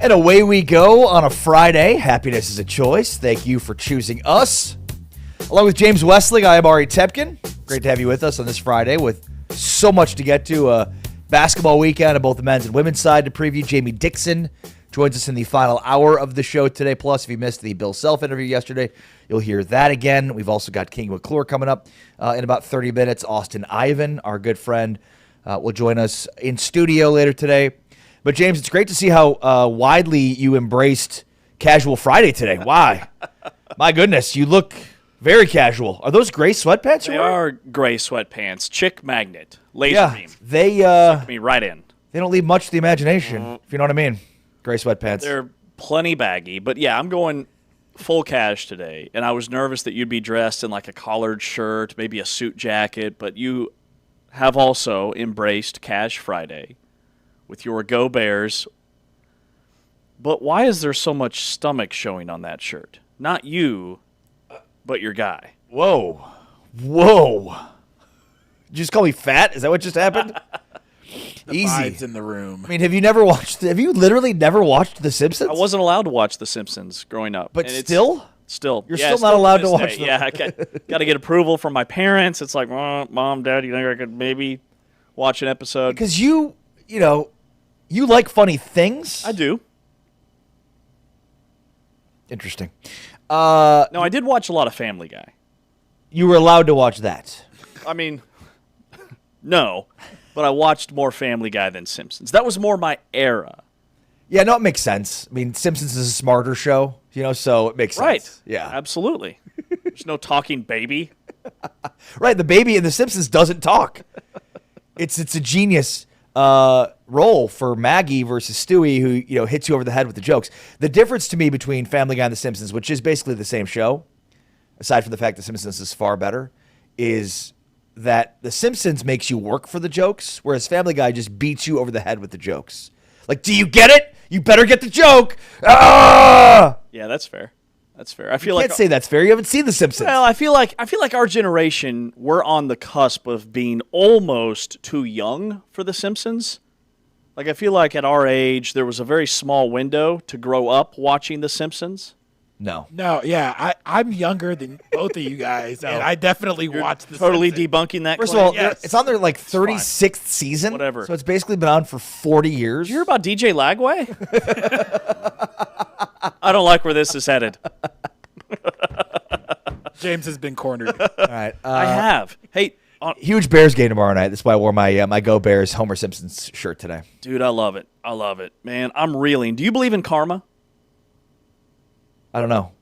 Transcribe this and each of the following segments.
And away we go on a Friday. Happiness is a choice. Thank you for choosing us. Along with James Westling, I am Ari Tepkin. Great to have you with us on this Friday with so much to get to. Basketball weekend on both the men's and women's side to preview. Jamie Dixon joins us in the final hour of the show today. Plus, if you missed the Bill Self interview yesterday, you'll hear that again. We've also got King McClure coming up in about 30 minutes. Austin Ivan, our good friend, will join us in studio later today. But, James, it's great to see how widely you embraced Casual Friday today. Why? My goodness, you look very casual. Are those gray sweatpants? They are gray sweatpants. Chick magnet. Laser beam. They suck me right in. They don't leave much to the imagination, if you know what I mean. Gray sweatpants. They're plenty baggy. But, yeah, I'm going full cash today. And I was nervous that you'd be dressed in like a collared shirt, maybe a suit jacket. But you have also embraced Cash Friday with your Go Bears. But why is there so much stomach showing on that shirt? Not you, but your guy. Whoa. Did you just call me fat? Is that what just happened? Easy. Vibes in the room. I mean, have you literally never watched The Simpsons? I wasn't allowed to watch The Simpsons growing up. But still? You're still not allowed to watch them. Yeah, I got to get approval from my parents. It's like, Mom, Dad, you think I could maybe watch an episode? Because you like funny things. I do. Interesting. No, I did watch a lot of Family Guy. You were allowed to watch that. I mean, no, but I watched more Family Guy than Simpsons. That was more my era. Yeah, no, it makes sense. I mean, Simpsons is a smarter show, so it makes sense. Right. Yeah. Absolutely. There's no talking baby. Right, the baby in The Simpsons doesn't talk. It's a genius role for Maggie versus Stewie, who hits you over the head with the jokes. The difference to me between Family Guy and The Simpsons, which is basically the same show, aside from the fact that Simpsons is far better, is that The Simpsons makes you work for the jokes, whereas Family Guy just beats you over the head with the jokes. Like, do you get it? You better get the joke. Ah! Yeah, that's fair. That's fair. You can't say that's fair. You haven't seen The Simpsons. Well, I feel like our generation, we're on the cusp of being almost too young for The Simpsons. Like, I feel like at our age, there was a very small window to grow up watching The Simpsons. No, yeah, I'm younger than both of you guys, and I definitely watched the Totally Simpsons. debunking that. First claim. of all, it's on their 36th season. Whatever. So it's basically been on for 40 years. Did you hear about DJ Lagway? I don't like where this is headed. James has been cornered. All right. I have. Hey, huge Bears game tomorrow night. That's why I wore my Go Bears Homer Simpsons shirt today. dude, I love it. I love it. Man, I'm reeling. Do you believe in karma? I don't know.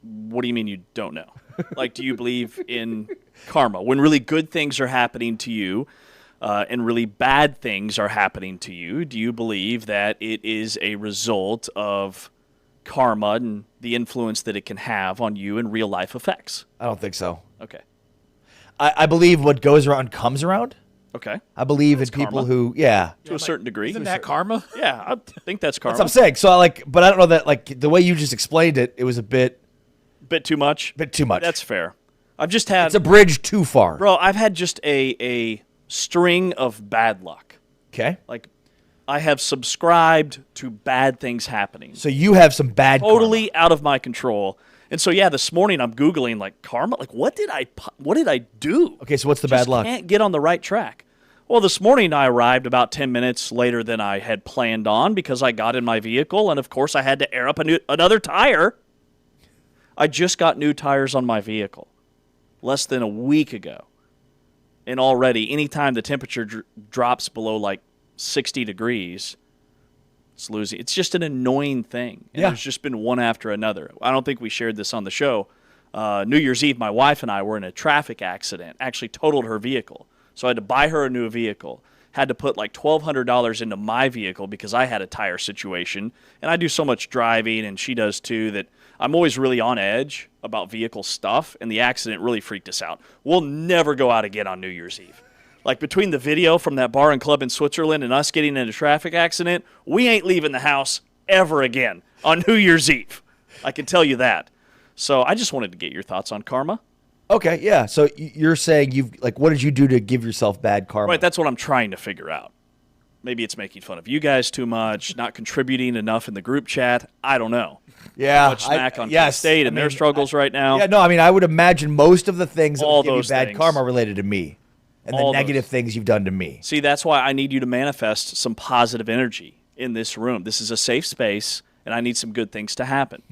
What do you mean you don't know? Like, do you believe in karma? When really good things are happening to you and really bad things are happening to you, do you believe that it is a result of karma and the influence that it can have on you in real life effects? I don't think so. Okay. I believe what goes around comes around. Okay. I believe in people karma. who, To a certain degree. Isn't that karma? Yeah, I think that's karma. That's what I'm saying. So but I don't know that the way you just explained it, it was a bit Too much? Bit too much. That's fair. I've just had... It's a bridge too far. Bro, I've had just a string of bad luck. Okay. Like, I have subscribed to bad things happening. So you have some bad Totally karma. out of my control. And so, yeah, this morning I'm Googling, like, karma? Like, what did I do? Okay, so what's the bad luck? Can't get on the right track. Well, this morning I arrived about 10 minutes later than I had planned on because I got in my vehicle, and, of course, I had to air up another tire. I just got new tires on my vehicle less than a week ago. And already, anytime the temperature drops below, 60 degrees, it's losing. It's just an annoying thing. And There's just been one after another. I don't think we shared this on the show. New Year's Eve, my wife and I were in a traffic accident, actually totaled her vehicle. So I had to buy her a new vehicle, had to put $1,200 into my vehicle because I had a tire situation. And I do so much driving, and she does too, that I'm always really on edge about vehicle stuff, and the accident really freaked us out. We'll never go out again on New Year's Eve. Between the video from that bar and club in Switzerland and us getting in a traffic accident, we ain't leaving the house ever again on New Year's Eve. I can tell you that. So I just wanted to get your thoughts on karma. Okay, yeah. So you're saying what did you do to give yourself bad karma? Right, that's what I'm trying to figure out. Maybe it's making fun of you guys too much, not contributing enough in the group chat. I don't know. Yeah. Much smack on K-State and their struggles right now. Yeah, no, I mean, I would imagine most of the things that All give you those bad things. karma are related to me and the negative things you've done to me. See, that's why I need you to manifest some positive energy in this room. This is a safe space, and I need some good things to happen.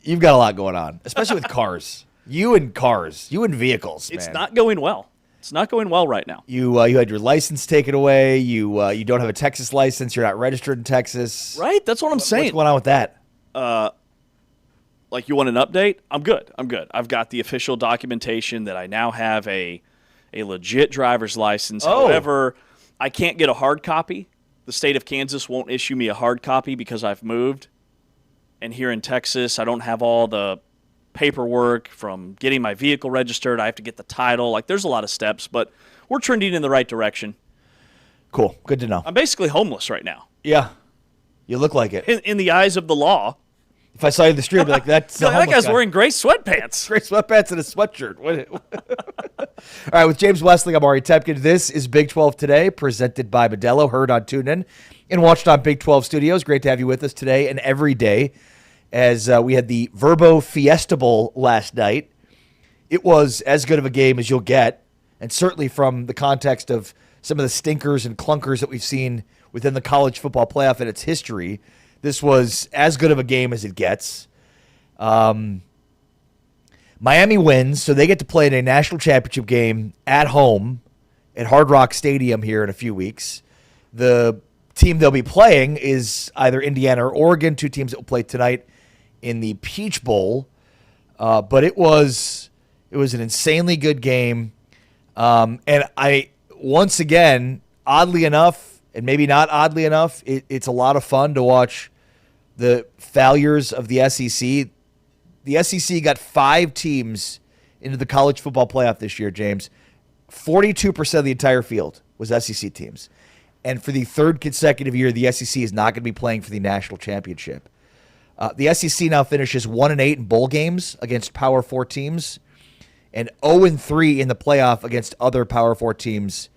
You've got a lot going on, especially with cars. You and vehicles, It's man. not going well. It's not going well right now. You had your license taken away. You don't have a Texas license. You're not registered in Texas. Right? That's what I'm saying. What's going on with that? Like, you want an update? I'm good. I've got the official documentation that I now have a legit driver's license. Oh. However, I can't get a hard copy. The state of Kansas won't issue me a hard copy because I've moved. And here in Texas, I don't have all the paperwork from getting my vehicle registered. I have to get the title. Like, there's a lot of steps, but we're trending in the right direction. Cool. Good to know. I'm basically homeless right now. Yeah. You look like it. In the eyes of the law. If I saw you in the street, I'd be like, that's a That homeless guy's guy. wearing gray sweatpants. Gray sweatpants and a sweatshirt. All right, with James Wesley, I'm Ari Tepkin. This is Big 12 Today, presented by Modelo, heard on TuneIn and watched on Big 12 Studios. Great to have you with us today and every day as we had the Verbo Fiesta Bowl last night. It was as good of a game as you'll get, and certainly from the context of some of the stinkers and clunkers that we've seen within the college football playoff in its history, this was as good of a game as it gets. Miami wins, so they get to play in a national championship game at home at Hard Rock Stadium here in a few weeks. The team they'll be playing is either Indiana or Oregon, two teams that will play tonight in the Peach Bowl. But it was an insanely good game. And once again, oddly enough, and maybe not oddly enough, it's a lot of fun to watch the failures of the SEC. The SEC got 5 teams into the college football playoff this year, James. 42% of the entire field was SEC teams. And for the third consecutive year, the SEC is not going to be playing for the national championship. The SEC now finishes 1-8 in bowl games against Power 4 teams and 0-3 in the playoff against other Power 4 teams,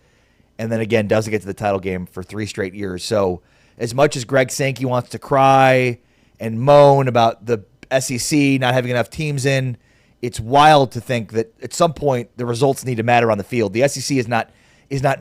and then again doesn't get to the title game for 3 straight years. So as much as Greg Sankey wants to cry and moan about the SEC not having enough teams in, it's wild to think that at some point the results need to matter on the field. The SEC is not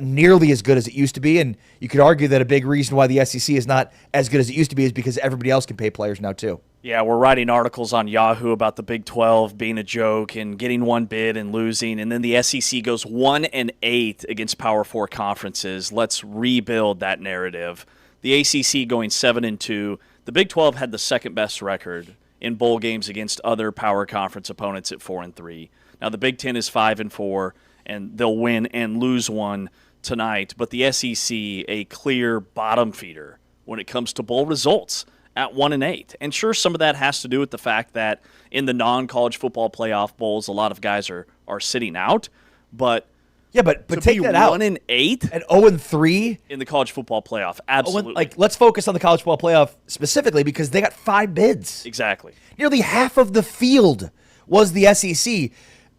nearly as good as it used to be, and you could argue that a big reason why the SEC is not as good as it used to be is because everybody else can pay players now too. Yeah, we're writing articles on Yahoo about the Big 12 being a joke and getting one bid and losing, and then the SEC goes 1-8 against Power 4 conferences. Let's rebuild that narrative. The ACC going 7-2. The Big 12 had the second best record in bowl games against other power conference opponents at 4-3. Now the Big 10 is 5-4, and they'll win and lose one tonight. But the SEC, a clear bottom feeder when it comes to bowl results at 1-8. And sure, some of that has to do with the fact that in the non-college football playoff bowls, a lot of guys are sitting out. But yeah, but take that out. 1-8 and 0-3 in the college football playoff, absolutely. Let's focus on the college football playoff specifically because they got 5 bids. Exactly. Nearly half of the field was the SEC.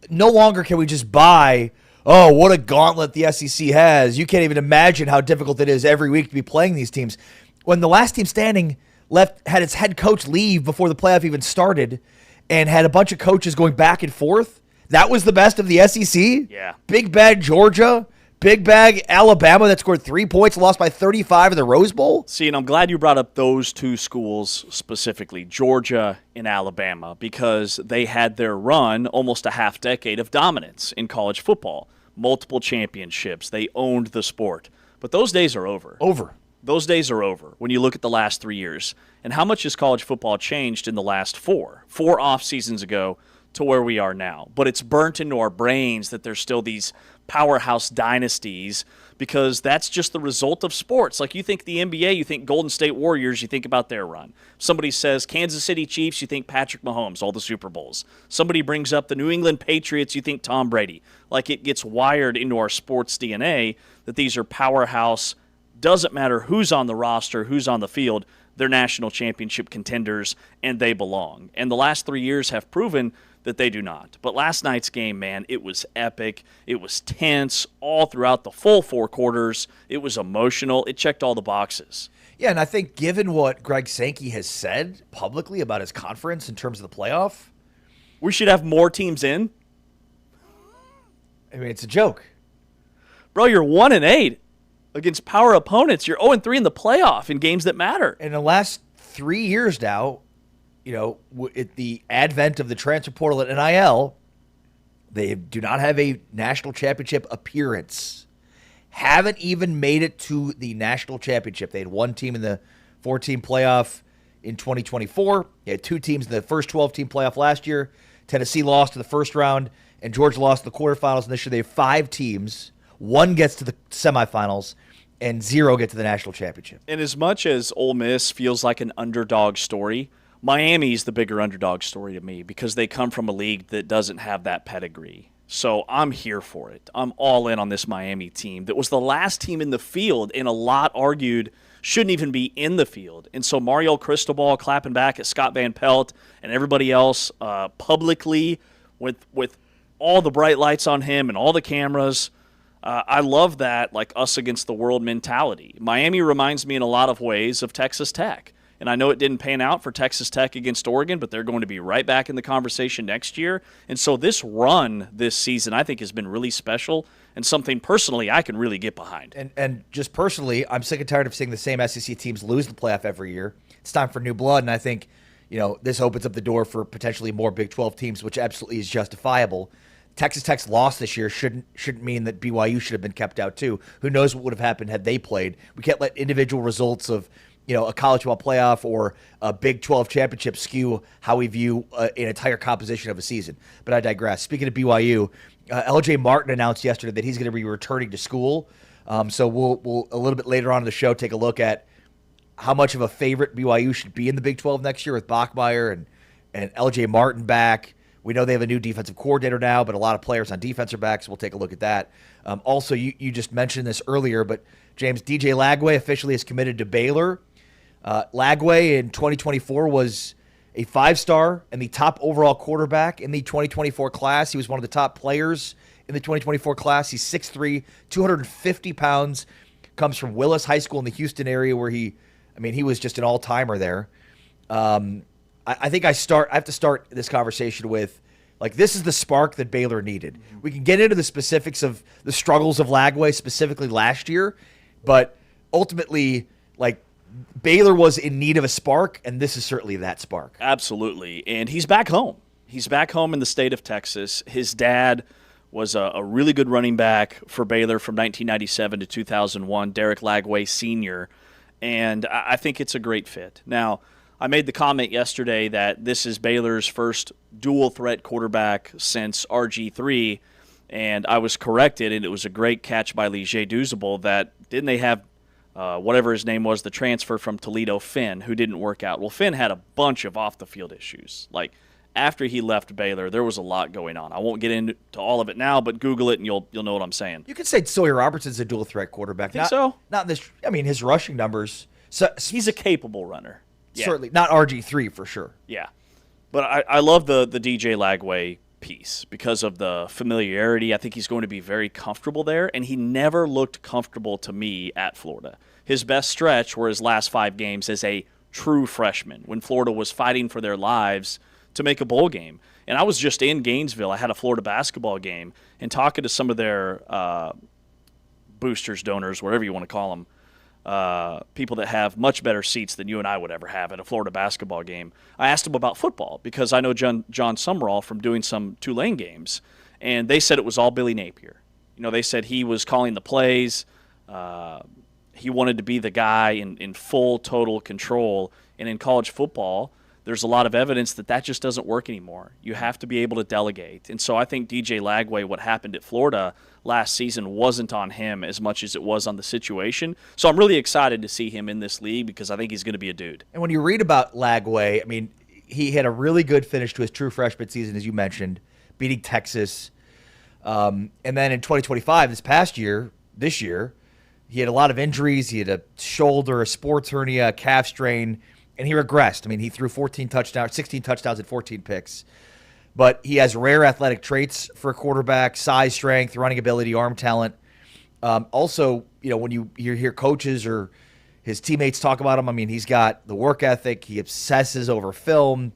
No longer can we just buy, oh, what a gauntlet the SEC has. You can't even imagine how difficult it is every week to be playing these teams. When the last team standing had its head coach leave before the playoff even started and had a bunch of coaches going back and forth, that was the best of the SEC? Yeah. Big bad Georgia, big bag Alabama that scored 3 points, lost by 35 in the Rose Bowl. See, and I'm glad you brought up those two schools specifically, Georgia and Alabama, because they had their run almost a half decade of dominance in college football. Multiple championships. They owned the sport. But those days are over. Those days are over when you look at the last 3 years. And how much has college football changed in the last 4 off seasons ago to where we are now? But it's burnt into our brains that there's still these powerhouse dynasties because that's just the result of sports. Like you think the NBA, you think Golden State Warriors, you think about their run. Somebody says Kansas City Chiefs, you think Patrick Mahomes, all the Super Bowls. Somebody brings up the New England Patriots, you think Tom Brady. Like it gets wired into our sports DNA that these are powerhouse. Doesn't matter who's on the roster, who's on the field. they're national championship contenders and they belong. And the last 3 years have proven that they do not. But last night's game, man, it was epic. It was tense all throughout the full 4 quarters. It was emotional. It checked all the boxes. Yeah, and I think given what Greg Sankey has said publicly about his conference in terms of the playoff, we should have more teams in. I mean, it's a joke. Bro, you're 1-8 against power opponents. You're 0-3 in the playoff in games that matter. In the last 3 years now, you know, at the advent of the transfer portal at NIL, they do not have a national championship appearance. Haven't even made it to the national championship. They had one team in the 4-team playoff in 2024. They had 2 teams in the first 12-team playoff last year. Tennessee lost in the first round, and Georgia lost in the quarterfinals. And this year they have 5 teams. 1 gets to the semifinals, and 0 get to the national championship. And as much as Ole Miss feels like an underdog story, Miami's the bigger underdog story to me because they come from a league that doesn't have that pedigree. So I'm here for it. I'm all in on this Miami team that was the last team in the field and a lot argued shouldn't even be in the field. And so Mario Cristobal clapping back at Scott Van Pelt and everybody else publicly with all the bright lights on him and all the cameras. I love that, like, us against the world mentality. Miami reminds me in a lot of ways of Texas Tech. And I know it didn't pan out for Texas Tech against Oregon, but they're going to be right back in the conversation next year. And so this run this season, I think, has been really special and something personally I can really get behind. And just personally, I'm sick and tired of seeing the same SEC teams lose the playoff every year. It's time for new blood, and I think, you know, this opens up the door for potentially more Big 12 teams, which absolutely is justifiable. Texas Tech's loss this year shouldn't mean that BYU should have been kept out too. Who knows what would have happened had they played? We can't let individual results of, you know, a college football playoff or a Big 12 championship skew how we view an entire composition of a season. But I digress. Speaking of BYU, LJ Martin announced yesterday that he's going to be returning to school. So we'll a little bit later on in the show take a look at how much of a favorite BYU should be in the Big 12 next year with Bachmeier and LJ Martin back. We know they have a new defensive coordinator now, but a lot of players on defense are back, so we'll take a look at that. Also, you just mentioned this earlier, but James, DJ Lagway officially is committed to Baylor. Lagway in 2024 was a 5-star and the top overall quarterback in the 2024 class. He was one of the top players in the 2024 class. He's 6'3", 250 pounds, comes from Willis High School in the Houston area where he was just an all-timer there. I think I have to start this conversation with, like, this is the spark that Baylor needed. We can get into the specifics of the struggles of Lagway specifically last year, but ultimately, like, Baylor was in need of a spark, and this is certainly that spark. Absolutely, and he's back home. He's back home in the state of Texas. His dad was a really good running back for Baylor from 1997 to 2001, Derek Lagway Sr., and I think it's a great fit. Now, I made the comment yesterday that this is Baylor's first dual-threat quarterback since RG3, and I was corrected, and it was a great catch by Lige Douzable that didn't they have whatever his name was, the transfer from Toledo, Finn, who didn't work out. Well, Finn had a bunch of off-the-field issues. Like, after he left Baylor, there was a lot going on. I won't get into all of it now, but Google it, and you'll know what I'm saying. You could say Sawyer Robertson's a dual-threat quarterback. Think so? Not in this. I mean, his rushing numbers. So, he's a capable runner. Yeah. Certainly. Not RG3 for sure. Yeah. But I love the DJ Lagway piece because of the familiarity. I think he's going to be very comfortable there, and he never looked comfortable to me at Florida. His best stretch were his last 5 games as a true freshman when Florida was fighting for their lives to make a bowl game. And I was just in Gainesville. I had a Florida basketball game, and talking to some of their boosters, donors, whatever you want to call them, people that have much better seats than you and I would ever have at a Florida basketball game. I asked them about football because I know John Sumrall from doing some Tulane games, and they said it was all Billy Napier. You know, they said he was calling the plays. He wanted to be the guy in full, total control. And in college football, there's a lot of evidence that just doesn't work anymore. You have to be able to delegate. And so I think DJ Lagway, what happened at Florida last season wasn't on him as much as it was on the situation. So I'm really excited to see him in this league because I think he's going to be a dude. And when you read about Lagway, I mean, he had a really good finish to his true freshman season, as you mentioned, beating Texas. And then in 2025, this year, He had a lot of injuries. He had a shoulder, a sports hernia, a calf strain, and he regressed. I mean, he threw 16 touchdowns and 14 picks. But he has rare athletic traits for a quarterback: size, strength, running ability, arm talent. Also, when you hear coaches or his teammates talk about him, I mean, he's got the work ethic. He obsesses over film.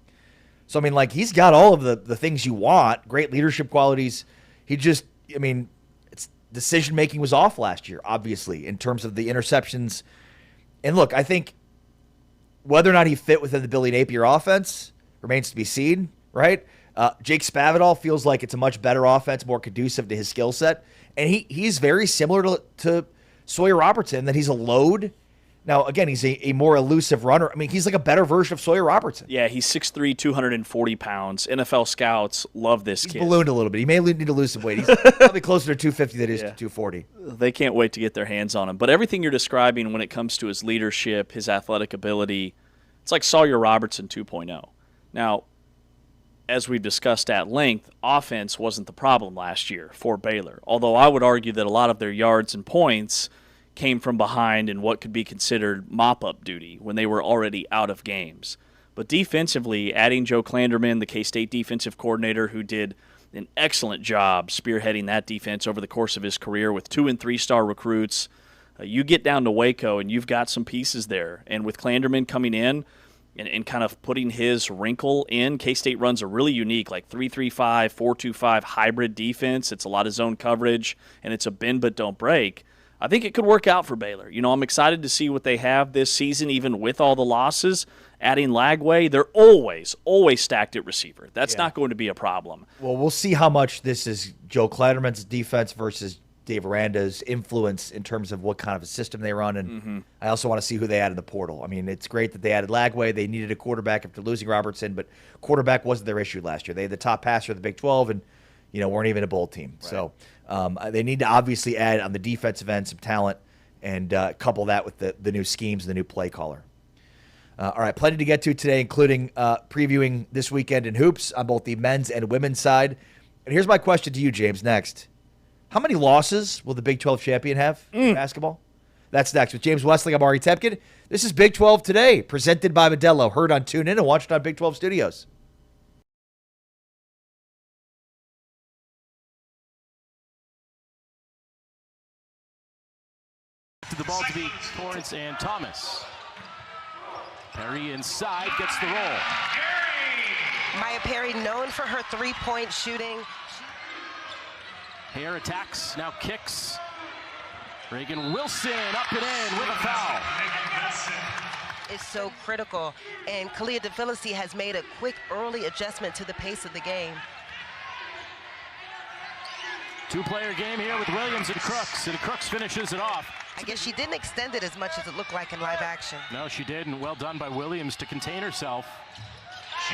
So, I mean, he's got all of the things you want, great leadership qualities. Decision-making was off last year, obviously, in terms of the interceptions. And look, I think whether or not he fit within the Billy Napier offense remains to be seen, right? Jake Spavital feels like it's a much better offense, more conducive to his skill set. And he's very similar to Sawyer Robertson, that he's a load. Now, again, he's a more elusive runner. I mean, he's like a better version of Sawyer Robertson. Yeah, he's 6'3", 240 pounds. NFL scouts love this kid. He's ballooned a little bit. He may need to lose some weight. He's probably closer to 250 than he is to 240. They can't wait to get their hands on him. But everything you're describing when it comes to his leadership, his athletic ability, it's like Sawyer Robertson 2.0. Now, as we've discussed at length, offense wasn't the problem last year for Baylor, although I would argue that a lot of their yards and points came from behind in what could be considered mop-up duty when they were already out of games. But defensively, adding Joe Klanderman, the K-State defensive coordinator, who did an excellent job spearheading that defense over the course of his career with 2- and 3-star recruits, you get down to Waco and you've got some pieces there. And with Klanderman coming in and kind of putting his wrinkle in, K-State runs a really unique 3-3-5, 4-2-5 hybrid defense. It's a lot of zone coverage, and it's a bend but don't break. I think it could work out for Baylor. I'm excited to see what they have this season, even with all the losses. Adding Lagway, they're always stacked at receiver. That's not going to be a problem. Well, we'll see how much this is Joe Klanderman's defense versus Dave Aranda's influence in terms of what kind of a system they run. And I also want to see who they add in the portal. I mean, it's great that they added Lagway. They needed a quarterback after losing Robertson, but quarterback wasn't their issue last year. They had the top passer of the Big 12 and, weren't even a bowl team. Right. So they need to obviously add on the defensive end some talent and couple that with the new schemes and the new play caller. All right, plenty to get to today, including previewing this weekend in hoops on both the men's and women's side. And here's my question to you, James, next. How many losses will the Big 12 champion have in basketball? That's next. With James Westling, I'm Ari Tepkin. This is Big 12 Today, presented by Modelo. Heard on TuneIn and watched on Big 12 Studios. To the ball to be Torrance and Thomas. Perry inside, gets the roll. Maya Perry, known for her three-point shooting. Hare attacks, now kicks. Reagan Wilson up and in with a foul. Is so critical, and Kalia DeFelici has made a quick early adjustment to the pace of the game. Two-player game here with Williams and Crooks finishes it off. I guess she didn't extend it as much as it looked like in live action. No, she didn't. Well done by Williams to contain herself.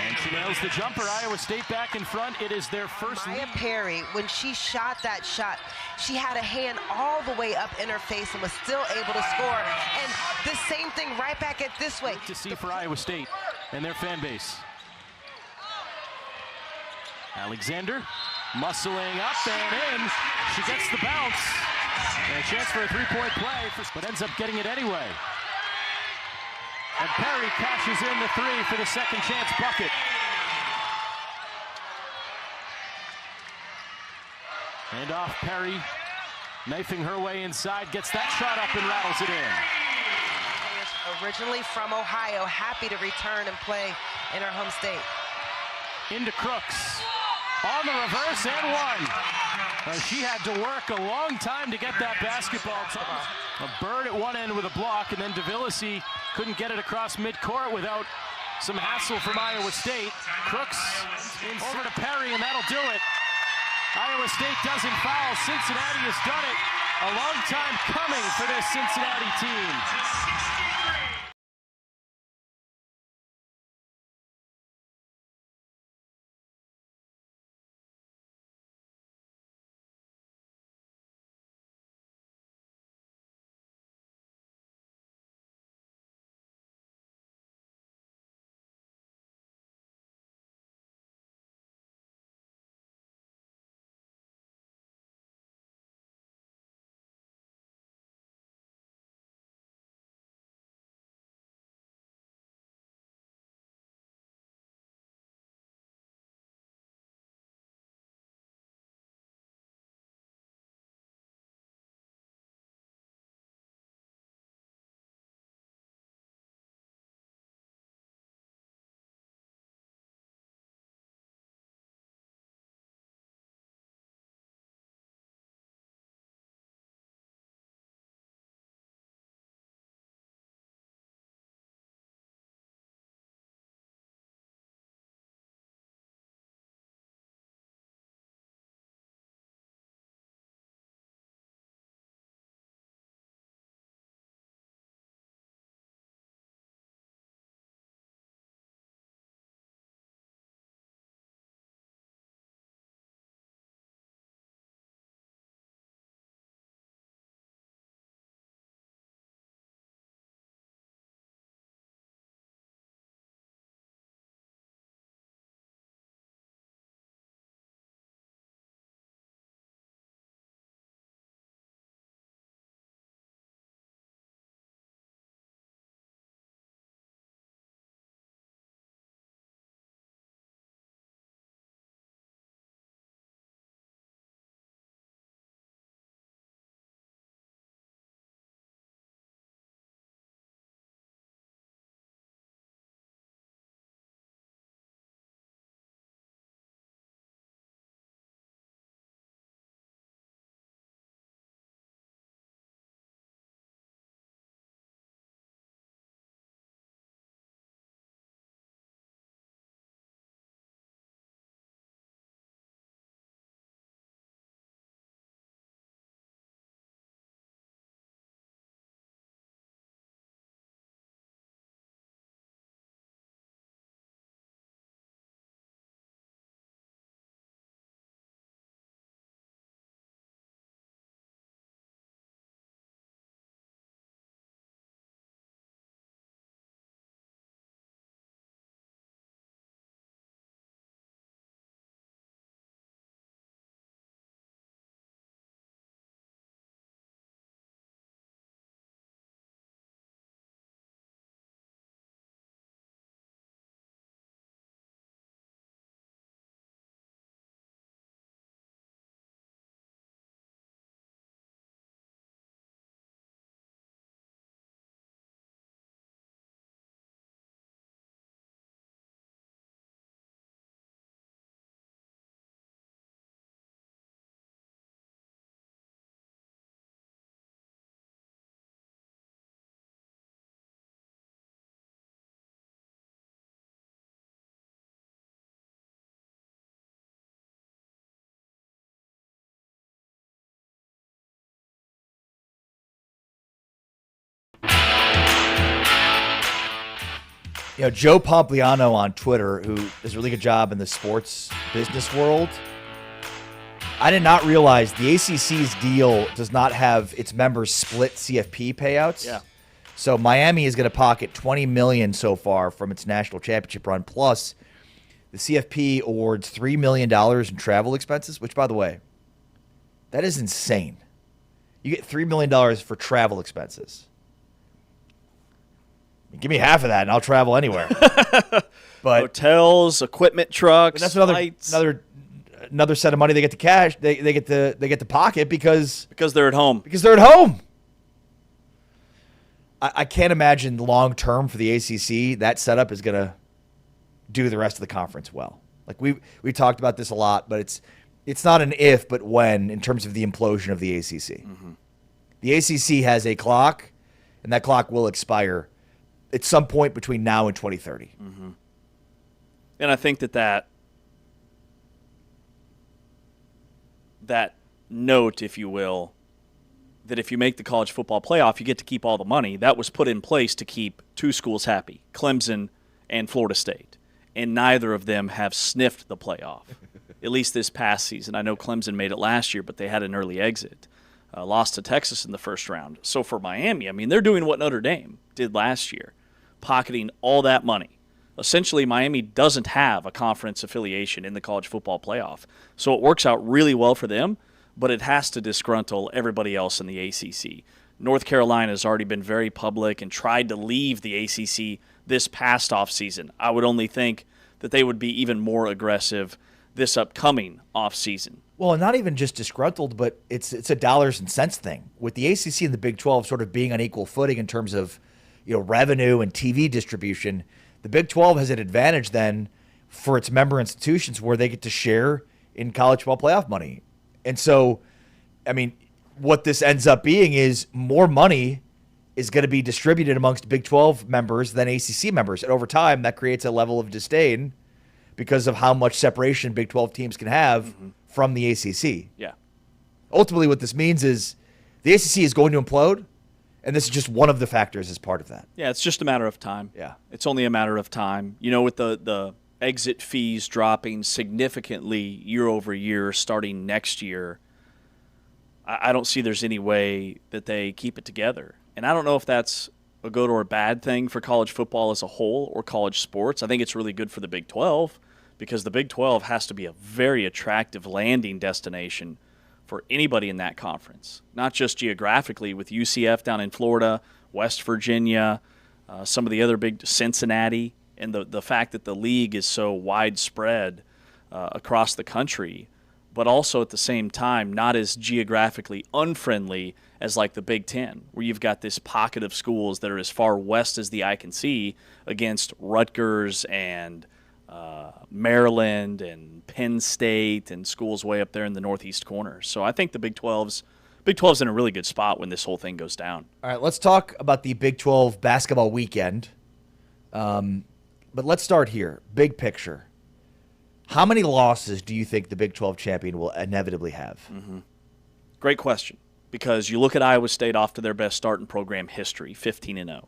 And she nails the jumper. Iowa State back in front. It is their first Maya lead. Perry, when she shot that shot, she had a hand all the way up in her face and was still able to score. And the same thing right back at this way. Great to see for Iowa State and their fan base. Alexander muscling up and in. She gets the bounce. And a chance for a three-point play, but ends up getting it anyway. And Perry cashes in the three for the second chance bucket. And off Perry, knifing her way inside, gets that shot up and rattles it in. Originally from Ohio, happy to return and play in her home state. Into Crooks. On the reverse and one. She had to work a long time to get that basketball. A Bird at one end with a block, and then DeVillisi couldn't get it across midcourt without some hassle from Iowa State. Crooks over to Perry, and that'll do it. Iowa State doesn't foul. Cincinnati has done it. A long time coming for this Cincinnati team. Joe Pompliano on Twitter, who does a really good job in the sports business world. I did not realize the ACC's deal does not have its members split CFP payouts. Yeah. So Miami is going to pocket $20 million so far from its national championship run. Plus, the CFP awards $3 million in travel expenses, which, by the way, that is insane. You get $3 million for travel expenses. Give me half of that, and I'll travel anywhere. But hotels, equipment trucks, that's flights. another set of money they get to cash. They get to pocket because they're at home. Because they're at home. I can't imagine long term for the ACC that setup is going to do the rest of the conference well. Like we talked about this a lot, but it's not an if, but when in terms of the implosion of the ACC. Mm-hmm. The ACC has a clock, and that clock will expire at some point between now and 2030. Mm-hmm. And I think that note, if you will, that if you make the college football playoff, you get to keep all the money. That was put in place to keep two schools happy, Clemson and Florida State. And neither of them have sniffed the playoff, at least this past season. I know Clemson made it last year, but they had an early exit. Lost to Texas in the first round. So for Miami, I mean, they're doing what Notre Dame did last year, pocketing all that money. Essentially, Miami doesn't have a conference affiliation in the college football playoff. So it works out really well for them, but it has to disgruntle everybody else in the ACC. North Carolina has already been very public and tried to leave the ACC this past offseason. I would only think that they would be even more aggressive this upcoming offseason. Well, and not even just disgruntled, but it's a dollars and cents thing. With the ACC and the Big 12 sort of being on equal footing in terms of revenue and TV distribution, the Big 12 has an advantage then for its member institutions where they get to share in college football playoff money. And so, I mean, what this ends up being is more money is going to be distributed amongst Big 12 members than ACC members. And over time, that creates a level of disdain because of how much separation Big 12 teams can have from the ACC. Yeah. Ultimately, what this means is the ACC is going to implode, and this is just one of the factors as part of that. Yeah, it's just a matter of time. Yeah. It's only a matter of time. With the exit fees dropping significantly year over year starting next year, I don't see there's any way that they keep it together. And I don't know if that's a good or a bad thing for college football as a whole or college sports. I think it's really good for the Big 12 because the Big 12 has to be a very attractive landing destination for anybody in that conference, not just geographically with UCF down in Florida, West Virginia, some of the other big Cincinnati, and the fact that the league is so widespread across the country, but also at the same time not as geographically unfriendly as like the Big Ten, where you've got this pocket of schools that are as far west as the eye can see against Rutgers and Maryland and Penn State and schools way up there in the northeast corner. So I think the Big 12's in a really good spot when this whole thing goes down. All right, let's talk about the Big 12 basketball weekend. But let's start here. Big picture. How many losses do you think the Big 12 champion will inevitably have? Mm-hmm. Great question, because you look at Iowa State off to their best start in program history, 15-0.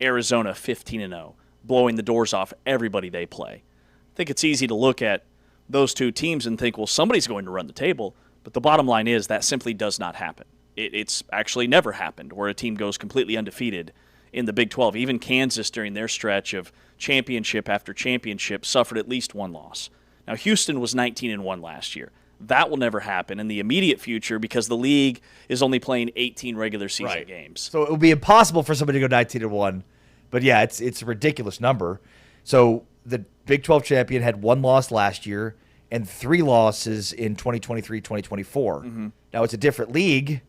Arizona, 15-0, blowing the doors off everybody they play. I think it's easy to look at those two teams and think, well, somebody's going to run the table. But the bottom line is that simply does not happen. It's actually never happened where a team goes completely undefeated in the Big 12. Even Kansas during their stretch of championship after championship suffered at least one loss. Now, Houston was 19-1 last year. That will never happen in the immediate future because the league is only playing 18 regular season games. So it would be impossible for somebody to go 19-1. But yeah, it's a ridiculous number. So the Big 12 champion had one loss last year and 3 losses in 2023-2024. Mm-hmm. Now, it's a different league,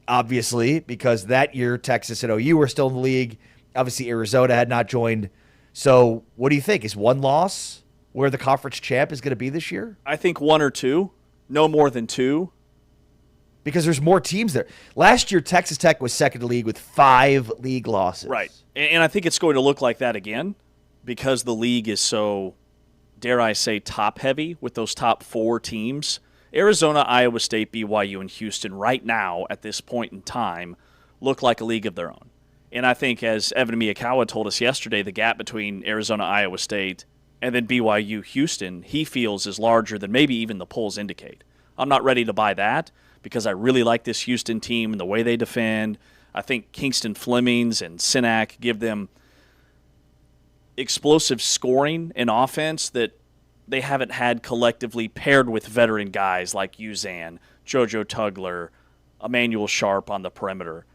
obviously, because that year Texas and OU were still in the league. Obviously, Arizona had not joined. So what do you think? Is one loss where the conference champ is going to be this year? I think 1 or 2, no more than 2. Because there's more teams there. Last year, Texas Tech was second in the league with 5 league losses. Right. And I think it's going to look like that again because the league is so, dare I say, top-heavy with those top 4 teams. Arizona, Iowa State, BYU, and Houston right now at this point in time look like a league of their own. And I think, as Evan Miyakawa told us yesterday, the gap between Arizona, Iowa State, and then BYU, Houston, he feels is larger than maybe even the polls indicate. I'm not ready to buy that because I really like this Houston team and the way they defend. I think Kingston Flemings and Sinak give them explosive scoring and offense that they haven't had collectively, paired with veteran guys like Uzan, JoJo Tugler, Emmanuel Sharp on the perimeter.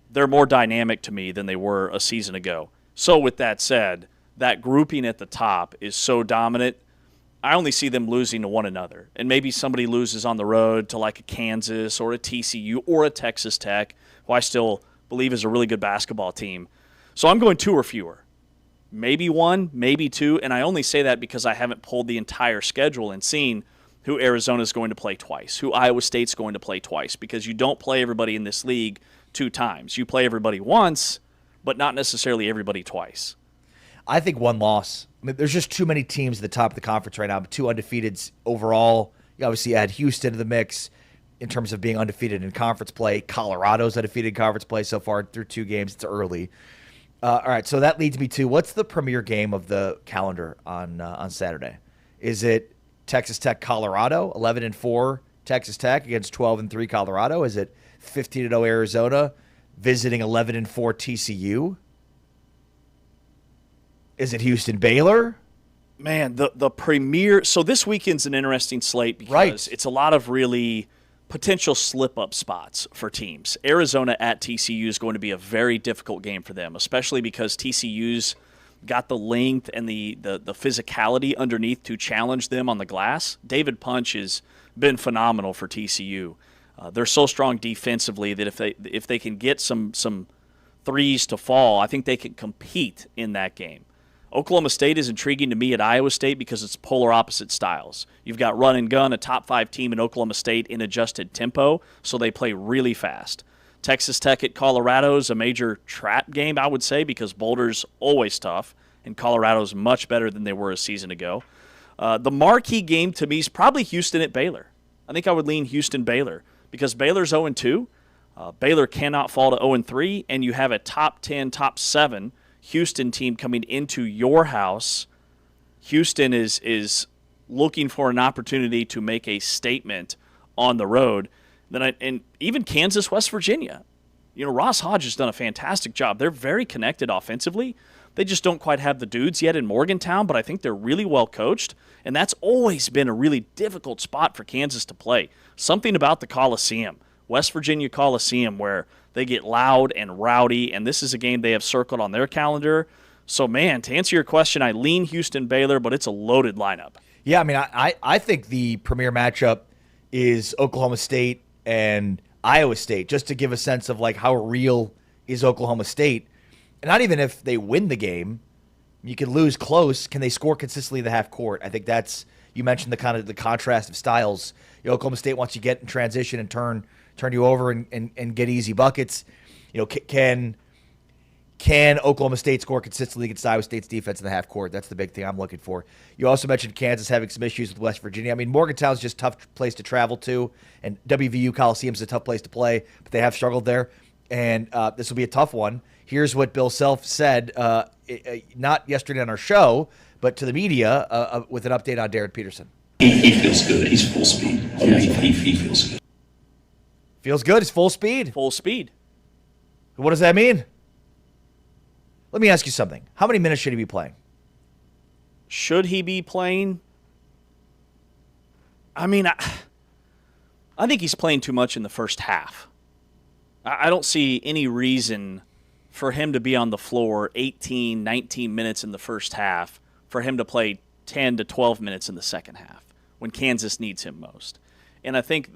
They're more dynamic to me than they were a season ago. So with that said, that grouping at the top is so dominant, I only see them losing to one another. And maybe somebody loses on the road to like a Kansas or a TCU or a Texas Tech, who I still believe is a really good basketball team. So I'm going 2 or fewer. Maybe 1, maybe 2, and I only say that because I haven't pulled the entire schedule and seen who Arizona's going to play twice, who Iowa State's going to play twice, because you don't play everybody in this league 2 times. You play everybody once, but not necessarily everybody twice. I think 1 loss. I mean, there's just too many teams at the top of the conference right now, 2 undefeateds overall. You obviously add Houston to the mix in terms of being undefeated in conference play. Colorado's undefeated in conference play so far through 2 games. It's early. All right, so that leads me to, what's the premier game of the calendar on Saturday? Is it Texas Tech, Colorado, 11-4 Texas Tech against 12-3 Colorado? Is it 15-0 Arizona visiting 11-4 TCU? Is it Houston, Baylor? Man, the premier. So this weekend's an interesting slate because it's a lot of really potential slip-up spots for teams. Arizona at TCU is going to be a very difficult game for them, especially because TCU's got the length and the physicality underneath to challenge them on the glass. David Punch has been phenomenal for TCU. They're so strong defensively that if they can get some threes to fall, I think they can compete in that game. Oklahoma State is intriguing to me at Iowa State because it's polar opposite styles. You've got run and gun, a top 5 team in Oklahoma State in adjusted tempo, so they play really fast. Texas Tech at Colorado is a major trap game, I would say, because Boulder's always tough, and Colorado's much better than they were a season ago. The marquee game to me is probably Houston at Baylor. I think I would lean Houston-Baylor because Baylor's 0-2. Baylor cannot fall to 0-3, and you have a top 10, top 7 Houston team coming into your house. Houston is looking for an opportunity to make a statement on the road. And even Kansas, West Virginia. You know, Ross Hodge has done a fantastic job. They're very connected offensively. They just don't quite have the dudes yet in Morgantown, but I think they're really well coached, and that's always been a really difficult spot for Kansas to play. Something about the Coliseum, West Virginia Coliseum, where they get loud and rowdy, and this is a game they have circled on their calendar. So, man, to answer your question, I lean Houston-Baylor, but it's a loaded lineup. Yeah, I mean, I think the premier matchup is Oklahoma State and Iowa State, just to give a sense of, like, how real is Oklahoma State. And not even if they win the game, you can lose close. Can they score consistently in the half court? I think that's, you mentioned the kind of the contrast of styles. You know, Oklahoma State wants you to get in transition and turn you over and get easy buckets. You know, can Oklahoma State score consistently against Iowa State's defense in the half court? That's the big thing I'm looking for. You also mentioned Kansas having some issues with West Virginia. I mean, Morgantown's just a tough place to travel to, and WVU Coliseum's a tough place to play, but they have struggled there, and this will be a tough one. Here's what Bill Self said, not yesterday on our show, but to the media with an update on Darren Peterson. He feels good. He's full speed. Yeah, he feels good. Feels good. It's full speed. Full speed. What does that mean? Let me ask you something. How many minutes should he be playing? Should he be playing? I mean, I think he's playing too much in the first half. I don't see any reason for him to be on the floor 18, 19 minutes in the first half, for him to play 10 to 12 minutes in the second half when Kansas needs him most. And I think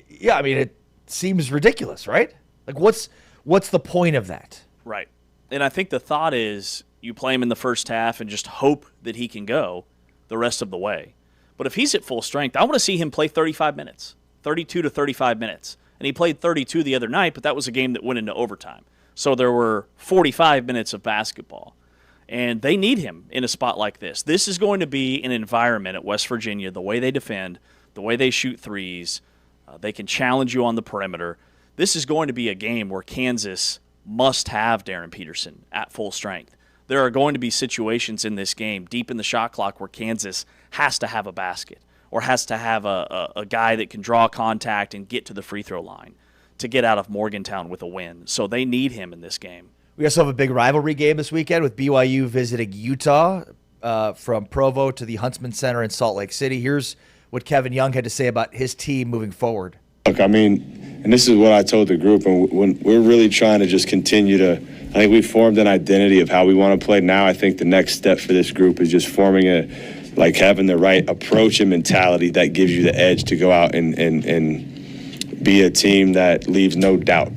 yeah, I mean, it seems ridiculous, right? Like, what's the point of that? Right. And I think the thought is you play him in the first half and just hope that he can go the rest of the way. But if he's at full strength, I want to see him play 35 minutes, 32 to 35 minutes. And he played 32 the other night, but that was a game that went into overtime. So there were 45 minutes of basketball. And they need him in a spot like this. This is going to be an environment at West Virginia, the way they defend, the way they shoot threes. They can challenge you on the perimeter. This is going to be a game where Kansas must have Darren Peterson at full strength. There are going to be situations in this game deep in the shot clock where Kansas has to have a basket or has to have a guy that can draw contact and get to the free throw line to get out of Morgantown with a win. So they need him in this game. We also have a big rivalry game this weekend with BYU visiting Utah from Provo to the Huntsman Center in Salt Lake City. Here's what Kevin Young had to say about his team moving forward. Look, I mean, and this is what I told the group, and when we're really trying to just continue to, I think we've formed an identity of how we want to play now. I think the next step for this group is just forming having the right approach and mentality that gives you the edge to go out and be a team that leaves no doubt.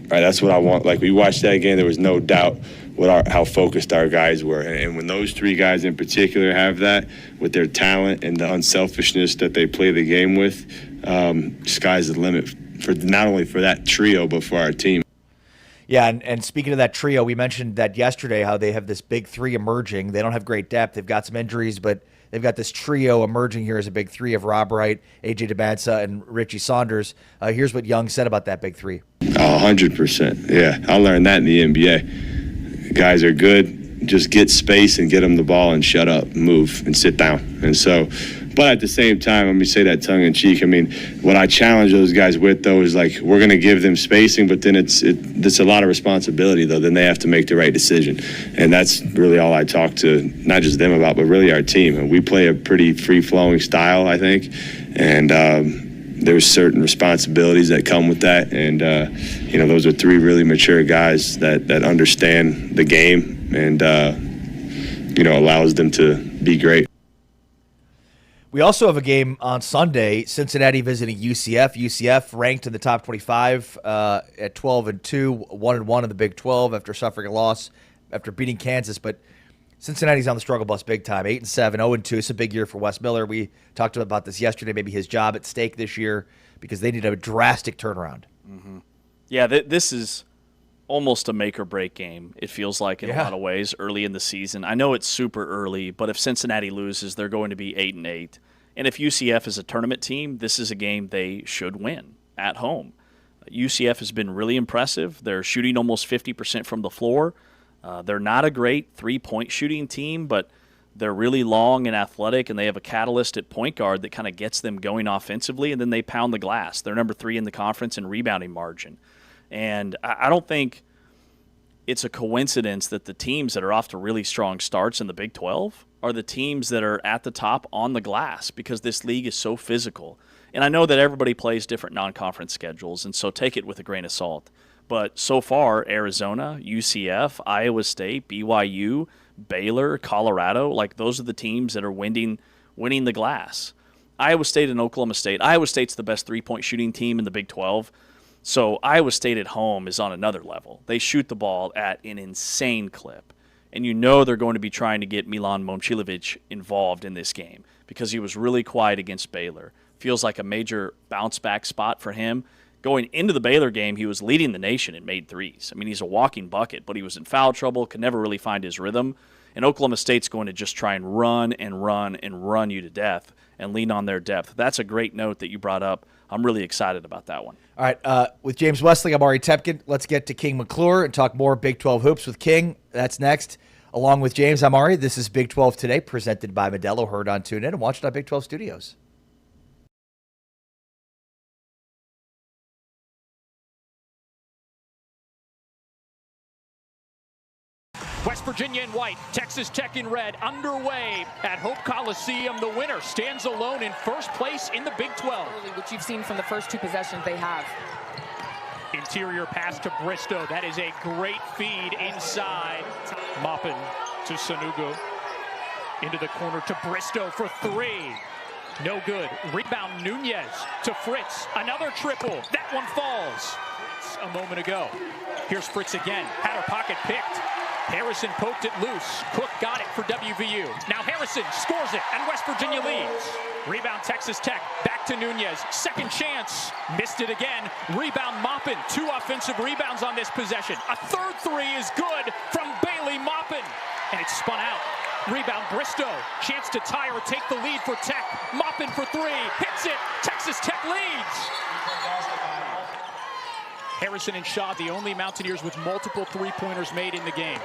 Right, that's what I want. Like, we watched that game, there was no doubt how focused our guys were. And when those three guys in particular have that, with their talent and the unselfishness that they play the game with, sky's the limit for not only for that trio, but for our team. Yeah, and speaking of that trio, we mentioned that yesterday, how they have this big three emerging. They don't have great depth. They've got some injuries, but they've got this trio emerging here as a big three of Rob Wright, A.J. DeBansa, and Richie Saunders. Here's what Young said about that big three. 100%. Yeah, I learned that in the NBA. Guys are good. Just get space and get them the ball and shut up, move, and sit down. And so, but at the same time, let me say that tongue in cheek. I mean, what I challenge those guys with, though, is like, we're going to give them spacing, but then it's a lot of responsibility, though. Then they have to make the right decision. And that's really all I talk to not just them about, but really our team. And we play a pretty free-flowing style, I think. And there's certain responsibilities that come with that. And, those are three really mature guys that understand the game and, allows them to be great. We also have a game on Sunday, Cincinnati visiting UCF. UCF ranked in the top 25 at 12-2, 1-1 in the Big 12 after suffering a loss after beating Kansas. But Cincinnati's on the struggle bus big time, 8-7, 0-2. It's a big year for Wes Miller. We talked about this yesterday, maybe his job at stake this year because they need a drastic turnaround. Mm-hmm. Yeah, this is almost a make-or-break game, it feels like, in a lot of ways, early in the season. I know it's super early, but if Cincinnati loses, they're going to be 8-8. And if UCF is a tournament team, this is a game they should win at home. UCF has been really impressive. They're shooting almost 50% from the floor. They're not a great three-point shooting team, but they're really long and athletic, and they have a catalyst at point guard that kind of gets them going offensively, and then they pound the glass. They're number 3 in the conference in rebounding margin. And I don't think it's a coincidence that the teams that are off to really strong starts in the Big 12 are the teams that are at the top on the glass because this league is so physical. And I know that everybody plays different non-conference schedules, and so take it with a grain of salt. But so far, Arizona, UCF, Iowa State, BYU, Baylor, Colorado, like those are the teams that are winning the glass. Iowa State and Oklahoma State. Iowa State's the best three-point shooting team in the Big 12. So Iowa State at home is on another level. They shoot the ball at an insane clip. And you know they're going to be trying to get Milan Momcilovic involved in this game because he was really quiet against Baylor. Feels like a major bounce-back spot for him. Going into the Baylor game, he was leading the nation in made threes. I mean, he's a walking bucket, but he was in foul trouble, could never really find his rhythm. And Oklahoma State's going to just try and run you to death and lean on their depth. That's a great note that you brought up. I'm really excited about that one. All right, with James Wesley, I'm Ari Tepkin. Let's get to King McClure and talk more Big 12 hoops with King. That's next. Along with James, I'm Ari. This is Big 12 Today, presented by Modelo, heard on TuneIn and watched on Big 12 Studios. West Virginia in white, Texas Tech in red, underway at Hope Coliseum. The winner stands alone in first place in the Big 12. Which you've seen from the first two possessions they have. Interior pass to Bristow. That is a great feed inside. Maupin to Sanugo. Into the corner to Bristow for three. No good. Rebound Nunez to Fritz. Another triple. That one falls. Fritz a moment ago. Here's Fritz again. Had her pocket picked. Harrison poked it loose. Cook got it for WVU. Now Harrison scores it, and West Virginia leads. Rebound Texas Tech. Back to Nunez. Second chance. Missed it again. Rebound Maupin. 2 offensive rebounds on this possession. A third three is good from Bailey Maupin. And it's spun out. Rebound Bristow. Chance to tie or take the lead for Tech. Maupin for three. Hits it. Texas Tech leads. Harrison and Shaw, the only Mountaineers with multiple three-pointers made in the game.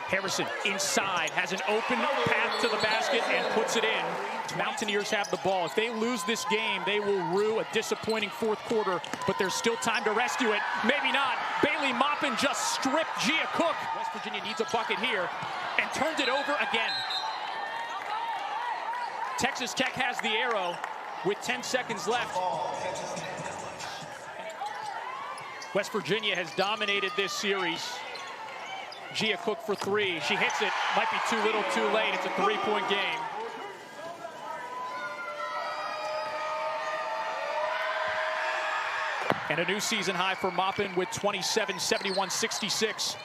Harrison inside, has an open path to the basket and puts it in. Mountaineers have the ball. If they lose this game, they will rue a disappointing fourth quarter, but there's still time to rescue it. Maybe not. Bailey Maupin just stripped Gia Cook. West Virginia needs a bucket here and turned it over again. Texas Tech has the arrow with 10 seconds left. West Virginia has dominated this series. Gia Cook for three. She hits it. Might be too little, too late. It's a three-point game. And a new season high for Maupin with 27, 71, 66.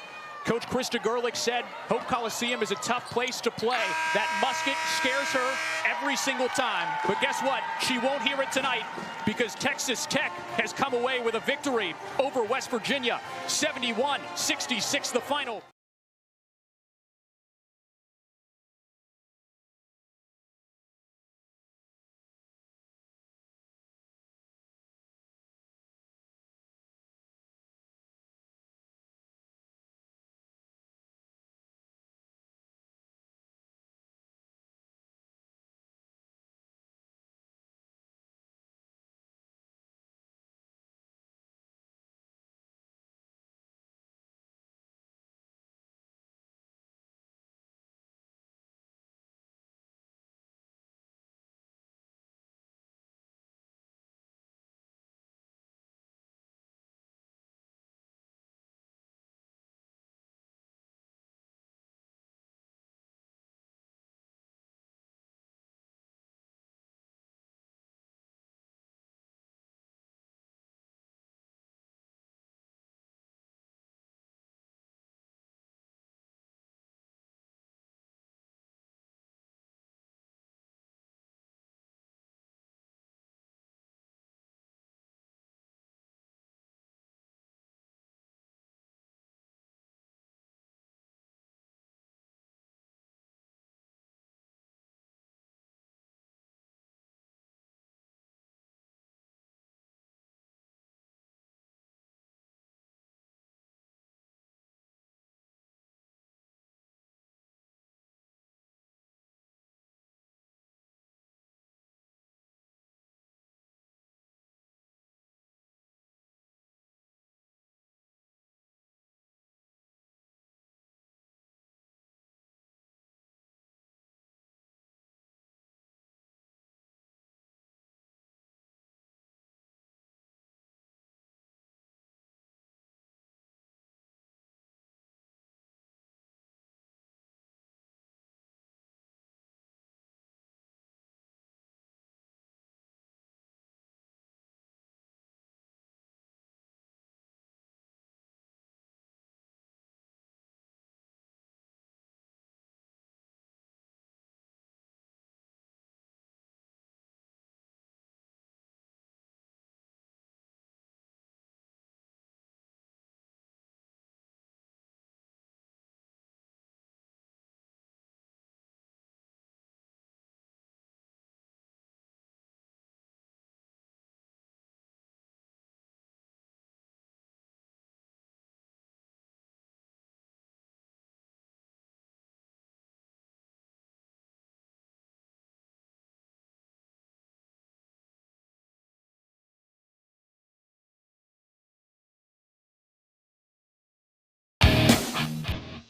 Coach Krista Gerlich said Hope Coliseum is a tough place to play. That musket scares her every single time. But guess what? She won't hear it tonight because Texas Tech has come away with a victory over West Virginia. 71-66 the final.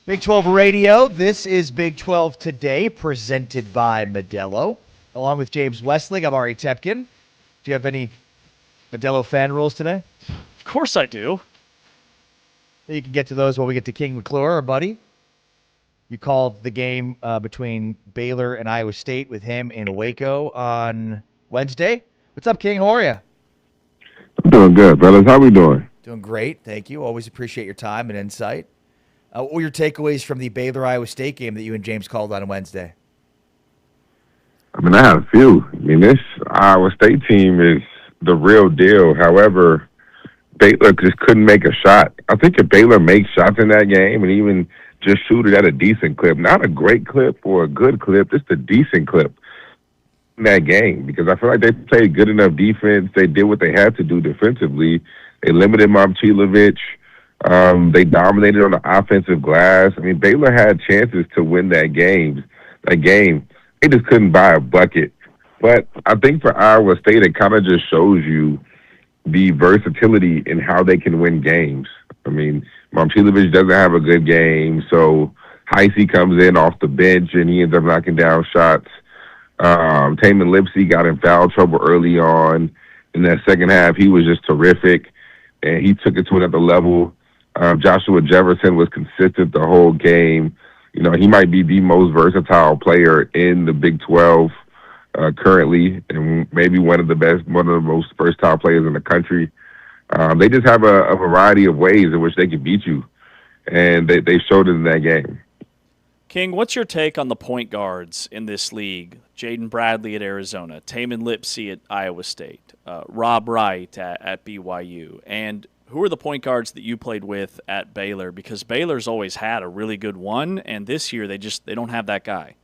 Big 12 Radio. This is Big 12 Today, presented by Modelo. Along with James Westling, I'm Ari Tepkin. Do you have any Modelo fan rules today? Of course I do. You can get to those while we get to King McClure, our buddy. You called the game between Baylor and Iowa State with him in Waco on Wednesday. What's up, King? How are you? I'm doing good, brothers. How we doing? Doing great. Thank you. Always appreciate your time and insight. What were your takeaways from the Baylor-Iowa State game that you and James called on Wednesday? I mean, I have a few. I mean, this Iowa State team is the real deal. However, Baylor just couldn't make a shot. I think if Baylor makes shots in that game and even just shoot it at a decent clip, not a great clip or a good clip, just a decent clip in that game, because I feel like they played good enough defense. They did what they had to do defensively They limited Momcilovic. They dominated on the offensive glass. I mean, Baylor had chances to win that game. They just couldn't buy a bucket. But I think for Iowa State, it kind of just shows you the versatility in how they can win games. I mean, Momcilovic doesn't have a good game, so Heisey comes in off the bench and he ends up knocking down shots. Taman Lipsey got in foul trouble early on. In that second half, he was just terrific, and he took it to another level. Joshua Jefferson was consistent the whole game. You know, he might be the most versatile player in the Big 12 currently, and maybe one of the most versatile players in the country. They just have a variety of ways in which they can beat you, and they showed it in that game. King, what's your take on the point guards in this league? Jaden Bradley at Arizona, Taman Lipsey at Iowa State, Rob Wright at BYU, and who are the point guards that you played with at Baylor? Because Baylor's always had a really good one, and this year they don't have that guy.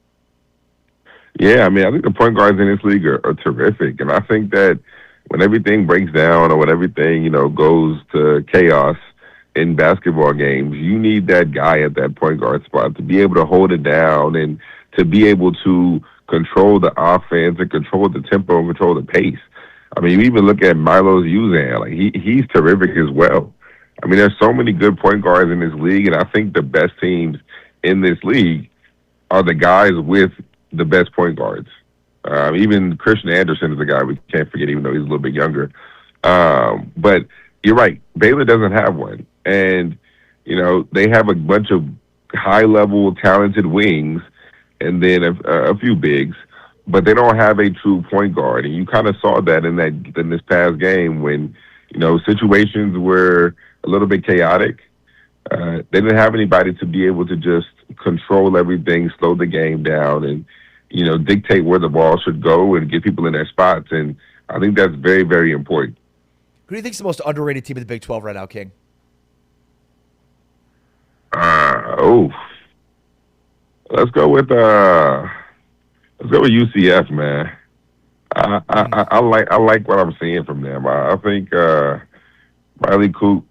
Yeah, I mean, I think the point guards in this league are terrific, and I think that when everything breaks down or when everything, you know, goes to chaos in basketball games, you need that guy at that point guard spot to be able to hold it down and to be able to control the offense and control the tempo and control the pace. I mean, you even look at Milos Uzan, like he's terrific as well. I mean, there's so many good point guards in this league, and I think the best teams in this league are the guys with the best point guards. Even Christian Anderson is a guy we can't forget, even though he's a little bit younger. But you're right, Baylor doesn't have one. And, you know, they have a bunch of high-level talented wings and then a few bigs, but they don't have a true point guard. And you kind of saw that in this past game when, you know, situations were a little bit chaotic. They didn't have anybody to be able to just control everything, slow the game down, and, you know, dictate where the ball should go and get people in their spots. And I think that's very, very important. Who do you think is the most underrated team in the Big 12 right now, King? Let's go with UCF, man. I like what I'm seeing from them. I think Riley Kugler.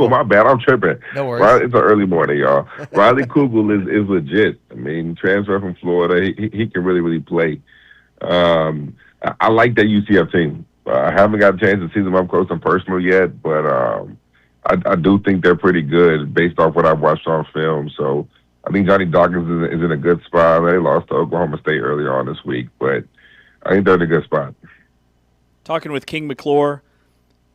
My bad. I'm tripping. No worries. It's an early morning, y'all. Riley Kugler is legit. I mean, transfer from Florida. He can really, really play. I like that UCF team. I haven't got a chance to see them up close and personal yet, but I do think they're pretty good based off what I've watched on film. So I think Johnny Dawkins is in a good spot. They lost to Oklahoma State earlier on this week, but I think they're in a good spot. Talking with King McClure,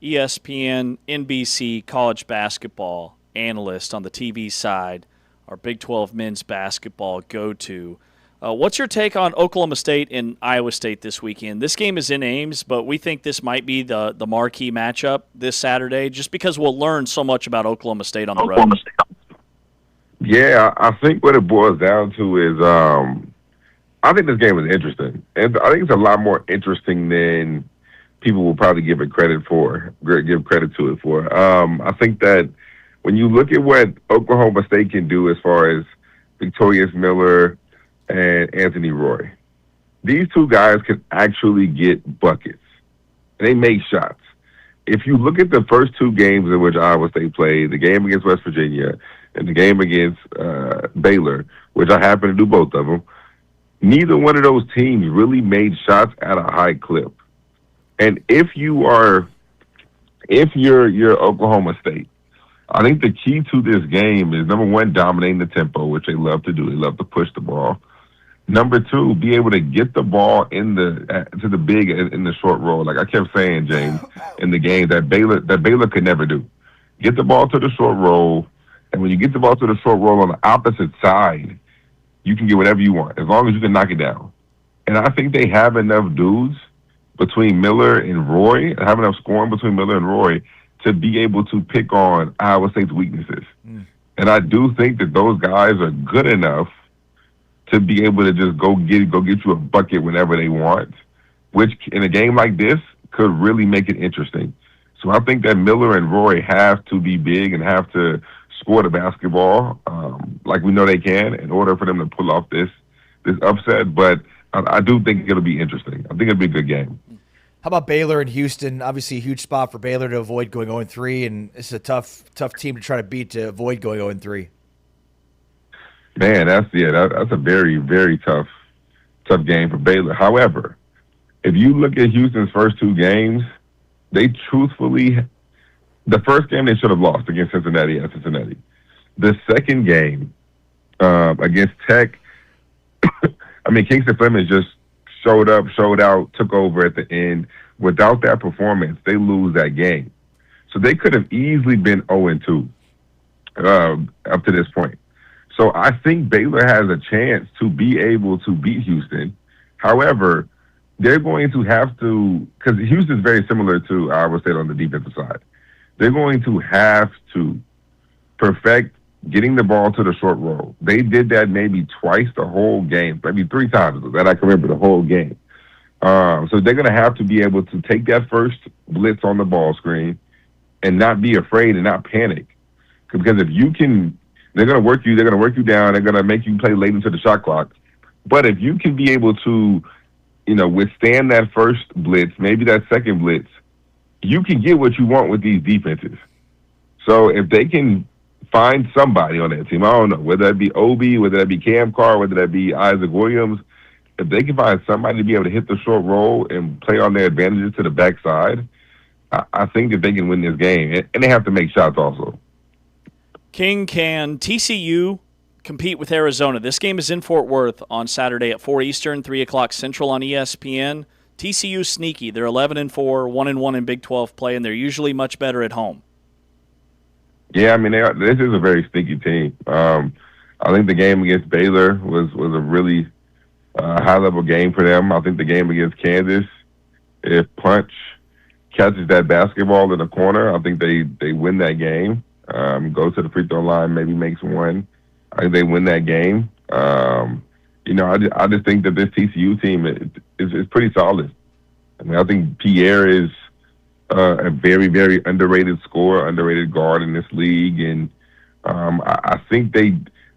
ESPN, NBC college basketball analyst on the TV side, our Big 12 men's basketball go-to. What's your take on Oklahoma State and Iowa State this weekend? This game is in Ames, but we think this might be the marquee matchup this Saturday just because we'll learn so much about Oklahoma State on the road. Yeah, I think what it boils down to is I think this game is interesting. And I think it's a lot more interesting than people will probably give credit to it for. I think that when you look at what Oklahoma State can do as far as Victorious Miller and Anthony Roy, these two guys can actually get buckets. They make shots. If you look at the first two games in which Iowa State played, the game against West Virginia and the game against Baylor, which I happen to do both of them, neither one of those teams really made shots at a high clip. And if you're Oklahoma State, I think the key to this game is, number one, dominating the tempo, which they love to do. They love to push the ball. Number two, be able to get the ball to the big in the short roll. Like I kept saying, James, in the game that Baylor could never do. Get the ball to the short roll, and when you get the ball to the short roll on the opposite side, you can get whatever you want, as long as you can knock it down. And I think they have enough dudes between Miller and Roy, have enough scoring between Miller and Roy to be able to pick on Iowa State's weaknesses. And I do think that those guys are good enough to be able to just go get you a bucket whenever they want, which in a game like this could really make it interesting. So I think that Miller and Roy have to be big and have to score the basketball like we know they can in order for them to pull off this upset. But I do think it'll be interesting. I think it'll be a good game. How about Baylor and Houston? Obviously, a huge spot for Baylor to avoid going 0-3, and it's a tough team to try to beat to avoid going 0-3. Man, that's a very, very tough game for Baylor. However, if you look at Houston's first 2 games, they truthfully, the first game they should have lost against Cincinnati at Cincinnati. The second game against Tech, I mean, Kingston Fleming just showed up, showed out, took over at the end. Without that performance, they lose that game. So they could have easily been 0-2 up to this point. So I think Baylor has a chance to be able to beat Houston. However, they're going to have to, because Houston's very similar to Iowa State on the defensive side. They're going to have to perfect getting the ball to the short roll. They did that maybe twice the whole game, maybe 3 times that I can remember the whole game. So they're going to have to be able to take that first blitz on the ball screen and not be afraid and not panic. Because if you can, they're going to work you down. They're going to make you play late into the shot clock. But if you can be able to, withstand that first blitz, maybe that second blitz, you can get what you want with these defenses. So if they can find somebody on that team, I don't know, whether that be Obi, whether that be Cam Carr, whether that be Isaac Williams, if they can find somebody to be able to hit the short roll and play on their advantages to the backside, I think that they can win this game. And they have to make shots also. King, can TCU compete with Arizona? This game is in Fort Worth on Saturday at 4 Eastern, 3 o'clock Central on ESPN. TCU sneaky. They're 11-4, 1-1 in Big 12 play, and they're usually much better at home. Yeah, I mean, this is a very sneaky team. I think the game against Baylor was a really high-level game for them. I think the game against Kansas, if Punch catches that basketball in the corner, I think they win that game. Go to the free throw line, maybe makes one. I think they win that game. I just think that this TCU team is pretty solid. I mean, I think Pierre is a very, very underrated scorer, underrated guard in this league, and I think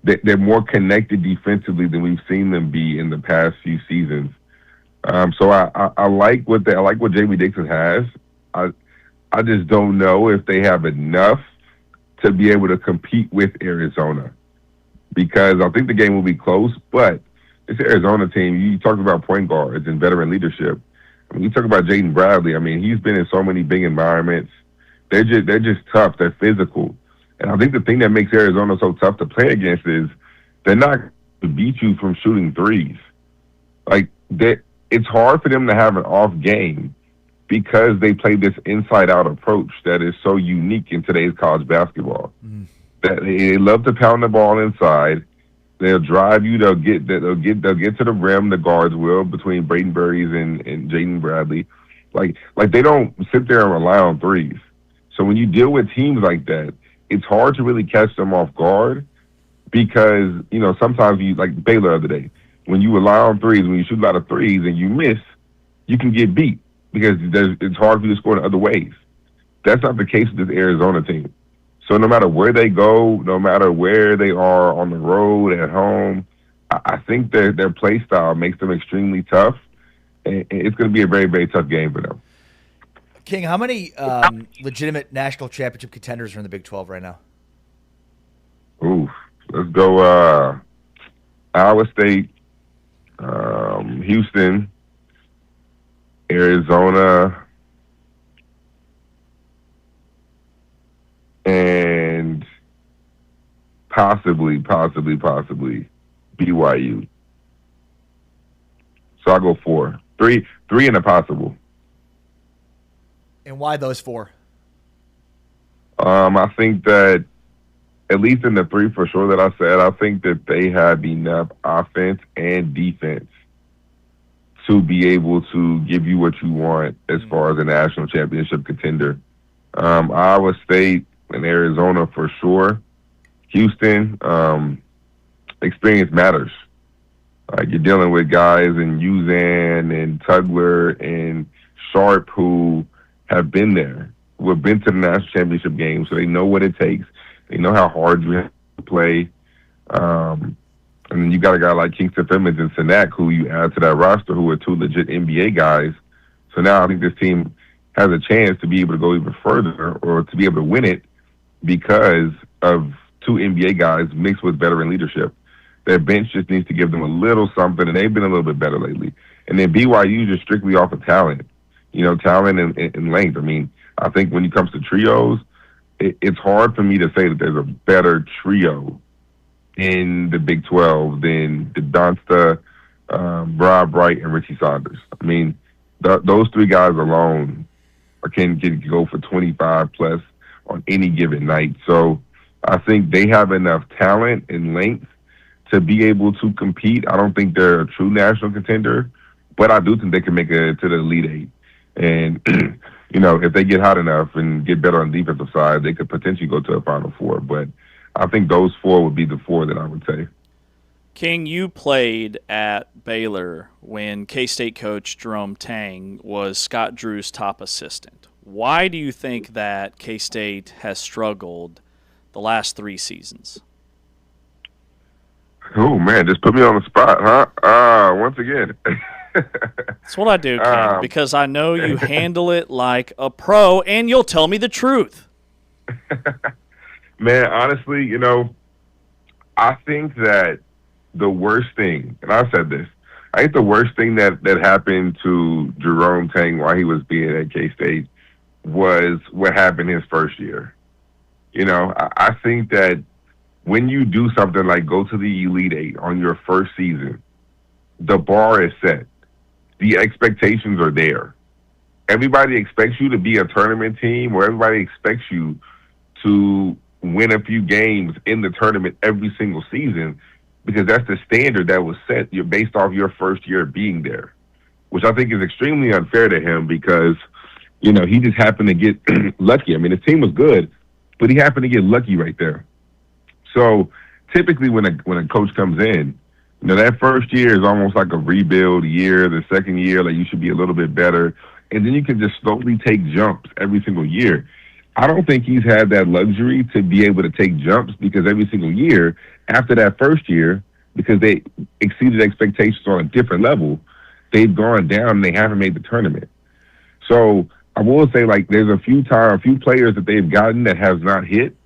they're more connected defensively than we've seen them be in the past few seasons. So I like what Jamie Dixon has. I just don't know if they have enough to be able to compete with Arizona, because I think the game will be close, but this Arizona team, you talk about point guards and veteran leadership. I mean, you talk about Jaden Bradley. I mean, he's been in so many big environments. They're just tough. They're physical. And I think the thing that makes Arizona so tough to play against is they're not going to beat you from shooting threes. It's hard for them to have an off game because they play this inside-out approach that is so unique in today's college basketball. That they love to pound the ball inside. They'll drive you. They'll get to the rim. The guards will, between Braden Burries and Jaden Bradley. Like they don't sit there and rely on threes. So when you deal with teams like that, it's hard to really catch them off guard, because sometimes you, like Baylor the other day, when you rely on threes, when you shoot a lot of threes and you miss, you can get beat because it's hard for you to score in other ways. That's not the case with this Arizona team. So no matter where they go, no matter where they are on the road, at home, I think their play style makes them extremely tough, and it's going to be a very, very tough game for them. King, how many legitimate national championship contenders are in the Big 12 right now? Ooh, let's go Iowa State, Houston, Arizona, and possibly BYU. So I'll go 4. 3 and a possible. And why those 4? I think that, at least in the 3 for sure that I said, I think that they have enough offense and defense to be able to give you what you want as far as a national championship contender. Iowa State and Arizona for sure. Houston, experience matters. You're dealing with guys in Uzan and Tugler and Sharp who have been there, who have been to the national championship game, so they know what it takes. They know how hard you have to play. And then you got a guy like Kingston Fimmons and Sinak, who you add to that roster, who are two legit NBA guys. So now I think this team has a chance to be able to go even further or to be able to win it because of two NBA guys mixed with veteran leadership. Their bench just needs to give them a little something, and they've been a little bit better lately. And then BYU just strictly off of talent, talent and length. I mean, I think when it comes to trios, it's hard for me to say that there's a better trio in the Big 12 than the Donsta, Rob Wright, and Richie Saunders. I mean, those three guys alone can go for 25 plus on any given night. So I think they have enough talent and length to be able to compete. I don't think they're a true national contender, but I do think they can make it to the Elite Eight. And, if they get hot enough and get better on the defensive side, they could potentially go to a Final Four. But I think those four would be the four that I would say. King, you played at Baylor when K-State coach Jerome Tang was Scott Drew's top assistant. Why do you think that K-State has struggled the last 3 seasons? Oh, man, just put me on the spot, huh? Once again. That's what I do, King, because I know you handle it like a pro, and you'll tell me the truth. Man, honestly, I think that the worst thing, and I said this, I think the worst thing that happened to Jerome Tang while he was being at K-State was what happened his first year. I think that when you do something like go to the Elite Eight on your first season, the bar is set. The expectations are there. Everybody expects you to be a tournament team, or everybody expects you to win a few games in the tournament every single season, because that's the standard that was set. You're based off your first year being there, which I think is extremely unfair to him because, he just happened to get lucky. I mean, his team was good, but he happened to get lucky right there. So typically when a coach comes in, that first year is almost like a rebuild year. The second year, like, you should be a little bit better. And then you can just slowly take jumps every single year. I don't think he's had that luxury to be able to take jumps, because every single year after that first year, because they exceeded expectations on a different level, they've gone down and they haven't made the tournament. So I will say, like, there's a few players that they've gotten that has not hit.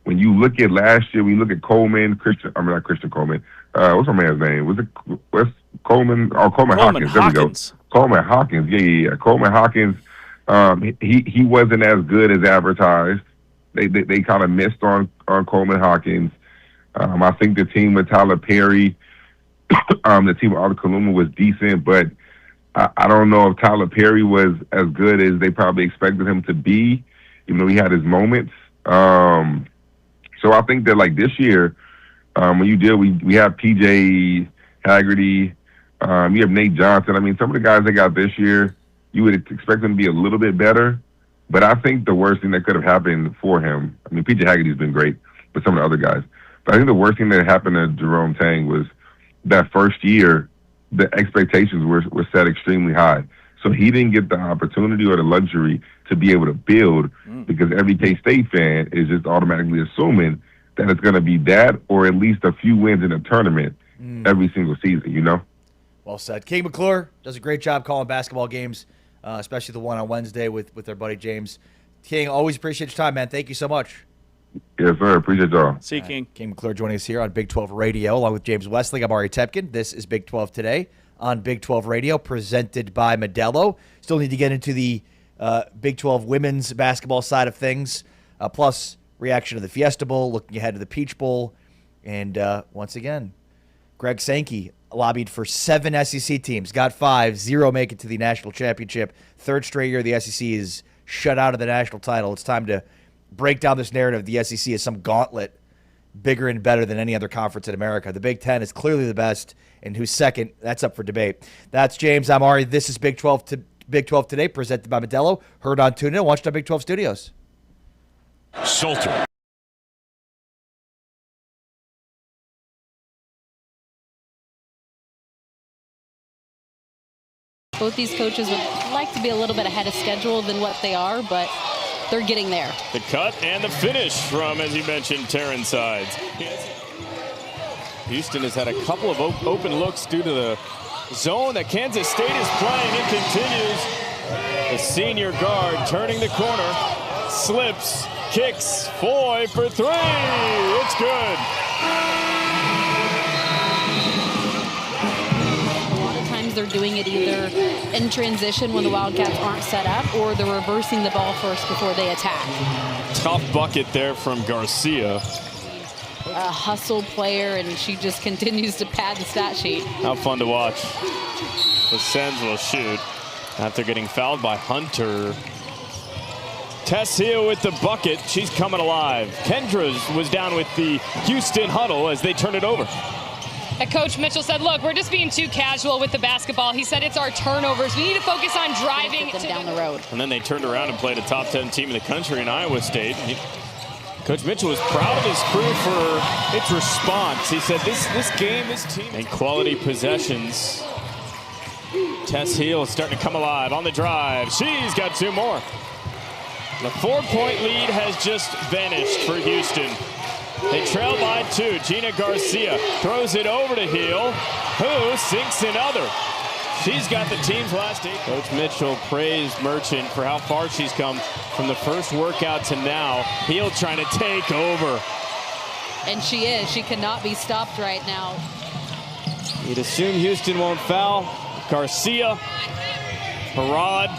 When you look at last year, when you look at Coleman, not Christian Coleman. What's my man's name? Was it West Coleman? Oh, Coleman Hawkins. There we go. Coleman Hawkins. Yeah. Coleman Hawkins. He wasn't as good as advertised. They kind of missed on Coleman Hawkins. I think the team with Tyler Perry, the team with Arthur Kaluma was decent, but I don't know if Tyler Perry was as good as they probably expected him to be, even though he had his moments. So I think that, like, this year, when you deal, we have PJ Haggerty, you have Nate Johnson. I mean, some of the guys they got this year, you would expect them to be a little bit better. But I think the worst thing that could have happened for him, I mean, PJ Haggerty's been great, but some of the other guys. But I think the worst thing that happened to Jerome Tang was that first year, the expectations were set extremely high. So he didn't get the opportunity or the luxury to be able to build, because every K-State fan is just automatically assuming that it's going to be that or at least a few wins in a tournament every single season, Well said. King McClure does a great job calling basketball games, especially the one on Wednesday with their buddy James. King, always appreciate your time, man. Thank you so much. Yes, sir. Appreciate y'all. See you, King. King McClure joining us here on Big 12 Radio, along with James Wesley. I'm Ari Tepkin. This is Big 12 Today on Big 12 Radio, presented by Modelo. Still need to get into the Big 12 women's basketball side of things, plus reaction to the Fiesta Bowl, looking ahead to the Peach Bowl. And once again, Greg Sankey lobbied for 7 SEC teams, got 5, 0 make it to the national championship. Third straight year the SEC is shut out of the national title. It's time to break down this narrative the SEC is some gauntlet bigger and better than any other conference in America. The Big Ten is clearly the best, and who's second, that's up for debate. That's James. I'm Ari. This is Big 12 Today, presented by Modelo. Heard on TuneIn, watched on Big 12 Studios. Salter. Both these coaches would like to be a little bit ahead of schedule than what they are, but they're getting there. The cut and the finish from, as you mentioned, Terran Sides. Houston has had a couple of open looks due to the zone that Kansas State is playing. It continues. The senior guard turning the corner, slips, kicks, Foy for three. It's good. They're doing it either in transition when the Wildcats aren't set up, or they're reversing the ball first before they attack. Tough bucket there from Garcia. A hustle player, and she just continues to pad the stat sheet. How fun to watch. The Sens will shoot after getting fouled by Hunter. Tess Hill with the bucket. She's coming alive. Kendra was down with the Houston huddle as they turn it over. And Coach Mitchell said, look, we're just being too casual with the basketball. He said it's our turnovers. We need to focus on driving them down the road. And then they turned around and played a top 10 team in the country in Iowa State. Coach Mitchell was proud of his crew for its response. He said this game is team. And quality possessions. Tess Hill starting to come alive on the drive. She's got two more. The 4-point lead has just vanished for Houston. They trail by two. Gina Garcia throws it over to Hill, who sinks another. She's got the team's last 8. Coach Mitchell praised Merchant for how far she's come from the first workout to now. Hill trying to take over. And she is. She cannot be stopped right now. You'd assume Houston won't foul. Garcia, Harad,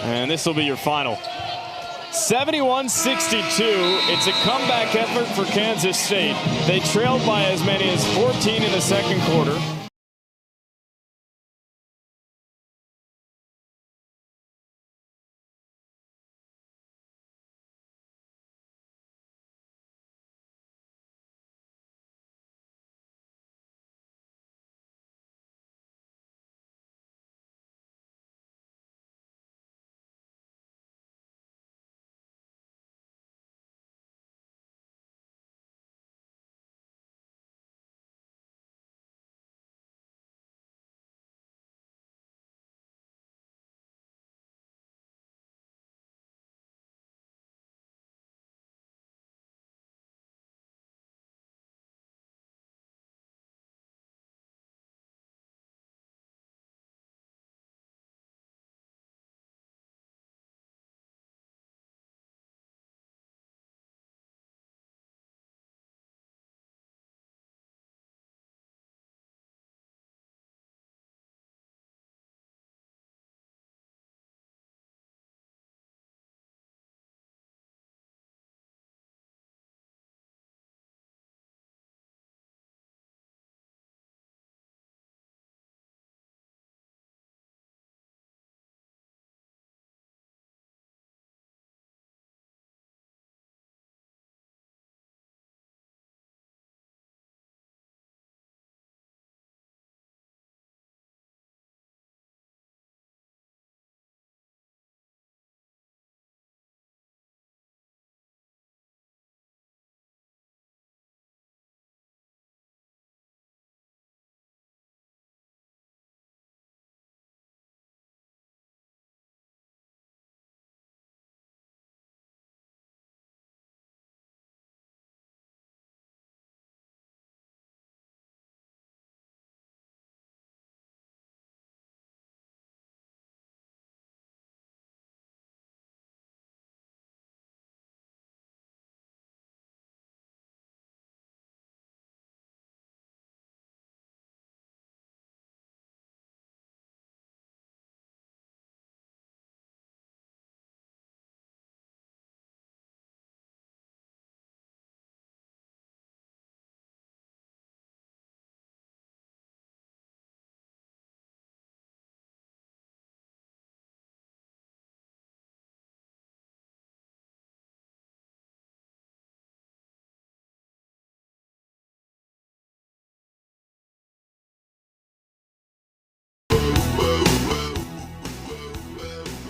and this will be your final. 71-62. It's a comeback effort for Kansas State. They trailed by as many as 14 in the second quarter.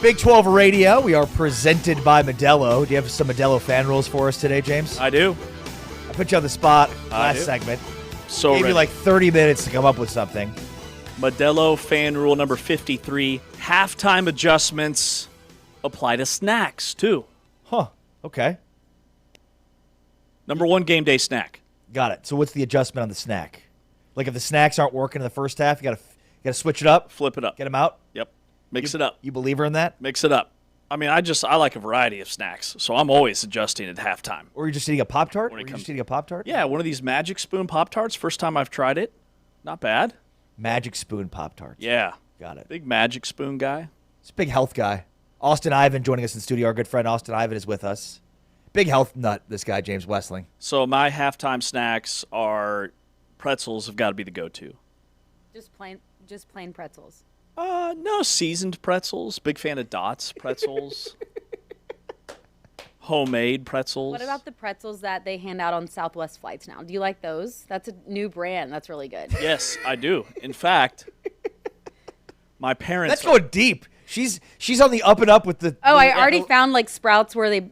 Big 12 Radio. We are presented by Modelo. Do you have some Modelo fan rules for us today, James? I do. I put you on the spot last segment. So Gave you like 30 minutes to come up with something. Modelo fan rule number 53. Halftime adjustments apply to snacks, too. Huh. Okay. Number one game day snack. Got it. So what's the adjustment on the snack? Like if the snacks aren't working in the first half, you gotta switch it up. Flip it up. Get them out. Yep. Mix it up. You believer in that? Mix it up. I mean, I like a variety of snacks, so I'm always adjusting at halftime. Or you're just eating a Pop-Tart? Yeah, one of these Magic Spoon Pop-Tarts. First time I've tried it. Not bad. Magic Spoon Pop-Tarts. Yeah. Got it. Big Magic Spoon guy. It's a big health guy. Austin Ivan joining us in studio. Our good friend Austin Ivan is with us. Big health nut, this guy, James Westling. So my halftime snacks are pretzels have got to be the go-to. Just plain pretzels. No, seasoned pretzels. Big fan of Dots pretzels. Homemade pretzels. What about the pretzels that they hand out on Southwest flights now? Do you like those? That's a new brand. That's really good. Yes, I do. In fact, my parents. That's going deep. She's on the up and up with the. Oh, I already found like Sprouts where they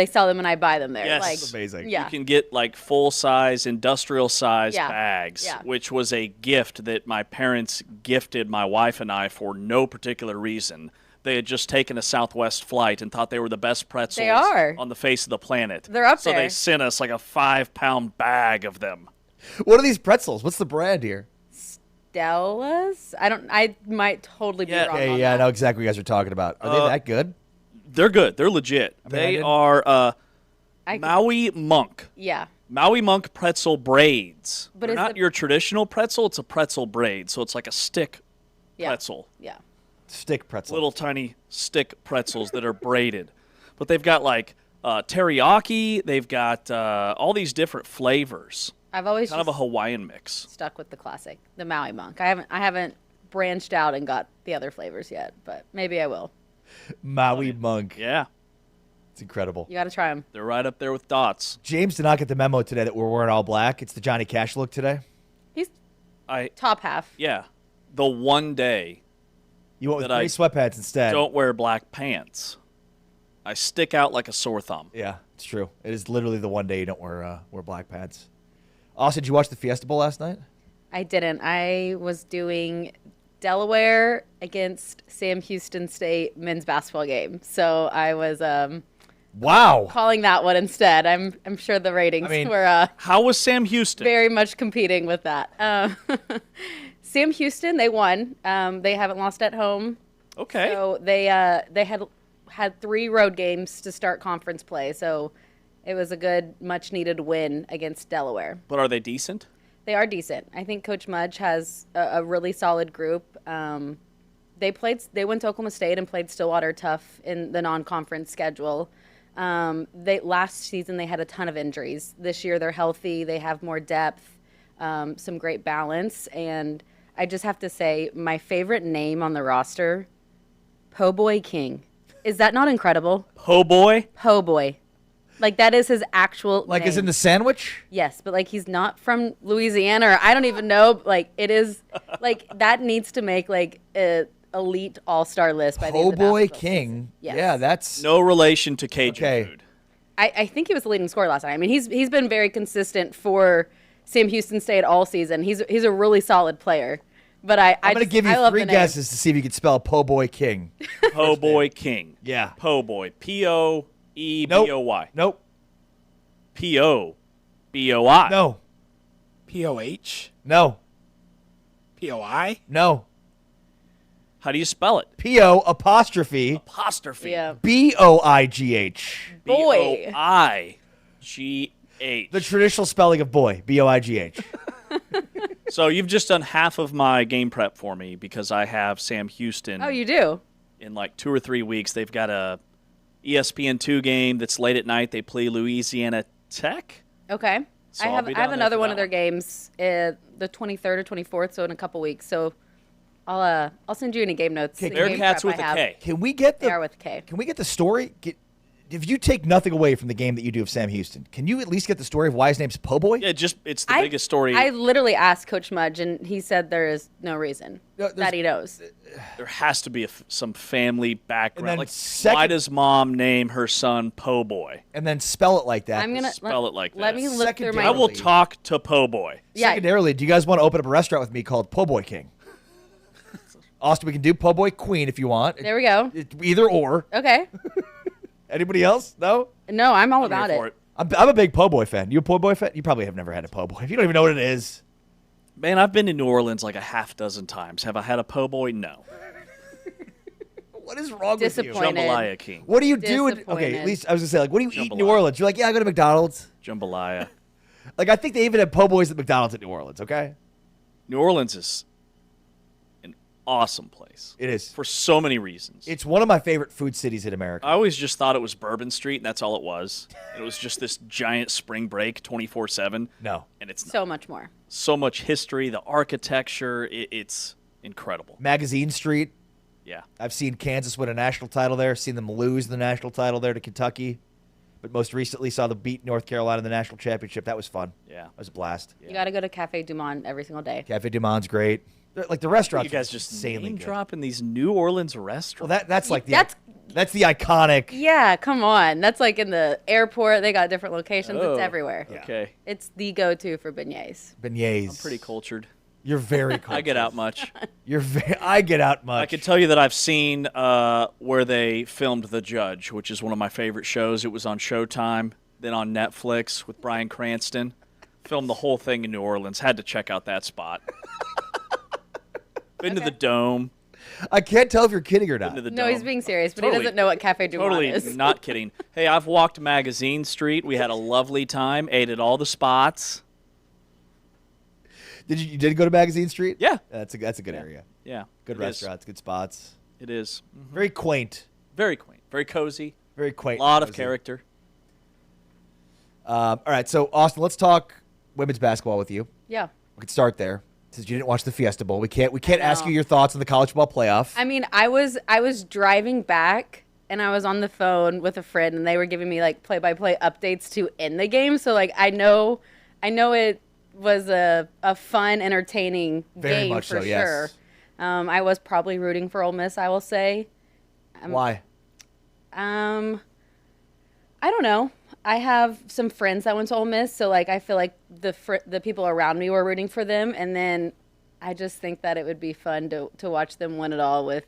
sell them and I buy them there. Yes, like, that's amazing. Yeah. You can get like full size, industrial size bags, Yeah. which was a gift that my parents gifted my wife and I for no particular reason. They had just taken a Southwest flight and thought they were the best pretzels They are. on the face of the planet. They're up so there. they sent us like a 5-pound bag of them. What are these pretzels? What's the brand here? Stella's? I might totally be wrong on I that. know exactly what you guys are talking about. Are they that good? They're good. They're legit. They are Maui Monk. Yeah. Maui Monk pretzel braids. But They're is not your traditional pretzel. It's a pretzel braid. So it's like a stick pretzel. Yeah. Stick pretzel. Little tiny stick pretzels that are braided. But they've got like teriyaki. They've got all these different flavors. I've always kind of a Hawaiian mix. Stuck with the classic, the Maui Monk. I haven't branched out and got the other flavors yet, but maybe I will. Maui Monk. Yeah. It's incredible. You got to try them. They're right up there with Dots. James did not get the memo today that we're wearing all black. It's the Johnny Cash look today. He's top half. Yeah. The one day you went with gray sweatpants instead. Don't wear black pants. I stick out like a sore thumb. Yeah, it's true. It is literally the one day you don't wear black pants. Austin, did you watch the Fiesta Bowl last night? I didn't. I was doing Delaware against Sam Houston State men's basketball game. So I was calling that one instead. I'm sure the ratings were how was Sam Houston? Very much competing with that. Sam Houston, they won. They haven't lost at home. Okay. So they had 3 road games to start conference play. So it was a good, much-needed win against Delaware. But are they decent? They are decent. I think Coach Mudge has a really solid group. They went to Oklahoma State and played Stillwater tough in the non-conference schedule. Last season they had a ton of injuries. This year they're healthy. They have more depth, some great balance, and I just have to say my favorite name on the roster, Po' Boy King. Is that not incredible? Po' Boy? Po' Boy. Like, that is his actual Like, name. is in the sandwich? Yes, but, like, he's not from Louisiana, or I don't even know. Like, it is, like, that needs to make, like, an elite all-star list by the end Po' of the Boy basketball King. season. Yes. Yeah, that's... No relation to Cajun food. I think he was the leading scorer last night. I mean, he's been very consistent for Sam Houston State all season. He's a really solid player. But I'm going to give you 3 guesses to see if you can spell Po' Boy King. Po' Boy King. Yeah. Po' Boy. P-O-E-B-O-Y. Nope. P-O-B-O-I. No. P-O-H? No. P-O-I? No. How do you spell it? P-O apostrophe. Apostrophe. Yeah. B-O-I-G-H. Boy. B-O-I-G-H. The traditional spelling of boy. B-O-I-G-H. So you've just done half of my game prep for me because I have Sam Houston. Oh, you do? In like 2 or 3 weeks, they've got a ESPN2 game that's late at night. They play Louisiana Tech. Okay. So I I'll have be down there another for one that of their games, the 23rd or 24th, so in a couple weeks. So I'll send you any game notes. any game Bearcats prep with I a have. K. Can we get They are with K. Can we get the story? If you take nothing away from the game that you do of Sam Houston, can you at least get the story of why his name's Po' Boy? Yeah, it's the biggest story. I literally asked Coach Mudge, and he said there is no reason that he knows. There has to be some family background. then Like, second- why does mom name her son Po' Boy? And then spell it like that. I'm gonna Spell it like let this. me look through my. I will talk to Po' Boy. Yeah. Secondarily, do you guys want to open up a restaurant with me called Po' Boy King? Austin, we can do Po' Boy Queen if you want. There we go. Either or. Okay. Anybody else? No? No, I'm all about it. I'm a big po' boy fan. You a po' boy fan? You probably have never had a po' boy. If you don't even know what it is. Man, I've been to New Orleans like a half dozen times. Have I had a po' boy? No. What is wrong with you? Jambalaya king. What do you do? Okay, at least I was gonna say, like, what do you eat in New Orleans? You're like, yeah, I go to McDonald's. Jambalaya. Like, I think they even have po' boys at McDonald's at New Orleans. Okay. New Orleans is an awesome place. It is for so many reasons. It's one of my favorite food cities in America. I always just thought it was Bourbon Street, and that's all it was. It was just this giant spring break, 24/7. No, and it's so much more. So much history, the architecture. It's incredible. Magazine Street. Yeah. I've seen Kansas win a national title there, seen them lose the national title there to Kentucky, but most recently saw them beat North Carolina in the national championship. That was fun. Yeah. That was a blast. You got to go to Cafe Du Monde every single day. Cafe Du Monde's great. Like the restaurants. You guys just insanely name good. dropping these New Orleans restaurants. Well, that's like that's the iconic. Yeah, come on. That's like in the airport. They got different locations. Oh, it's everywhere. okay. It's the go-to for beignets. Beignets. I'm pretty cultured. You're very cultured. I get out much. I get out much. I can tell you that I've seen where they filmed The Judge, which is one of my favorite shows. It was on Showtime, then on Netflix with Bryan Cranston. Filmed the whole thing in New Orleans. Had to check out that spot. Been to the Dome. I can't tell if you're kidding or not. No, he's being serious, but he doesn't know what Cafe Du Monde is. Totally not kidding. Hey, I've walked Magazine Street. We had a lovely time. Ate at all the spots. Did you did go to Magazine Street? Yeah. That's a good area. Yeah. Good it restaurants, good spots. It is. Mm-hmm. Very quaint. Very quaint. Very cozy. Very quaint. A lot of cozy. character. All right, so Austin, let's talk women's basketball with you. Yeah. We could start there. Since you didn't watch the Fiesta Bowl, we can't ask you your thoughts on the college football playoff. I mean, I was driving back and I was on the phone with a friend and they were giving me like play-by-play updates to end the game. So like I know it was a fun, entertaining Very game much for so, yes. sure. I was probably rooting for Ole Miss, I will say. Why? I don't know. I have some friends that went to Ole Miss, so like I feel like the people around me were rooting for them, and then I just think that it would be fun to watch them win it all with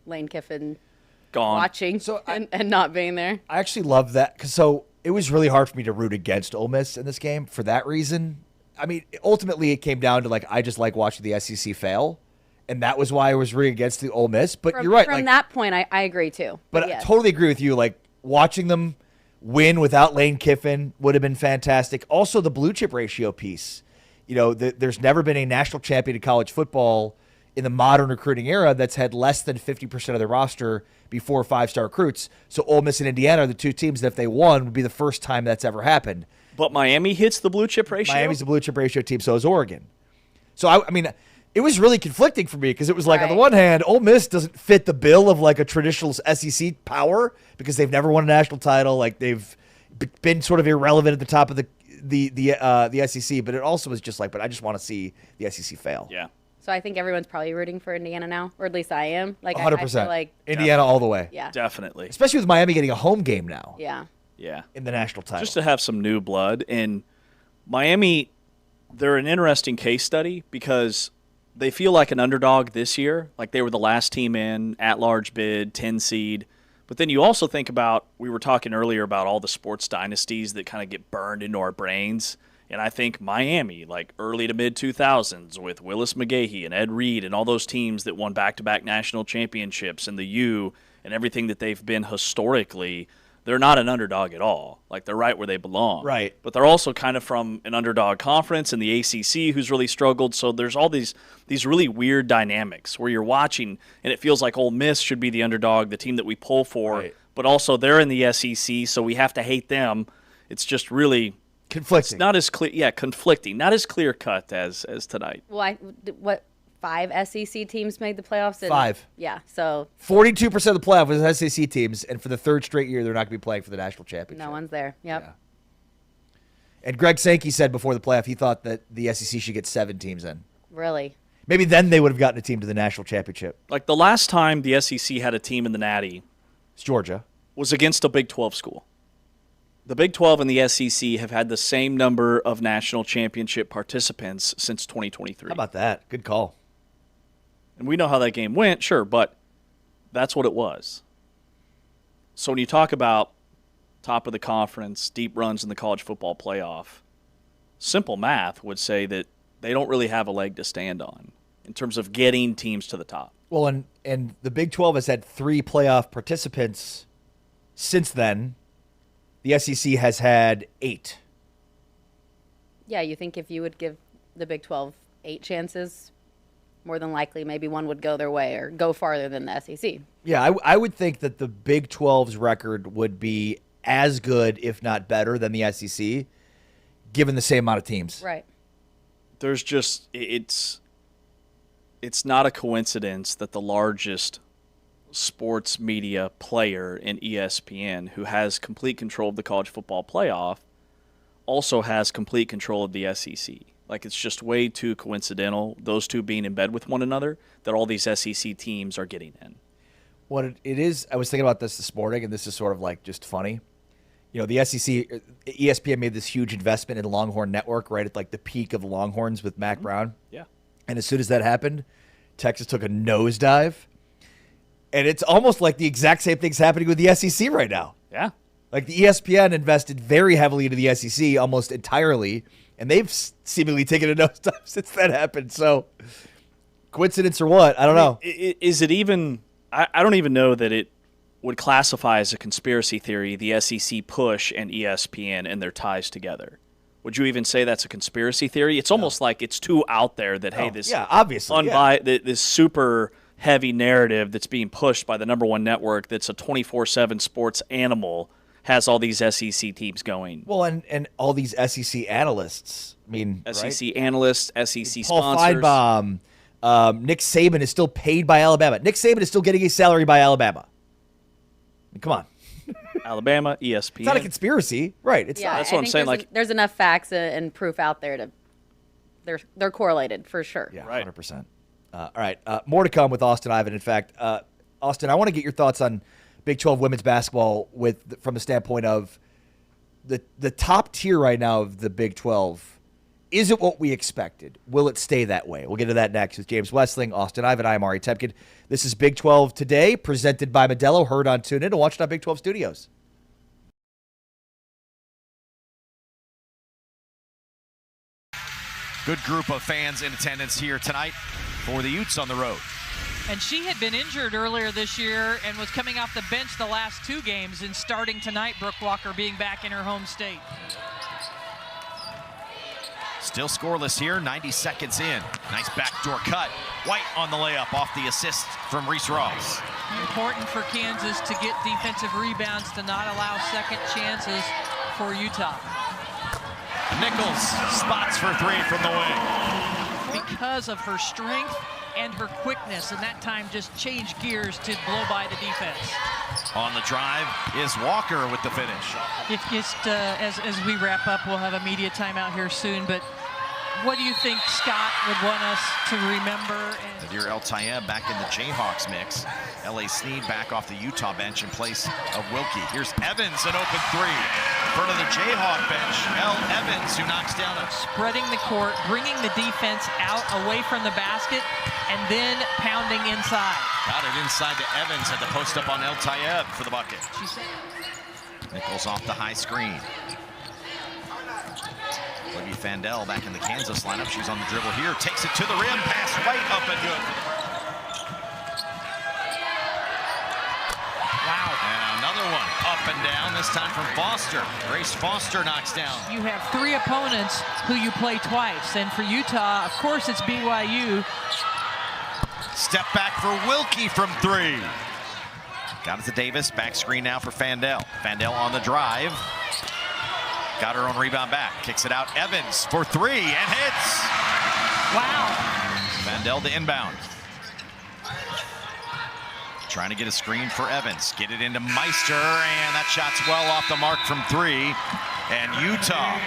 Lane Kiffin gone watching and not being there. I actually love that because it was really hard for me to root against Ole Miss in this game for that reason. I mean, ultimately it came down to like I just like watching the SEC fail, and that was why I was rooting against the Ole Miss. But you're right. From like, that point, I agree too. But yes. I totally agree with you. Like watching them win without Lane Kiffin would have been fantastic. Also, the blue chip ratio piece. You know, there's never been a national champion in college football in the modern recruiting era that's had less than 50% of their roster be 4 or 5-star recruits. So Ole Miss and Indiana are the two teams that if they won would be the first time that's ever happened. But Miami hits the blue chip ratio? Miami's the blue chip ratio team, so is Oregon. So, I mean, it was really conflicting for me because it was like, on the one hand, Ole Miss doesn't fit the bill of like a traditional SEC power because they've never won a national title. Like they've been sort of irrelevant at the top of the SEC, but it also was just like, but I just want to see the SEC fail. Yeah. So I think everyone's probably rooting for Indiana now, or at least I am. Like 100%. I feel like Indiana all the way. Yeah. Definitely. Especially with Miami getting a home game now. Yeah. Yeah. In the national title. Just to have some new blood. And Miami, they're an interesting case study because they feel like an underdog this year. Like they were the last team in, at-large bid, 10 seed. But then you also think about, we were talking earlier about all the sports dynasties that kind of get burned into our brains. And I think Miami, like early to mid-2000s with Willis McGahee and Ed Reed and all those teams that won back-to-back national championships and the U and everything that they've been historically, they're not an underdog at all. Like they're right where they belong. Right. But they're also kind of from an underdog conference in the ACC who's really struggled. So there's all these really weird dynamics where you're watching and it feels like Ole Miss should be the underdog, the team that we pull for. Right. But also they're in the SEC, so we have to hate them. It's just really conflicting. It's not as clear. Yeah, conflicting. Not as clear cut as tonight. Well, what 5 SEC teams made the playoffs? 5. Yeah, so 42% of the playoff was SEC teams, and for the third straight year, they're not going to be playing for the national championship. No one's there. Yep. Yeah. And Greg Sankey said before the playoff he thought that the SEC should get 7 teams in. Really? Maybe then they would have gotten a team to the national championship. Like the last time the SEC had a team in the Natty, it's Georgia, was against a Big 12 school. The Big 12 and the SEC have had the same number of national championship participants since 2023. How about that? Good call. And we know how that game went, sure, but that's what it was. So when you talk about top of the conference, deep runs in the college football playoff, simple math would say that they don't really have a leg to stand on in terms of getting teams to the top. Well, and the Big 12 has had 3 playoff participants since then. The SEC has had 8. Yeah, you think if you would give the Big 12 8 chances, more than likely maybe one would go their way or go farther than the SEC. Yeah, I would think that the Big 12's record would be as good, if not better, than the SEC, given the same amount of teams. Right. There's just it's not a coincidence that the largest sports media player in ESPN, who has complete control of the college football playoff, also has complete control of the SEC. Like, it's just way too coincidental, those two being in bed with one another, that all these SEC teams are getting in. What it is, I was thinking about this morning, and this is sort of like just funny. You know, the SEC, ESPN made this huge investment in Longhorn Network right at like the peak of the Longhorns with Mac Brown. Yeah. And as soon as that happened, Texas took a nosedive. And it's almost like the exact same thing's happening with the SEC right now. Yeah. Like the ESPN invested very heavily into the SEC almost entirely, and they've seemingly taken a nosedive since that happened. So, coincidence or what? I don't know. Is it even – I don't even know that it would classify as a conspiracy theory, the SEC push and ESPN and their ties together. Would you even say that's a conspiracy theory? It's almost like it's too out there that, hey, this obviously, this super heavy narrative that's being pushed by the number one network that's a 24/7 sports animal has all these SEC teams going. Well, and all these SEC analysts. I mean, SEC analysts, SEC Paul sponsors. Feinbaum, Nick Saban is still paid by Alabama. Nick Saban is still getting a salary by Alabama. I mean, come on. Alabama, ESPN. It's not a conspiracy, right? It's not. That's what I'm saying. Like, there's enough facts and proof out there to they're correlated for sure. Yeah, 100%. All right, more to come with Austin Ivan. In fact, Austin, I want to get your thoughts on Big 12 women's basketball from the standpoint of the top tier right now of the Big 12. Is it what we expected? Will it stay that way? We'll get to that next with James Westling, Austin Ivan. I'm Ari Tepkin. This is Big 12 Today, presented by Modelo, heard on TuneIn and watched on Big 12 Studios. Good group of fans in attendance here tonight for the Utes on the road. And she had been injured earlier this year and was coming off the bench the last 2 games and starting tonight, Brooke Walker being back in her home state. Still scoreless here, 90 seconds in. Nice backdoor cut. White on the layup off the assist from Reese Ross. Important for Kansas to get defensive rebounds to not allow second chances for Utah. Nichols spots for 3 from the wing. Because of her strength and her quickness, and that time just changed gears to blow by the defense. On the drive is Walker with the finish. As we wrap up, we'll have a media timeout here soon, but what do you think Scott would want us to remember? Nadir El Tayeb back in the Jayhawks mix. L.A. Snead back off the Utah bench in place of Wilkie. Here's Evans, an open 3. In front of the Jayhawk bench, L. Evans, who knocks down a... Spreading the court, bringing the defense out away from the basket, and then pounding inside. Got it inside to Evans, had to post up on El Tayeb for the bucket. Nichols off the high screen. Olivia Fandel back in the Kansas lineup. She's on the dribble here, takes it to the rim, pass right up and good. Wow. And another one up and down, this time from Foster. Grace Foster knocks down. You have 3 opponents who you play twice, and for Utah, of course, it's BYU. Step back for Wilkie from 3. Got it to Davis, back screen now for Fandel. Fandel on the drive. Got her own rebound back, kicks it out. Evans for 3 and hits. Wow. Fandel to inbound. Trying to get a screen for Evans. Get it into Meister, and that shot's well off the mark from 3. And Utah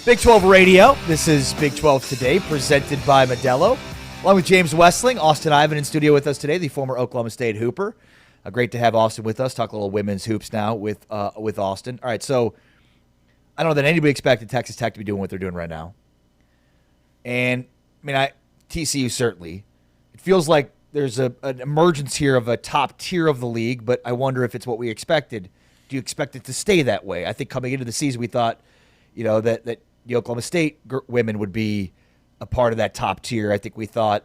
Big 12 Radio. This is Big 12 Today, presented by Modelo. Along with James Westling, Austin Ivan in studio with us today, the former Oklahoma State Hooper. Great to have Austin with us. Talk a little women's hoops now with Austin. All right, so I don't know that anybody expected Texas Tech to be doing what they're doing right now. And, TCU certainly. It feels like there's an emergence here of a top tier of the league, but I wonder if it's what we expected. Do you expect it to stay that way? I think coming into the season we thought, that the Oklahoma State women would be a part of that top tier. I think we thought,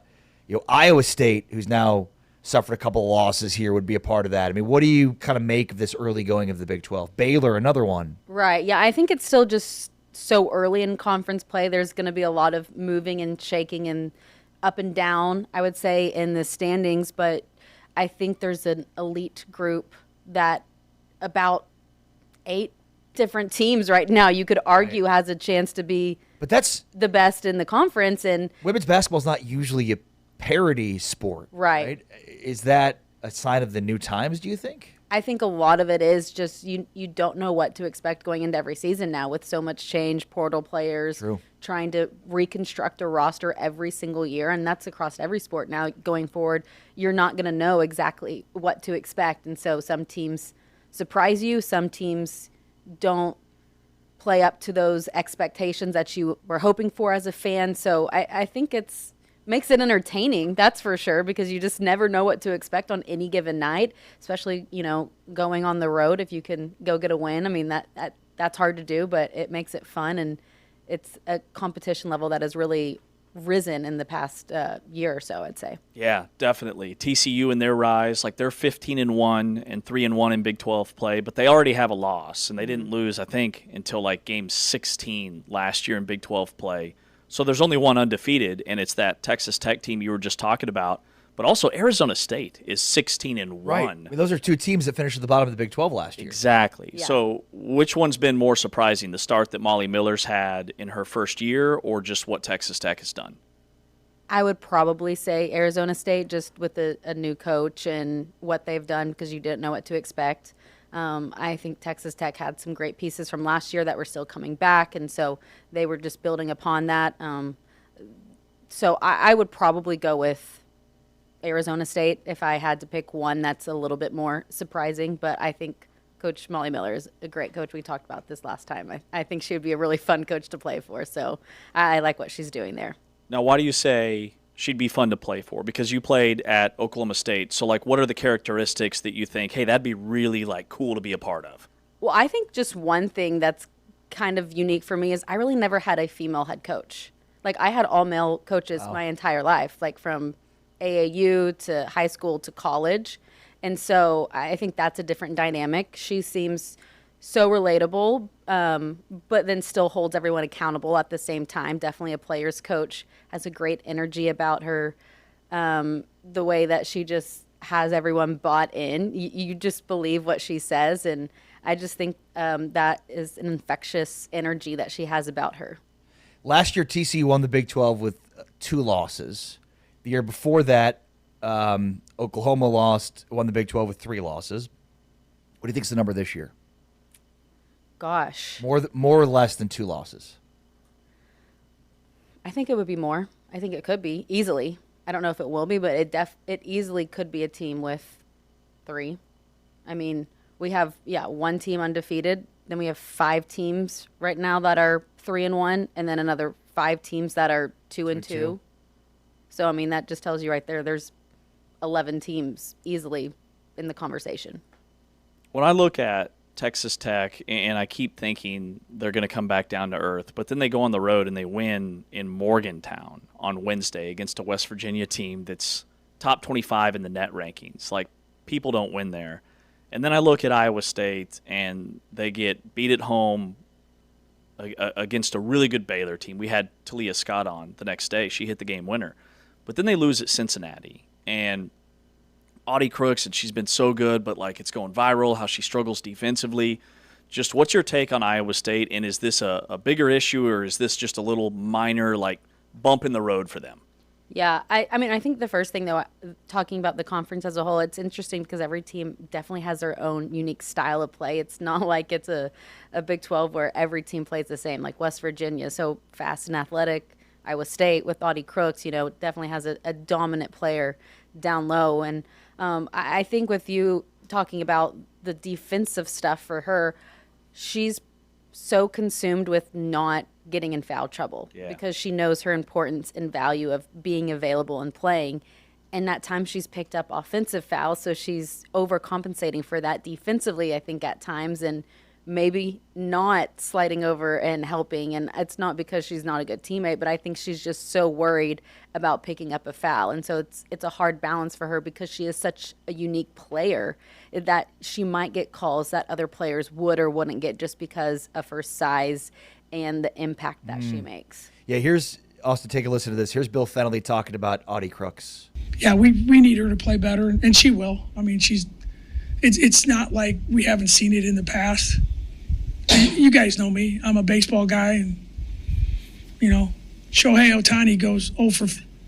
Iowa State, who's now suffered a couple of losses here, would be a part of that. What do you kind of make of this early going of the Big 12? Baylor, another one. Right. Yeah, I think it's still just so early in conference play. There's going to be a lot of moving and shaking and up and down, I would say, in the standings. But I think there's an elite group that about 8 different teams right now you could argue has a chance to be that's the best in the conference. And women's basketball is not usually a parity sport. Right. Is that a sign of the new times, do you think? I think a lot of it is just you don't know what to expect going into every season now with so much change, portal players, True. Trying to reconstruct a roster every single year, and that's across every sport now going forward. You're not going to know exactly what to expect, and so some teams surprise you, some teams don't play up to those expectations that you were hoping for as a fan. So I think makes it entertaining, that's for sure, because you just never know what to expect on any given night, especially, going on the road. If you can go get a win, that's hard to do, but it makes it fun, and it's a competition level that has really risen in the past year or so, I'd say. Yeah, definitely. TCU in their rise, they're 15-1 and 3-1 in Big 12 play, but they already have a loss, and they didn't lose, I think, until game 16 last year in Big 12 play. So there's only one undefeated, and it's that Texas Tech team you were just talking about. But also Arizona State is 16-1. Right. Those are 2 teams that finished at the bottom of the Big 12 last year. Exactly. Yeah. So which one's been more surprising, the start that Molly Miller's had in her first year or just what Texas Tech has done? I would probably say Arizona State, just with a new coach and what they've done, because you didn't know what to expect. I think Texas Tech had some great pieces from last year that were still coming back, and so they were just building upon that. So I would probably go with Arizona State if I had to pick one that's a little bit more surprising, but I think Coach Molly Miller is a great coach. We talked about this last time. I think she would be a really fun coach to play for, so I like what she's doing there. Now, why do you say she'd be fun to play for? Because you played at Oklahoma State, so what are the characteristics that you think, hey, that'd be really cool to be a part of? Well, I think just one thing that's kind of unique for me is I really never had a female head coach. I had all male coaches my entire life, from AAU to high school to college. And so I think that's a different dynamic. She seems so relatable, but then still holds everyone accountable at the same time. Definitely a player's coach, has a great energy about her. The way that she just has everyone bought in. You just believe what she says. And I just think that is an infectious energy that she has about her. Last year, TCU won the Big 12 with 2 losses. The year before that, Oklahoma won the Big 12 with 3 losses. What do you think is the number this year? Gosh. More or less than 2 losses? I think it would be more. I think it could be, easily. I don't know if it will be, but it easily could be a team with 3. We have, 1 team undefeated. Then we have 5 teams right now that are 3-1, and then another 5 teams that are 2-2. So, that just tells you right there's 11 teams easily in the conversation. When I look at Texas Tech, and I keep thinking they're going to come back down to earth, but then they go on the road and they win in Morgantown on Wednesday against a West Virginia team that's top 25 in the net rankings. People don't win there. And then I look at Iowa State, and they get beat at home against a really good Baylor team. We had Talia Scott on the next day. She hit the game winner. But then they lose at Cincinnati. And Audie Crooks, and she's been so good, but it's going viral, how she struggles defensively. Just what's your take on Iowa State, and is this a bigger issue, or is this just a little minor, bump in the road for them? Yeah, I mean, I think the first thing, though, talking about the conference as a whole, it's interesting because every team definitely has their own unique style of play. It's not like it's a Big 12 where every team plays the same. Like West Virginia, so fast and athletic. Iowa State with Audie Crooks, definitely has a dominant player down low. And I think with you talking about the defensive stuff for her, she's so consumed with not getting in foul trouble because she knows her importance and value of being available and playing. And at times she's picked up offensive fouls, so she's overcompensating for that defensively, I think, at times, and maybe not sliding over and helping. And it's not because she's not a good teammate, but I think she's just so worried about picking up a foul. And so it's a hard balance for her because she is such a unique player that she might get calls that other players would or wouldn't get just because of her size and the impact that she makes. Yeah, here's also take a listen to this. Here's Bill Fennelly talking about Audie Crooks. Yeah, we need her to play better, and she will. I mean, it's not like we haven't seen it in the past. You guys know me. I'm a baseball guy, and, Shohei Ohtani goes 0 for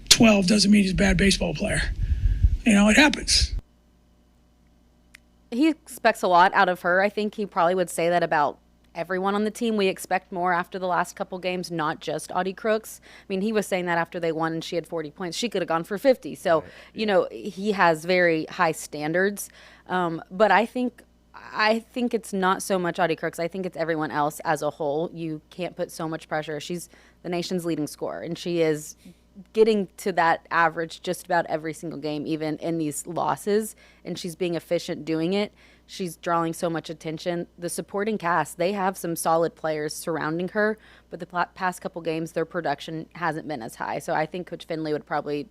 12 doesn't mean he's a bad baseball player. It happens. He expects a lot out of her. I think he probably would say that about everyone on the team. We expect more after the last couple games, not just Audie Crooks. I mean, he was saying that after they won and she had 40 points. She could have gone for 50. So, he has very high standards. But I think it's not so much Audie Crooks. I think it's everyone else as a whole. You can't put so much pressure. She's the nation's leading scorer, and she is getting to that average just about every single game, even in these losses, and she's being efficient doing it. She's drawing so much attention. The supporting cast, they have some solid players surrounding her, but the past couple games, their production hasn't been as high. So I think Coach Finley would probably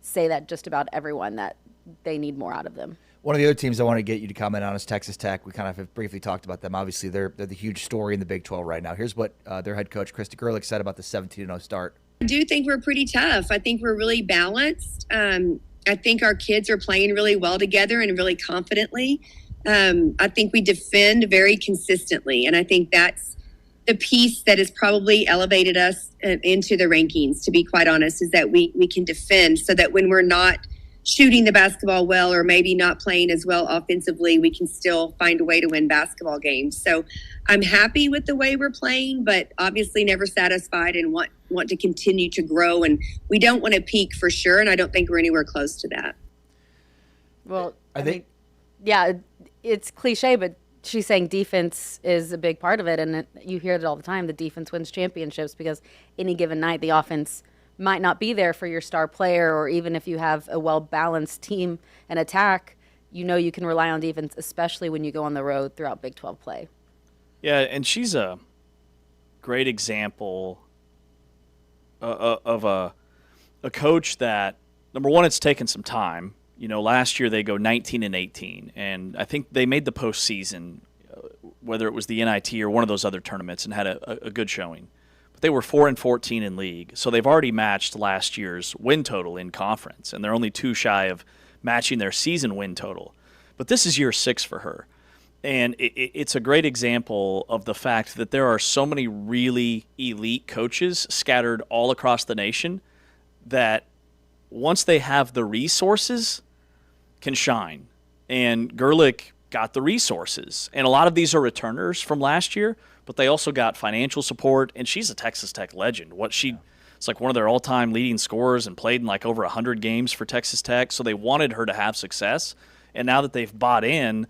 say that just about everyone, that they need more out of them. One of the other teams I want to get you to comment on is Texas Tech. We kind of have briefly talked about them. Obviously, they're the huge story in the Big 12 right now. Here's what their head coach, Krista Gerlich, said about the 17-0 start. I do think we're pretty tough. I think we're really balanced. I think our kids are playing really well together and really confidently. I think we defend very consistently, and I think that's the piece that has probably elevated us into the rankings, to be quite honest, is that we can defend so that when we're not shooting the basketball well or maybe not playing as well offensively, we can still find a way to win basketball games. So I'm happy with the way we're playing, but obviously never satisfied and want to continue to grow. And we don't want to peak for sure, and I don't think we're anywhere close to that. Well, I think, yeah, it's cliche, but she's saying defense is a big part of it, and you hear it all the time. The defense wins championships because any given night the offense might not be there for your star player, or even if you have a well-balanced team and attack, you can rely on defense, especially when you go on the road throughout Big 12 play. Yeah, and she's a great example of a coach that, number one, it's taken some time. Last year they go 19-18, and I think they made the postseason, whether it was the NIT or one of those other tournaments, and had a good showing. But they were 4-14 in league, so they've already matched last year's win total in conference, and they're only 2 shy of matching their season win total. But this is year 6 for her, and it's a great example of the fact that there are so many really elite coaches scattered all across the nation that once they have the resources, can shine. And Gerlich got the resources. And a lot of these are returners from last year, but they also got financial support, and she's a Texas Tech legend. It's like one of their all-time leading scorers and played in like over 100 games for Texas Tech, so they wanted her to have success. And now that they've bought in,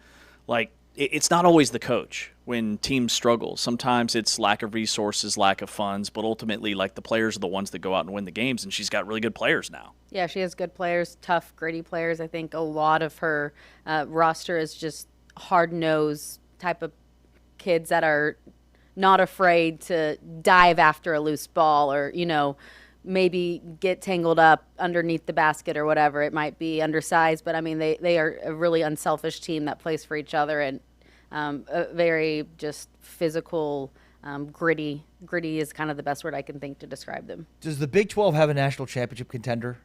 it's not always the coach when teams struggle. Sometimes it's lack of resources, lack of funds, but ultimately, the players are the ones that go out and win the games, and she's got really good players now. Yeah, she has good players, tough, gritty players. I think a lot of her roster is just hard-nosed type of kids that are not afraid to dive after a loose ball or, maybe get tangled up underneath the basket or whatever. It might be undersized, but, I mean, they are a really unselfish team that plays for each other, and a very just physical, gritty. Gritty is kind of the best word I can think to describe them. Does the Big 12 have a national championship contender?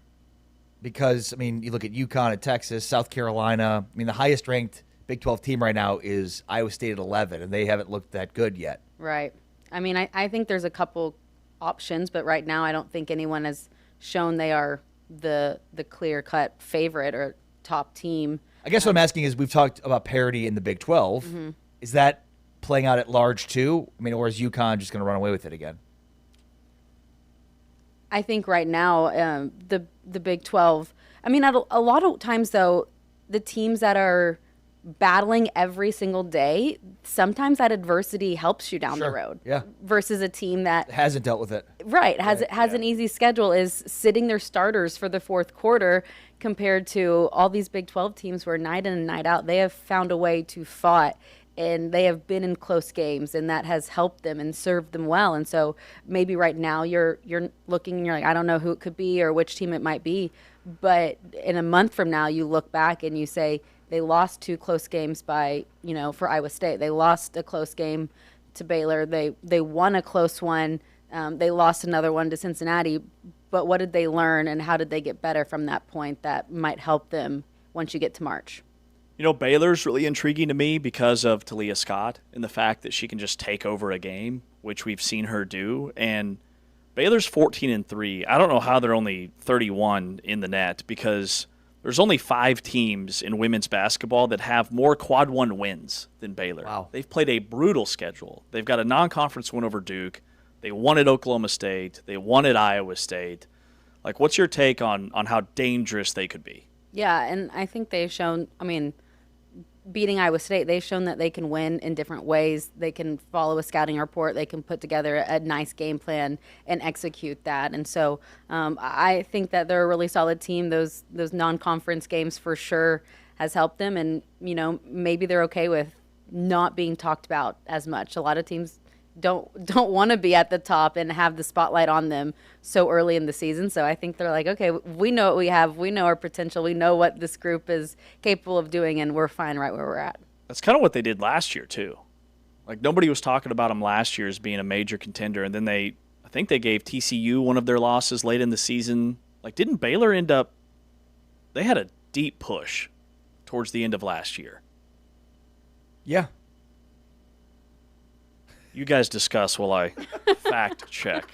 Because, I mean, you look at UConn and Texas, South Carolina. I mean, the highest-ranked Big 12 team right now is Iowa State at 11, and they haven't looked that good yet. Right. I mean, I think there's a couple options, but right now I don't think anyone has shown they are the clear-cut favorite or top team. I guess what I'm asking is, we've talked about parity in the Big 12. Mm-hmm. Is that playing out at large too? I mean, or is UConn just going to run away with it again? I think right now, the Big 12. I mean, a lot of times though, the teams that are battling every single day, sometimes that adversity helps you down the road. Yeah. Versus a team that hasn't dealt with it. Right, has an easy schedule, is sitting their starters for the fourth quarter, compared to all these Big 12 teams where night in and night out they have found a way to fight, and they have been in close games, and that has helped them and served them well. And so maybe right now you're looking and you're like, I don't know who it could be or which team it might be, but in a month from now you look back and you say, they lost 2 close games by, for Iowa State. They lost a close game to Baylor. They won a close one. They lost another one to Cincinnati. But what did they learn, and how did they get better from that point that might help them once you get to March? Baylor's really intriguing to me because of Talia Scott and the fact that she can just take over a game, which we've seen her do. And Baylor's 14-3. I don't know how they're only 31 in the net, because there's only 5 teams in women's basketball that have more quad 1 wins than Baylor. Wow. They've played a brutal schedule. They've got a non-conference win over Duke. They won at Oklahoma State. They won at Iowa State. Like, what's your take on how dangerous they could be? Yeah, and I think they've shown, beating Iowa State, they've shown that they can win in different ways. They can follow a scouting report. They can put together a nice game plan and execute that. And so I think that they're a really solid team. Those non-conference games for sure has helped them. And, maybe they're okay with not being talked about as much. A lot of teams don't want to be at the top and have the spotlight on them so early in the season. So I think they're like, okay, we know what we have. We know our potential. We know what this group is capable of doing, and we're fine right where we're at. That's kind of what they did last year, too. Like, nobody was talking about them last year as being a major contender, and then I think they gave TCU one of their losses late in the season. Like, didn't Baylor end up – they had a deep push towards the end of last year. Yeah. You guys discuss while I fact check.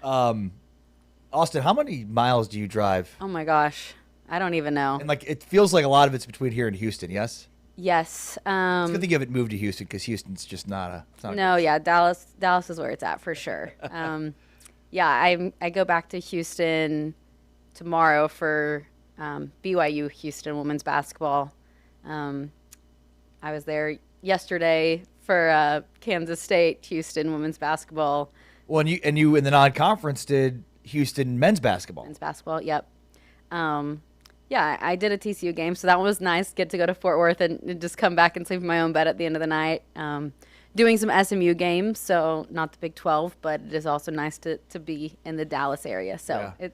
Austin, how many miles do you drive? Oh my gosh, I don't even know. And it feels like a lot of it's between here and Houston. Yes. Yes. It's a good thing you haven't moved to Houston, because Houston's just not a. No, yeah, Dallas is where it's at for sure. Yeah, I go back to Houston tomorrow for BYU Houston women's basketball. I was there yesterday for Kansas State Houston women's basketball. Well, and you in the non-conference did Houston men's basketball. Men's basketball, yep. Yeah, I did a TCU game, so that one was nice. Get to go to Fort Worth and just come back and sleep in my own bed at the end of the night. Doing some SMU games, so not the Big 12, but it is also nice to be in the Dallas area. So yeah.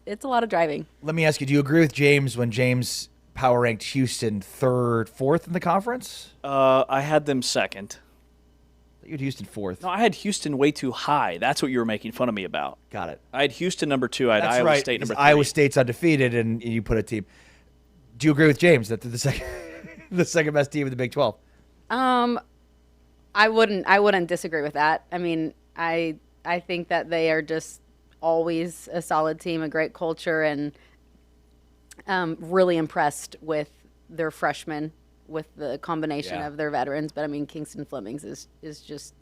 It's a lot of driving. Let me ask you, do you agree with James when James power ranked Houston 3rd, 4th in the conference? I had them 2nd. You had Houston 4th. No, I had Houston way too high. That's what you were making fun of me about. Got it. I had Houston number 2. I had That's Iowa right, State number 3. Iowa State's undefeated, and you put a team. Do you agree with James that they're the second best team in the Big 12? I wouldn't disagree with that. I mean, I think that they are just always a solid team, a great culture, and really impressed with their freshmen, with the combination of their veterans. But I mean, Kingston Flemings is just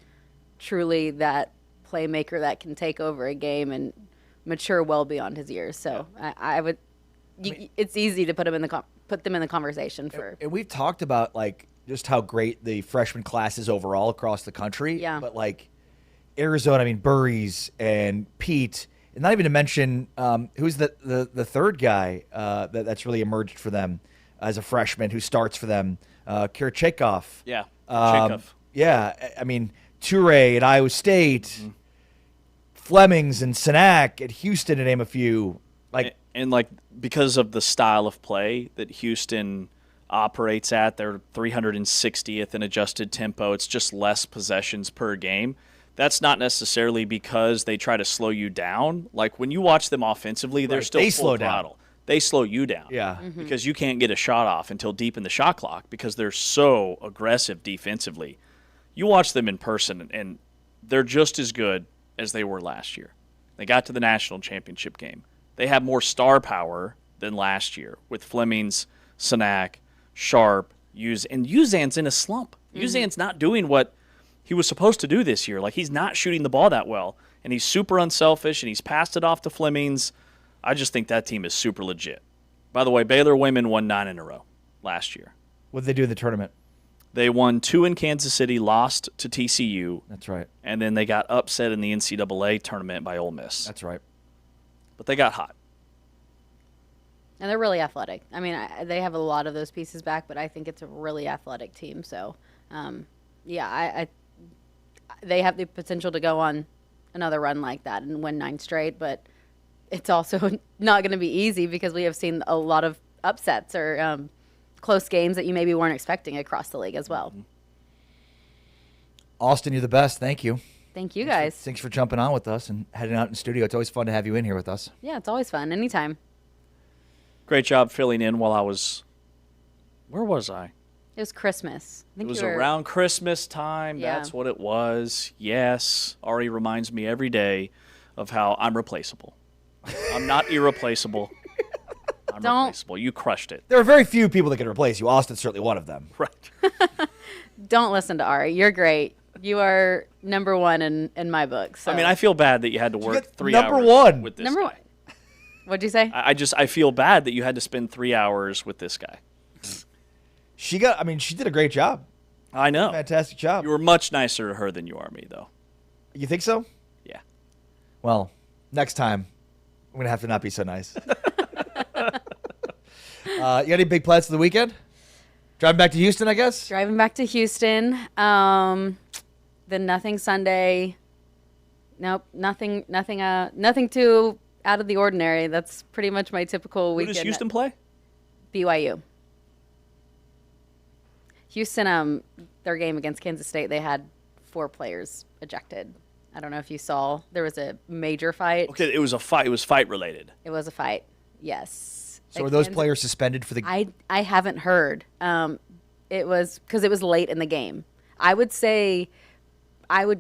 truly that playmaker that can take over a game and mature well beyond his years. So I would. It's easy to put them in the conversation for. And we've talked about just how great the freshman class is overall across the country. Yeah. But Arizona, I mean Burries and Pete, and not even to mention who's the third guy that's really emerged for them as a freshman who starts for them, Kirchakov. Yeah. Kirchakov. Yeah. I mean Toure at Iowa State, Flemings and Sinak at Houston, to name a few. Because of the style of play that Houston operates at, they're 360th in adjusted tempo. It's just less possessions per game. That's not necessarily because they try to slow you down. Like when you watch them offensively, they're still full throttle. They slow you down. Yeah. Mm-hmm. Because you can't get a shot off until deep in the shot clock because they're so aggressive defensively. You watch them in person, and they're just as good as they were last year. They got to the national championship game. they have more star power than last year with Flemings, Sanak, Sharp, and Uzan's in a slump. Uzan's not doing what he was supposed to do this year. Like, he's not shooting the ball that well, and he's super unselfish, and he's passed it off to Flemings. I just think that team is super legit. By the way, Baylor women won 9 in a row last year. What did they do in the tournament? They won 2 in Kansas City, lost to TCU. That's right. And then they got upset in the NCAA tournament by Ole Miss. That's right. But they got hot. And they're really athletic. I mean, they have a lot of those pieces back, but I think it's a really athletic team. So, yeah, they have the potential to go on another run like that and win 9 straight, but it's also not going to be easy because we have seen a lot of upsets or close games that you maybe weren't expecting across the league as well. Austin, you're the best. Thank you. Thank you, guys. Thanks for jumping on with us and heading out in the studio. It's always fun to have you in here with us. Yeah, it's always fun. Anytime. Great job filling in while I was – where was I? It was Christmas. I think it was around Christmas time. Yeah. That's what it was. Yes. Ari reminds me every day of how I'm replaceable. I'm not irreplaceable. I'm replaceable. You crushed it. There are very few people that can replace you. Austin's certainly one of them. Right. Don't listen to Ari. You're great. You are number one in my book. So. I mean, I feel bad that you had to work 3 number hours one. with this number guy. one. What'd you say? I feel bad that you had to spend 3 hours with this guy. She did a great job. I know. Fantastic job. You were much nicer to her than you are me, though. You think so? Yeah. Well, next time, I'm going to have to not be so nice. You got any big plans for the weekend? Driving back to Houston, I guess? Driving back to Houston. Then nothing Sunday. Nope, nothing too out of the ordinary. That's pretty much my typical weekend. Who does Houston play? BYU. Houston, their game against Kansas State, they had 4 players ejected. I don't know if you saw. There was a major fight. Okay, it was a fight. It was fight related. It was a fight. Yes. So were those players suspended for the game? I haven't heard. It was because it was late in the game. I would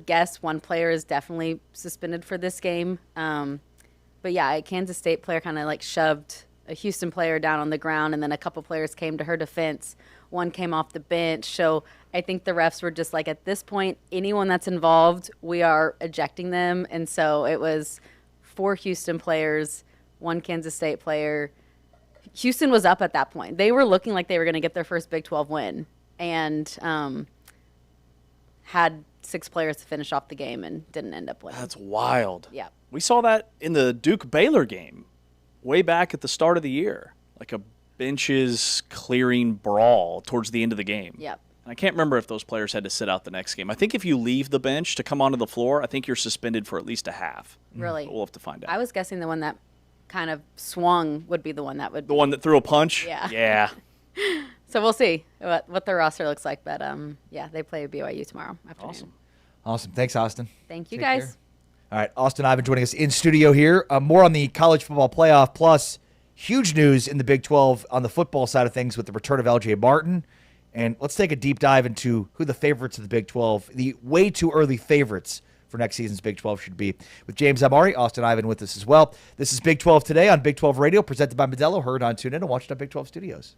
guess one player is definitely suspended for this game. But yeah, a Kansas State player kind of like shoved a Houston player down on the ground, and then a couple players came to her defense. One came off the bench. So I think the refs were just like, at this point, anyone that's involved, we are ejecting them. And so it was 4 Houston players, 1 Kansas State player. Houston was up at that point. They were looking like they were going to get their first Big 12 win, and had 6 players to finish off the game and didn't end up winning. That's wild. Yeah. We saw that in the Duke-Baylor game way back at the start of the year, like a benches clearing brawl towards the end of the game. Yep. And I can't remember if those players had to sit out the next game. I think if you leave the bench to come onto the floor, I think you're suspended for at least a half. Really? But we'll have to find out. I was guessing the one that kind of swung would be the one that would. The one that threw a punch? Yeah. Yeah. So we'll see what their roster looks like. But, yeah, they play BYU tomorrow afternoon. Awesome. Thanks, Austin. Thank you, Take guys. care. All right, Austin Ivan joining us in studio here. More on the college football playoff, plus huge news in the Big 12 on the football side of things with the return of L.J. Martin. And let's take a deep dive into who the favorites of the Big 12, the way too early favorites for next season's Big 12 should be. With James Amari, Austin Ivan with us as well. This is Big 12 Today on Big 12 Radio, presented by Modelo, heard on TuneIn and watched on Big 12 Studios.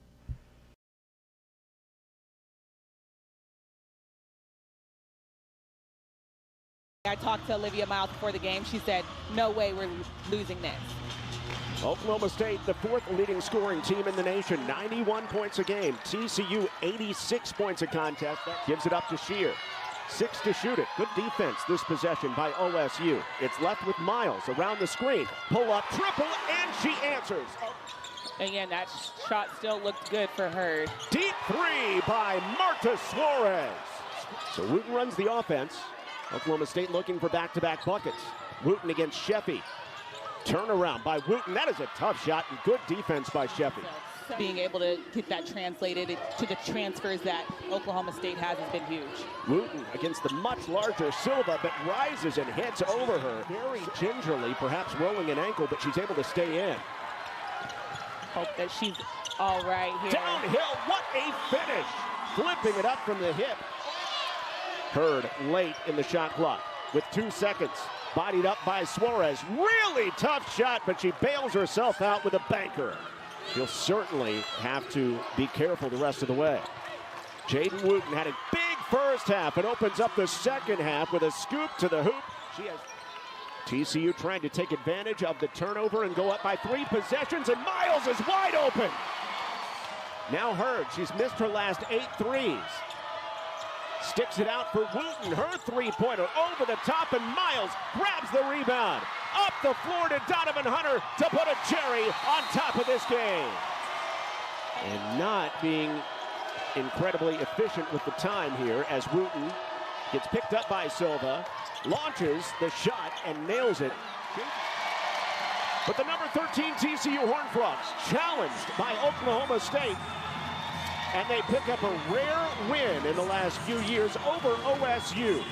I talked to Olivia Miles before the game. She said, no way we're losing this. Oklahoma State, the 4th leading scoring team in the nation, 91 points a game. TCU, 86 points a contest. That gives it up to Shear. 6 to shoot it. Good defense this possession by OSU. It's left with Miles around the screen. Pull up, triple, and she answers. Again, that shot still looked good for her. Deep 3 by Marta Suarez. So Wooten runs the offense. Oklahoma State looking for back-to-back buckets. Wooten against Sheffy. Turnaround by Wooten. That is a tough shot and good defense by Sheffy. Being able to get that translated to the transfers that Oklahoma State has been huge. Wooten against the much larger Silva, but rises and heads over her. Very gingerly, perhaps rolling an ankle, but she's able to stay in. Hope that she's all right here. Downhill, what a finish! Flipping it up from the hip. Hurd late in the shot clock with 2 seconds. bodied up by Suarez. Really tough shot, but she bails herself out with a banker. She'll certainly have to be careful the rest of the way. Jaden Wooten had a big first half and opens up the second half with a scoop to the hoop. She has TCU trying to take advantage of the turnover and go up by 3 possessions, and Miles is wide open. Now Hurd, she's missed her last 8 threes. Sticks it out for Wooten, her three-pointer over the top, and Miles grabs the rebound. Up the floor to Donovan Hunter to put a cherry on top of this game. And not being incredibly efficient with the time here as Wooten gets picked up by Silva, launches the shot and nails it. But the number 13 TCU Horned Frogs challenged by Oklahoma State, and they pick up a rare win in the last few years over OSU.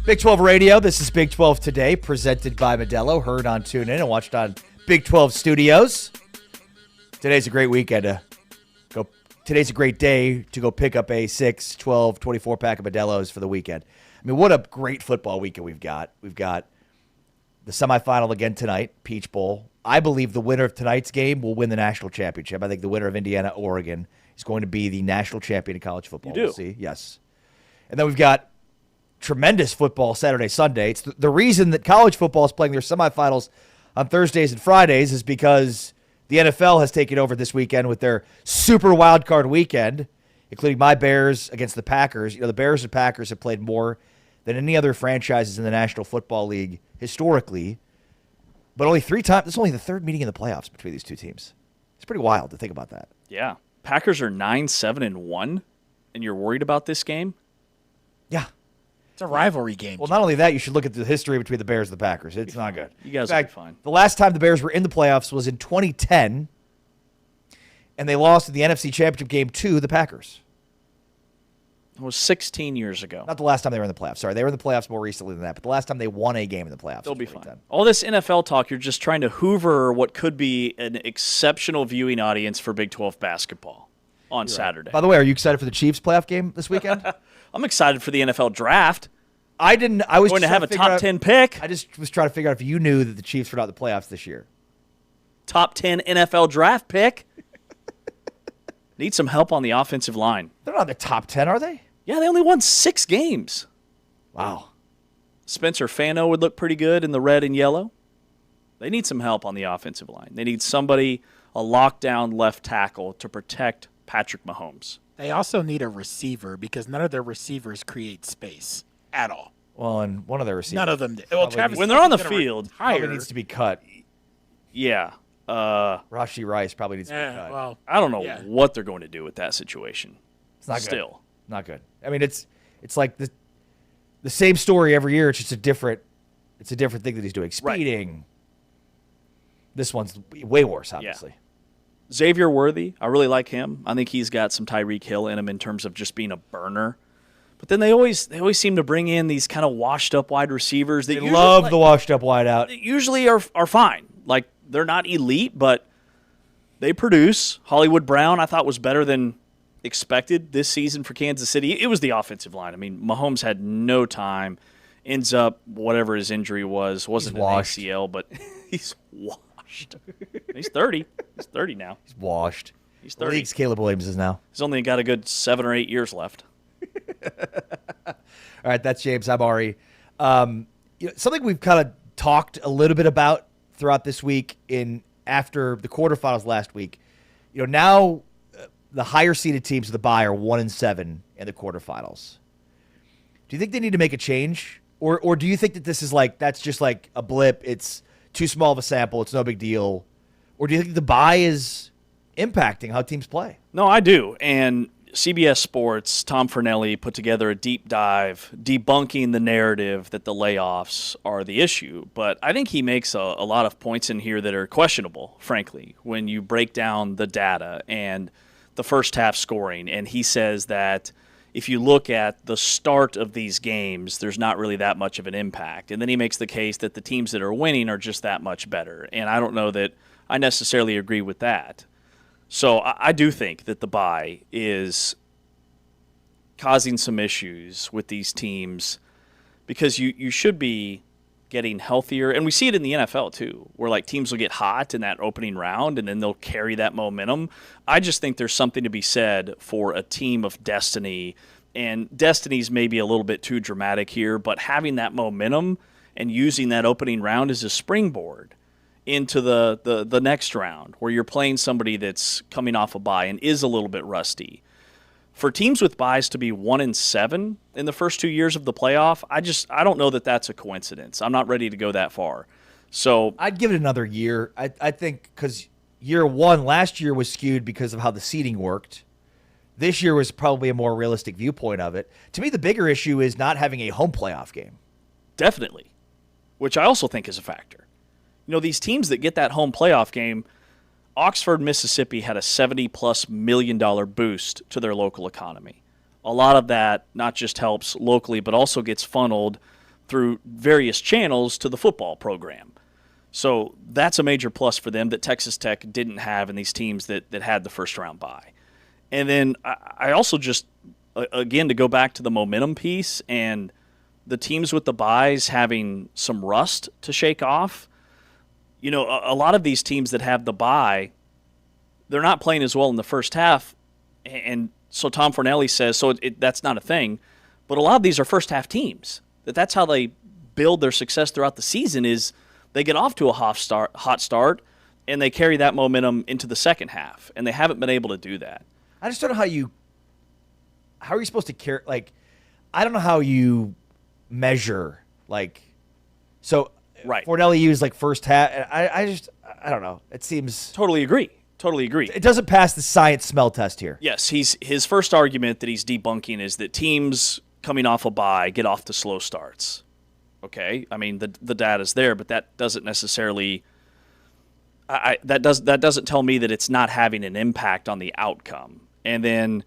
Big 12 Radio, this is Big 12 Today, presented by Modelo, heard on TuneIn and watched on Big 12 Studios. Today's a great weekend to go. Today's a great day to go pick up a 6, 12, 24-pack of Modelo's for the weekend. I mean, what a great football weekend we've got. We've got the semifinal again tonight, Peach Bowl. I believe the winner of tonight's game will win the national championship. I think the winner of Indiana-Oregon is going to be the national champion in college football. You do? We'll see, yes. And then we've got tremendous football Saturday, Sunday. It's the reason that college football is playing their semifinals on Thursdays and Fridays is because the NFL has taken over this weekend with their super wild card weekend, including my Bears against the Packers. You know, the Bears and Packers have played more than any other franchises in the National Football League historically. But only 3 times. This is only the 3rd meeting in the playoffs between these two teams. It's pretty wild to think about that. Yeah. Packers are 9-7-1, and you're worried about this game? Yeah. It's a rivalry game. Well, not only that, you should look at the history between the Bears and the Packers. It's not good. You guys in fact, will be fine. The last time the Bears were in the playoffs was in 2010, and they lost in the NFC Championship game to the Packers. It was 16 years ago. Not the last time they were in the playoffs. Sorry, they were in the playoffs more recently than that, but the last time they won a game in the playoffs. They'll be fine. All this NFL talk, you're just trying to hoover what could be an exceptional viewing audience for Big 12 basketball on Saturday. By the way, are you excited for the Chiefs playoff game this weekend? I'm excited for the NFL draft. I was going to have a top 10 pick. I just was trying to figure out if you knew that the Chiefs were not in the playoffs this year. Top 10 NFL draft pick. Need some help on the offensive line. They're not in the top 10, are they? Yeah, they only won 6 games. Wow. Spencer Fano would look pretty good in the red and yellow. They need some help on the offensive line. They need somebody, a lockdown left tackle, to protect Patrick Mahomes. They also need a receiver because none of their receivers create space at all. Well, and one of their receivers. None of them did. Well, Travis when they're on the field, probably needs to be cut. Yeah. Rashi Rice probably needs to be cut. Well, I don't know what they're going to do with that situation. It's not Still. good. Not good. I mean, it's like the same story every year. It's just a different thing that he's doing. Speeding. Right. This one's way worse, obviously. Yeah. Xavier Worthy, I really like him. I think he's got some Tyreek Hill in him in terms of just being a burner. But then they always seem to bring in these kind of washed up wide receivers. They love the washed up wide out. Usually are fine. Like, they're not elite, but they produce. Hollywood Brown, I thought, was better than expected this season for Kansas City. It was the offensive line. I mean, Mahomes had no time. Ends up, whatever his injury wasn't an ACL, but he's washed. He's 30. He's 30 now. He's washed. He's The 30. league's Caleb Williams is now. He's only got a good 7 or 8 years left. All right, that's James. I'm Ari. Something we've kind of talked a little bit about throughout this week after the quarterfinals last week. Now the higher seeded teams of the bye are 1-7 in the quarterfinals. Do you think they need to make a change, or do you think that this is that's just like a blip? It's too small of a sample. It's no big deal, or do you think the bye is impacting how teams play? No, I do. And CBS Sports, Tom Fornelli put together a deep dive debunking the narrative that the layoffs are the issue. But I think he makes a lot of points in here that are questionable, frankly, when you break down the data and the first half scoring. And he says that if you look at the start of these games, there's not really that much of an impact. And then he makes the case that the teams that are winning are just that much better. And I don't know that I necessarily agree with that. So I do think that the bye is causing some issues with these teams because you should be getting healthier. And we see it in the NFL too, where teams will get hot in that opening round and then they'll carry that momentum. I just think there's something to be said for a team of destiny. And destiny's maybe a little bit too dramatic here, but having that momentum and using that opening round as a springboard into the next round where you're playing somebody that's coming off a bye and is a little bit rusty. For teams with byes to be 1-7 in the first 2 years of the playoff, I don't know that that's a coincidence. I'm not ready to go that far. So I'd give it another year. I think because year one last year was skewed because of how the seeding worked. This year was probably a more realistic viewpoint of it. To me, the bigger issue is not having a home playoff game. Definitely, which I also think is a factor. These teams that get that home playoff game, Oxford, Mississippi had a $70+ million boost to their local economy. A lot of that not just helps locally, but also gets funneled through various channels to the football program. So that's a major plus for them that Texas Tech didn't have in these teams that had the first round bye. And then I also just, again, to go back to the momentum piece and the teams with the byes having some rust to shake off. A lot of these teams that have the bye, they're not playing as well in the first half. And so Tom Fornelli says, that's not a thing. But a lot of these are first half teams. That's how they build their success throughout the season is they get off to a hot start, and they carry that momentum into the second half. And they haven't been able to do that. I just don't know how are you supposed to carry, I don't know how you measure, so Right. Fornelli used like first half. I don't know. It seems Totally agree. It doesn't pass the science smell test here. Yes, his first argument that he's debunking is that teams coming off a bye get off to slow starts. Okay, I mean the data's there, but that doesn't necessarily. That doesn't tell me that it's not having an impact on the outcome. And then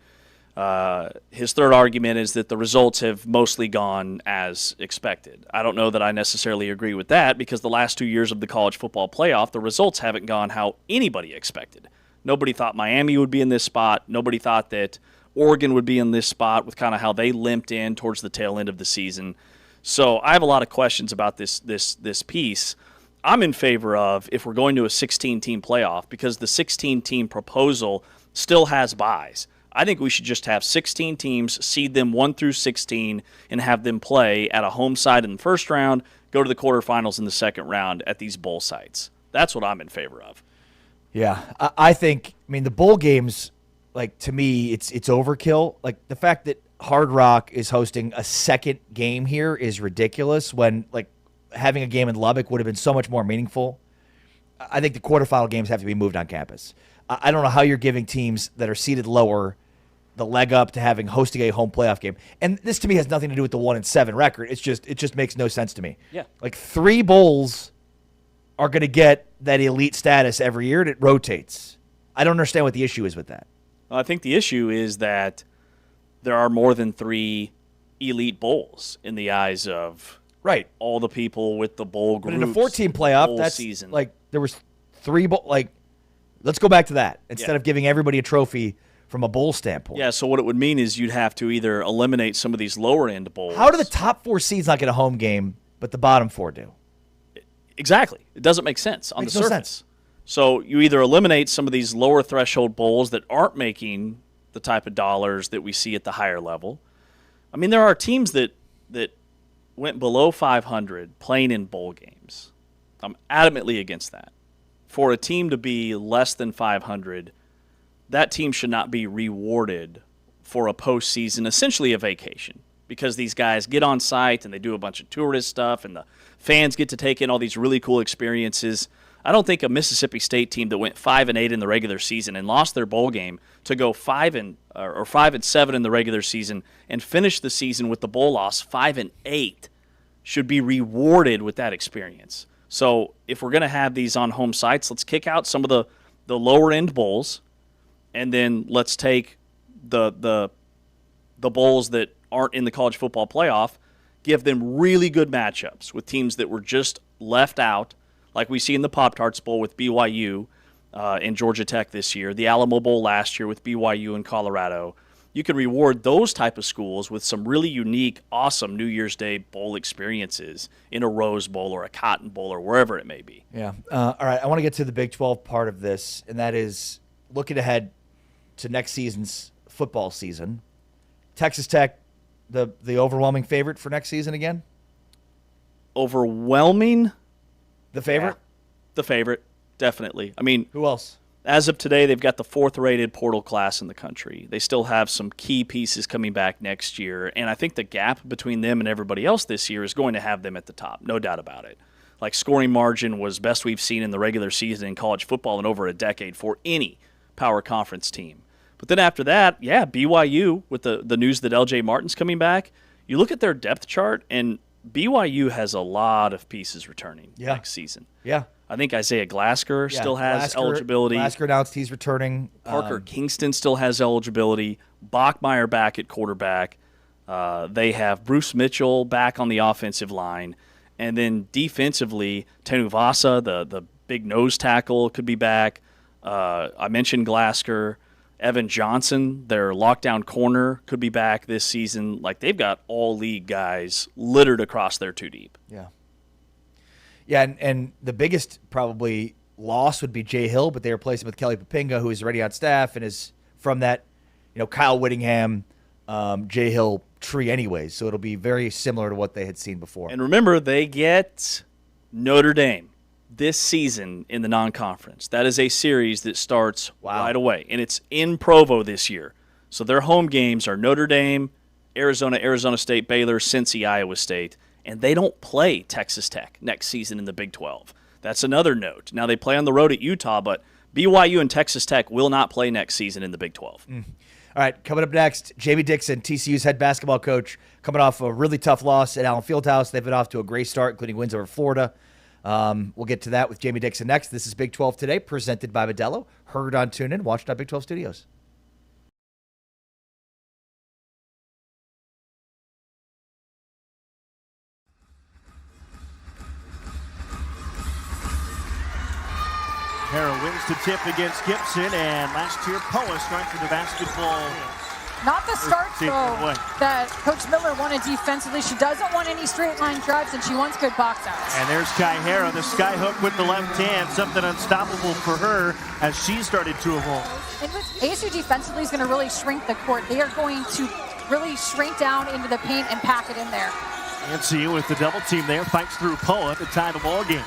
his third argument is that the results have mostly gone as expected. I don't know that I necessarily agree with that because the last 2 years of the college football playoff, the results haven't gone how anybody expected. Nobody thought Miami would be in this spot. Nobody thought that Oregon would be in this spot with kind of how they limped in towards the tail end of the season. So I have a lot of questions about this piece. I'm in favor of if we're going to a 16-team playoff because the 16-team proposal still has buys. I think we should just have 16 teams, seed them 1 through 16, and have them play at a home side in the first round, go to the quarterfinals in the second round at these bowl sites. That's what I'm in favor of. Yeah, I think. I mean, the bowl games, like to me, it's overkill. Like the fact that Hard Rock is hosting a second game here is ridiculous. When like having a game in Lubbock would have been so much more meaningful. I think the quarterfinal games have to be moved on campus. I don't know how you're giving teams that are seated lower the leg up to hosting a home playoff game. And this to me has nothing to do with the 1-7 record. It just makes no sense to me. Yeah. Like 3 bowls are going to get that elite status every year, and it rotates. I don't understand what the issue is with that. I think the issue is that there are more than 3 elite bowls in the eyes of all the people with the bowl groups. But in a 14 playoff, that's season. Like there was 3 bowl. Like let's go back to that instead of giving everybody a trophy from a bowl standpoint. Yeah. So what it would mean is you'd have to either eliminate some of these lower end bowls. How do the top 4 seeds not get a home game, but the bottom 4 do? Exactly. It doesn't make sense on the surface. No sense. So you either eliminate some of these lower threshold bowls that aren't making the type of dollars that we see at the higher level. I mean, there are teams that went below 500 playing in bowl games. I'm adamantly against that. For a team to be less than 500, that team should not be rewarded for a postseason, essentially a vacation, because these guys get on site and they do a bunch of tourist stuff and the fans get to take in all these really cool experiences. I don't think a Mississippi State team that went 5-8 in the regular season and lost their bowl game to go 5-7 in the regular season and finish the season with the bowl loss 5-8 should be rewarded with that experience. So if we're going to have these on home sites, let's kick out some of the lower end bowls, and then let's take the bowls that aren't in the college football playoff, give them really good matchups with teams that were just left out, like we see in the Pop-Tarts Bowl with BYU and Georgia Tech this year, the Alamo Bowl last year with BYU and Colorado. You could reward those type of schools with some really unique, awesome New Year's Day bowl experiences in a Rose Bowl or a Cotton Bowl or wherever it may be. Yeah. All right, I want to get to the Big 12 part of this, and that is looking ahead to next season's football season. Texas Tech, the overwhelming favorite for next season again? Overwhelming? The favorite? Yeah. The favorite, definitely. I mean, who else? As of today, they've got the 4th-rated portal class in the country. They still have some key pieces coming back next year, and I think the gap between them and everybody else this year is going to have them at the top, no doubt about it. Like, scoring margin was best we've seen in the regular season in college football in over a decade for any power conference team. But then after that, yeah, BYU, with the news that L.J. Martin's coming back, you look at their depth chart, and BYU has a lot of pieces returning next season. Yeah. I think Isaiah Glasker still has eligibility. Glasker announced he's returning. Parker Kingston still has eligibility. Bachmeier back at quarterback. They have Bruce Mitchell back on the offensive line. And then defensively, Tenuvasa, the big nose tackle, could be back. I mentioned Glasker. Evan Johnson, their lockdown corner, could be back this season. Like, they've got all league guys littered across their two deep. Yeah. Yeah, and the biggest probably loss would be Jay Hill, but they replaced him with Kelly Papinga, who is already on staff and is from that, Kyle Whittingham, Jay Hill tree anyways. So it'll be very similar to what they had seen before. And remember, they get Notre Dame this season in the non-conference. That is a series that starts right away, and it's in Provo this year. So their home games are Notre Dame, Arizona, Arizona State, Baylor, Cincy, Iowa State, and they don't play Texas Tech next season in the Big 12. That's another note. Now, they play on the road at Utah, but BYU and Texas Tech will not play next season in the Big 12. All right, coming up next, Jamie Dixon, TCU's head basketball coach, coming off a really tough loss at Allen Fieldhouse. They've been off to a great start, including wins over Florida. We'll get to that with Jamie Dixon next. This is Big 12 Today, presented by Modelo. Heard on TuneIn, watched on Big 12 Studios. Harrell wins the tip against Gibson, and last year Poa starts for the basketball. Not the start, though, that Coach Miller wanted defensively. She doesn't want any straight line drives, and she wants good box outs. And there's Kai Harrell, the sky hook with the left hand, something unstoppable for her as she started to evolve. And ASU defensively is going to really shrink the court. They are going to really shrink down into the paint and pack it in there. Nancy with the double team there, fights through Poa to tie the ball game.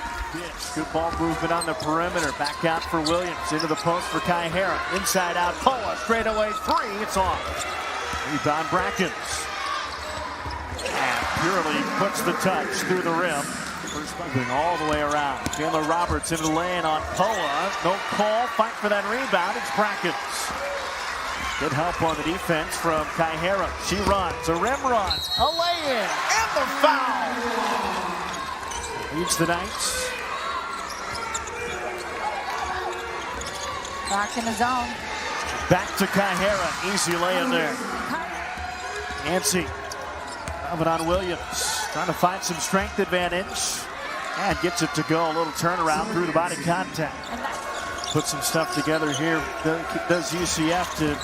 Good ball movement on the perimeter. Back out for Williams. Into the post for Kai Harrell. Inside out, Poa. Straight away, three. It's off. Rebound Brackens. And Purely puts the touch through the rim. First moving all the way around. Chandler Roberts into the lane on Poa. No call. Fight for that rebound. It's Brackens. Good help on the defense from Kai Harrell. She runs. A rim run. A lay-in. And the foul. Leads the Knights. Back in the zone. Back to Kai Harrell. Easy lay-in there. Nancy. Coming on Williams. Trying to find some strength advantage. And gets it to go. A little turnaround through the body contact. Put some stuff together here. Does UCF to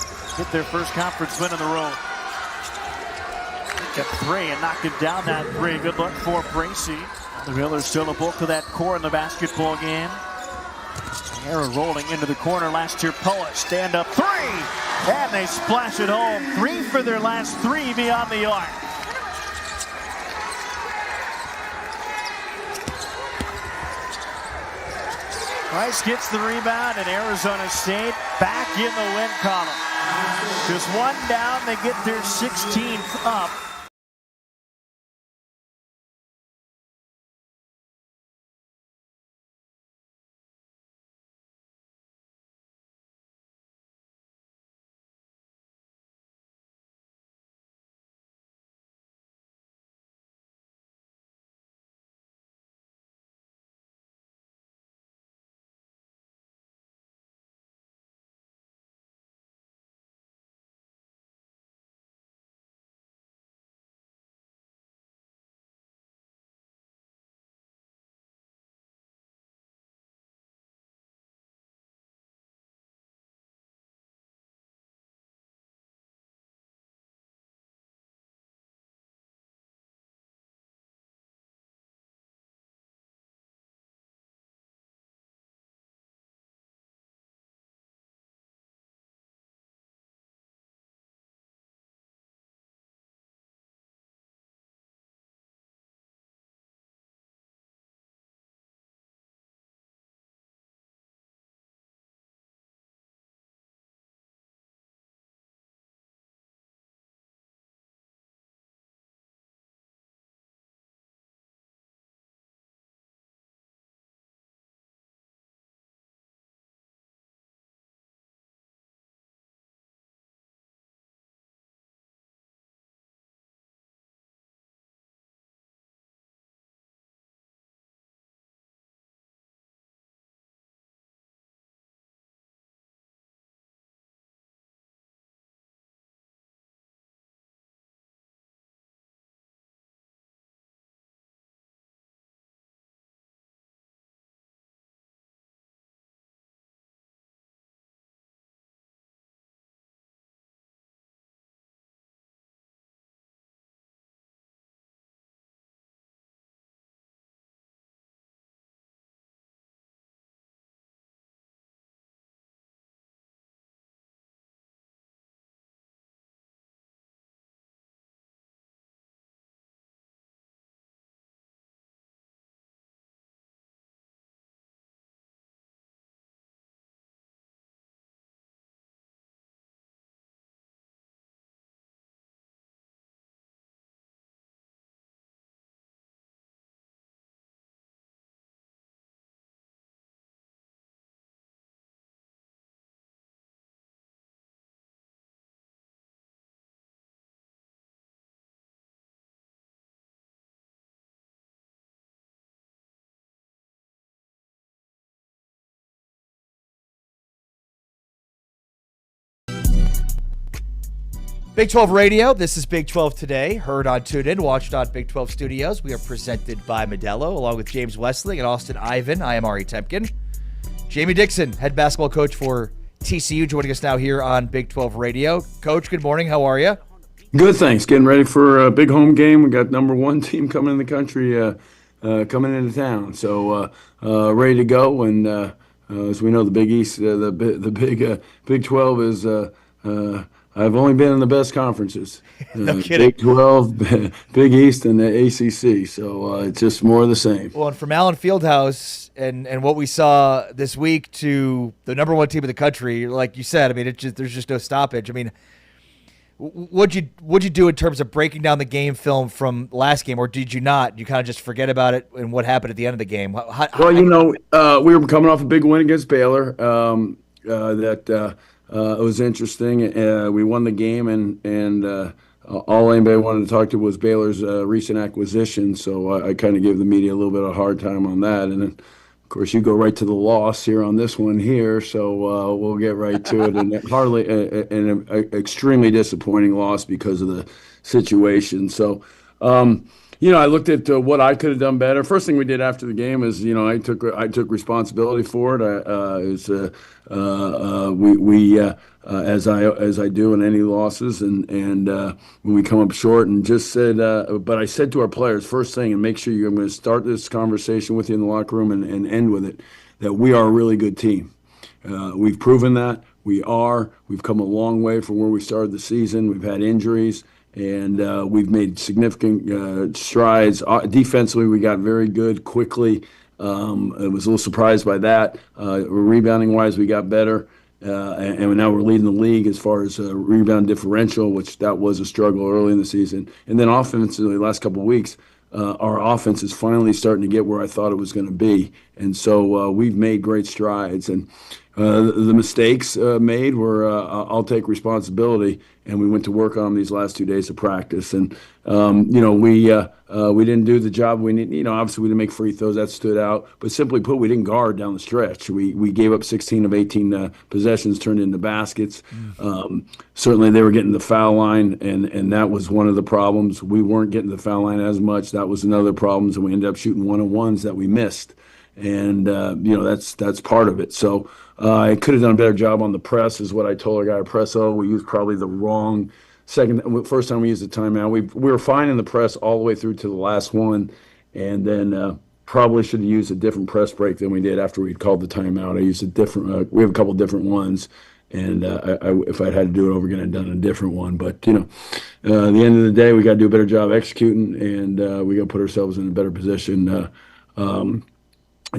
get their first conference win in the row. Got three and knocking down that three. Good luck for Bracy. The Miller's still a bulk of that core in the basketball game. Harrell rolling into the corner. Last year, Poa stand up three. And they splash it home. Three for their last three beyond the arc. Rice gets the rebound, and Arizona State back in the win column. Just one down, they get their 16th up. Big 12 Radio, this is Big 12 Today, heard on TuneIn, watched on Big 12 Studios. We are presented by Modelo, along with James Wesley and Austin Ivan. I am Ari Temkin. Jamie Dixon, head basketball coach for TCU, joining us now here on Big 12 Radio. Coach, good morning. How are you? Good, thanks. Getting ready for a big home game. We got number one team coming in the country, coming into town. So ready to go. And as we know, the Big East, the Big 12 is. I've only been in the best conferences. No kidding. Big 12, Big East, and the ACC. So it's just more of the same. Well, and from Allen Fieldhouse and what we saw this week to the number one team in the country, like you said, I mean, there's just no stoppage. I mean, what'd you do in terms of breaking down the game film from last game, or did you not? You kind of just forget about it and what happened at the end of the game? We were coming off a big win against Baylor. It was interesting. We won the game, and all anybody wanted to talk to was Baylor's recent acquisition. So I kind of gave the media a little bit of a hard time on that. And then, of course, you go right to the loss here on this one here. So we'll get right to it. And an extremely disappointing loss because of the situation. So, I looked at what I could have done better. First thing we did after the game is, I took responsibility for it. As I do in any losses, and when we come up short, and just said, but I said to our players, first thing, and make sure I'm going to start this conversation with you in the locker room and end with it, that we are a really good team. We've proven that we are. We've come a long way from where we started the season. We've had injuries. And we've made significant strides. Defensively, we got very good quickly. I was a little surprised by that. Rebounding-wise, we got better. And now we're leading the league as far as rebound differential, which that was a struggle early in the season. And then offensively, the last couple of weeks, our offense is finally starting to get where I thought it was going to be. And so we've made great strides. And the mistakes made were I'll take responsibility, and we went to work on them these last 2 days of practice. And we didn't do the job we need. Obviously we didn't make free throws, that stood out. But simply put, we didn't guard down the stretch. We gave up 16 of 18 possessions turned into baskets. Certainly they were getting the foul line, and that was one of the problems. We weren't getting the foul line as much. That was another problem, and we ended up shooting one-on-ones that we missed. And that's part of it. So I could have done a better job on the press, is what I told our guy at Presso. We used probably the wrong first time we used the timeout. We were fine in the press all the way through to the last one, and then probably should have used a different press break than we did after we'd called the timeout. I used a different. We have a couple different ones, and if I'd had to do it over again, I'd done a different one. But at the end of the day, we got to do a better job executing, and we got to put ourselves in a better position.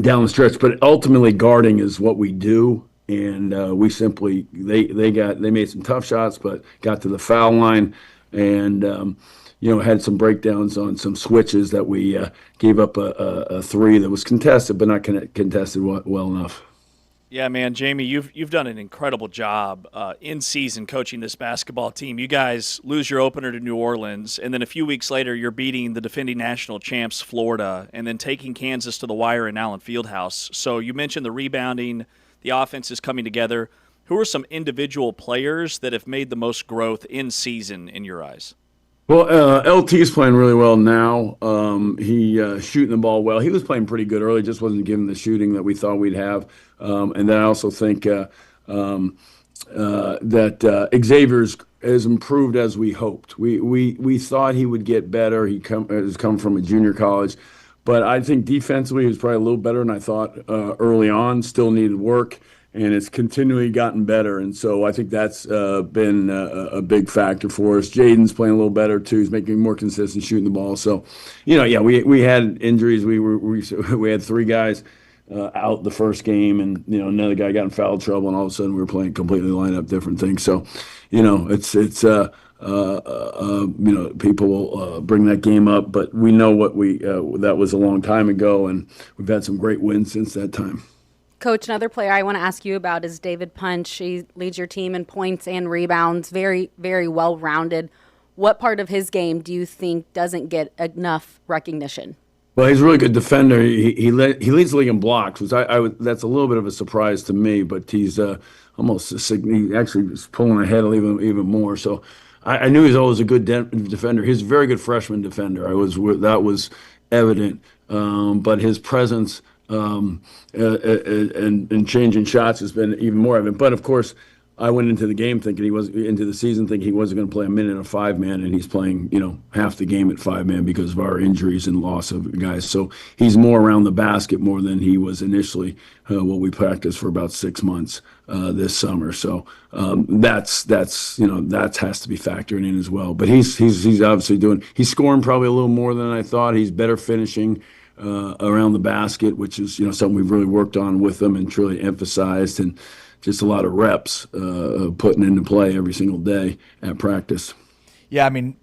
Down the stretch, but ultimately guarding is what we do, and we simply they made some tough shots, but got to the foul line, and had some breakdowns on some switches that we gave up a three that was contested, but not contested well enough. Yeah, man, Jamie, you've done an incredible job in season coaching this basketball team. You guys lose your opener to New Orleans, and then a few weeks later, you're beating the defending national champs, Florida, and then taking Kansas to the wire in Allen Fieldhouse. So you mentioned the rebounding, the offense is coming together. Who are some individual players that have made the most growth in season in your eyes? Well, LT is playing really well now. He shooting the ball well. He was playing pretty good early, just wasn't giving the shooting that we thought we'd have. And then I also think that Xavier's has improved as we hoped. We thought he would get better. Has come from a junior college, but I think defensively he was probably a little better than I thought early on. Still needed work. And it's continually gotten better, and so I think that's been a big factor for us. Jaden's playing a little better too; he's making more consistent shooting the ball. So, we had injuries. We had three guys out the first game, and another guy got in foul trouble, and all of a sudden we were playing completely line up different things. So, it's people will bring that game up, but we know what that was a long time ago, and we've had some great wins since that time. Coach, another player I want to ask you about is David Punch. He leads your team in points and rebounds, very, very well-rounded. What part of his game do you think doesn't get enough recognition? Well, he's a really good defender. He leads the league in blocks, which that's a little bit of a surprise to me, but he's he actually is pulling ahead even more. So I knew he was always a good defender. He's a very good freshman defender. That was evident. But his presence and changing shots has been even more evident. But of course, I went into the season thinking he wasn't going to play a minute in a 5-man, and he's playing, half the game at 5-man because of our injuries and loss of guys. So he's more around the basket more than he was initially. What we practiced for about 6 months this summer. So that has to be factored in as well. But he's obviously he's scoring probably a little more than I thought. He's better finishing around the basket, which is something we've really worked on with him and truly emphasized, and just a lot of reps putting into play every single day at practice. Yeah, I mean,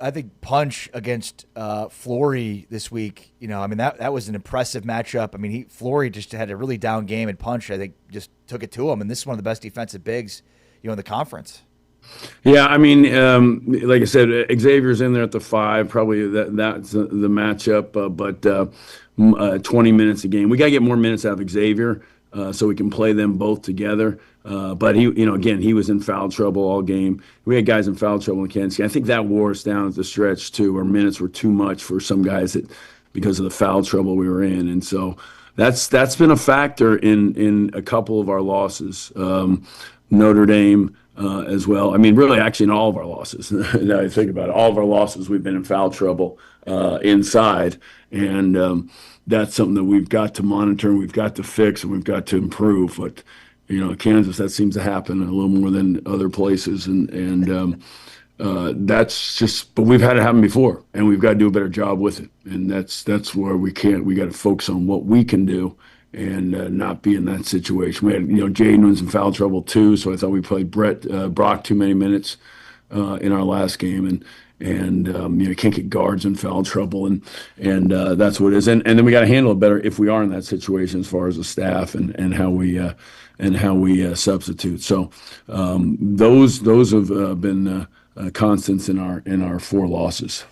I think punch against Flory this week, that was an impressive matchup. I mean, Flory just had a really down game, and punch, I think, just took it to him. And this is one of the best defensive bigs, in the conference. Yeah, I mean, like I said, Xavier's in there at the 5. Probably that's the matchup. But 20 minutes a game. We got to get more minutes out of Xavier. So we can play them both together. But he was in foul trouble all game. We had guys in foul trouble in Kansas City. I think that wore us down at the stretch too. Our minutes were too much for some guys because of the foul trouble we were in, and so that's been a factor in a couple of our losses. Notre Dame as well. I mean, really, actually, in all of our losses. Now I think about it, all of our losses, we've been in foul trouble inside, and that's something that we've got to monitor, and we've got to fix, and we've got to improve. But Kansas, that seems to happen a little more than other places, and that's just. But we've had it happen before, and we've got to do a better job with it. And that's where we can't. We got to focus on what we can do, and not be in that situation. We had Jaden was in foul trouble too, so I thought we played Brock too many minutes in our last game, and you can't get guards in foul trouble, and that's what it is. And then we got to handle it better if we are in that situation as far as the staff and how we substitute. So those have been constants in our 4 losses.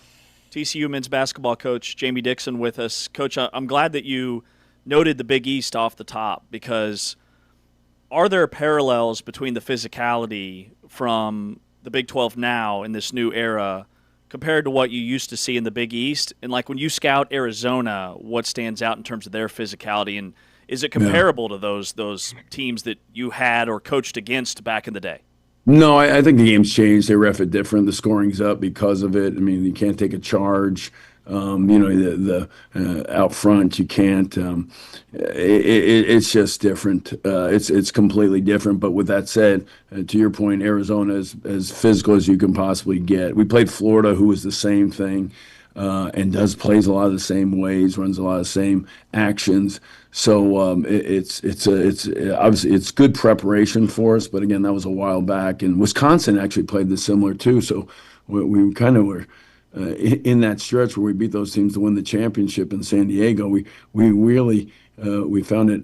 TCU men's basketball coach Jamie Dixon with us. Coach, I'm glad that you noted the Big East off the top, because are there parallels between the physicality from the Big 12 now in this new era compared to what you used to see in the Big East? And like when you scout Arizona, what stands out in terms of their physicality, and is it comparable to those teams that you had or coached against back in the day? No, I think the game's changed. They ref it different. The scoring's up because of it. I mean, you can't take a charge. The out front, you can't. It's just different. It's completely different. But with that said, to your point, Arizona is as physical as you can possibly get. We played Florida, who was the same thing, and plays a lot of the same ways, runs a lot of the same actions. So it's obviously it's good preparation for us. But again, that was a while back, and Wisconsin actually played this similar too. So we kind of were. In that stretch where we beat those teams to win the championship in San Diego, we really we found it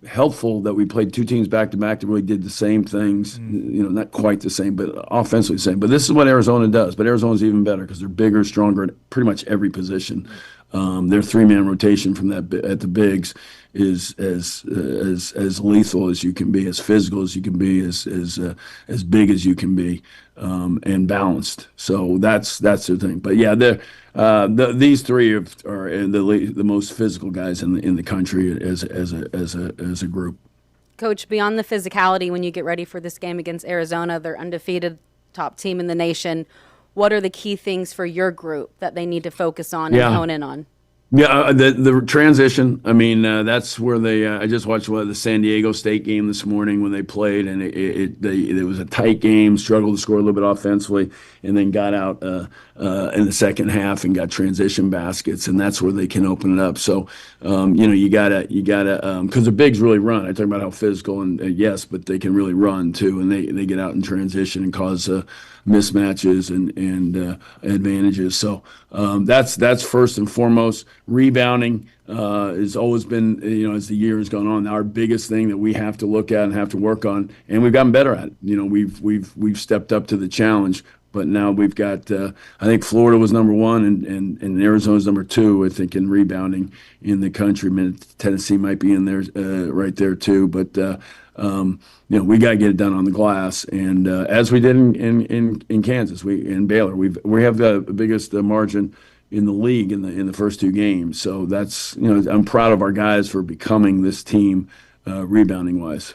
helpful that we played 2 teams back to back that really did the same things. Not quite the same, but offensively the same. But this is what Arizona does. But Arizona's even better because they're bigger, stronger at pretty much every position. Their 3-man rotation from at the bigs is as lethal as you can be, as physical as you can be, as big as you can be, and balanced. So that's the thing. But yeah, these 3 are the most physical guys in the country as a group. Coach, beyond the physicality, when you get ready for this game against Arizona, they're undefeated, top team in the nation. What are the key things for your group that they need to focus on and hone in on? Yeah, the transition. I mean, that's where they. I just watched the San Diego State game this morning when they played, and it was a tight game. Struggled to score a little bit offensively, and then got out in the second half and got transition baskets, and that's where they can open it up. So, you gotta because the bigs really run. I talk about how physical and yes, but they can really run too, and they get out in transition and cause mismatches and advantages. So that's first and foremost. Rebounding has always been, as the year has gone on, our biggest thing that we have to look at and have to work on, and we've gotten better at it. We've stepped up to the challenge. But now we've got, I think Florida was number 1 and Arizona's number 2, I think, in rebounding in the country. I mean, Tennessee might be in there right there too. But we got to get it done on the glass. And as we did in Kansas, in Baylor, we have the biggest margin in the league in the first 2 games. So that's, I'm proud of our guys for becoming this team rebounding wise.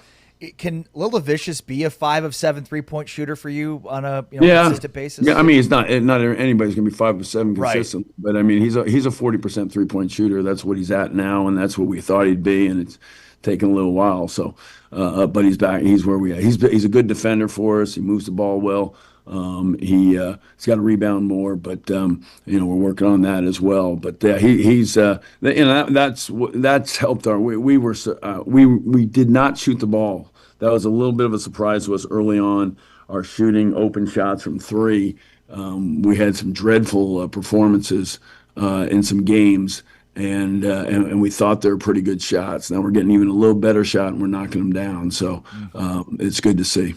Can Lil Vicious be a 5 of 7 3-point shooter for you on a consistent basis? Yeah, I mean, he's not anybody's gonna be 5 of 7 consistent, right. But I mean, he's a 40% 3-point shooter. That's what he's at now, and that's what we thought he'd be, and it's taken a little while. So, but he's back. He's where we are. He's a good defender for us. He moves the ball well. He's got to rebound more, but we're working on that as well. But he's that's helped our. We did not shoot the ball. That was a little bit of a surprise to us early on. Our shooting open shots from 3. We had some dreadful performances in some games, and we thought they were pretty good shots. Now we're getting even a little better shot, and we're knocking them down. So it's good to see.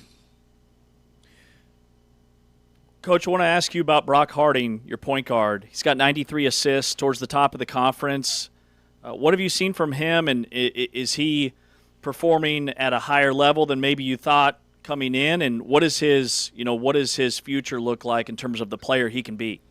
Coach, I want to ask you about Brock Harding, your point guard. He's got 93 assists towards the top of the conference. What have you seen from him, and is he performing at a higher level than maybe you thought coming in? And what is his future look like in terms of the player he can be?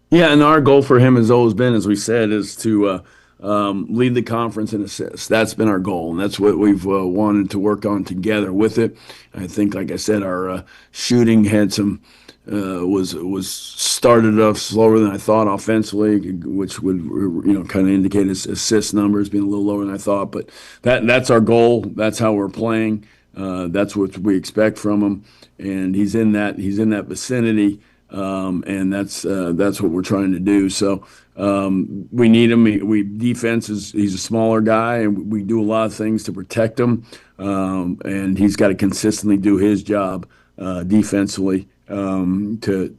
Yeah, and our goal for him has always been, as we said, is to lead the conference in assists. That's been our goal, and that's what we've wanted to work on together with it. I think, like I said, our shooting had some was started off slower than I thought offensively, which would kind of indicate his assist numbers being a little lower than I thought. But that's our goal. That's how we're playing. That's what we expect from him, and he's in that vicinity. And that's what we're trying to do. So we need him. He's a smaller guy, and we do a lot of things to protect him. And he's got to consistently do his job defensively to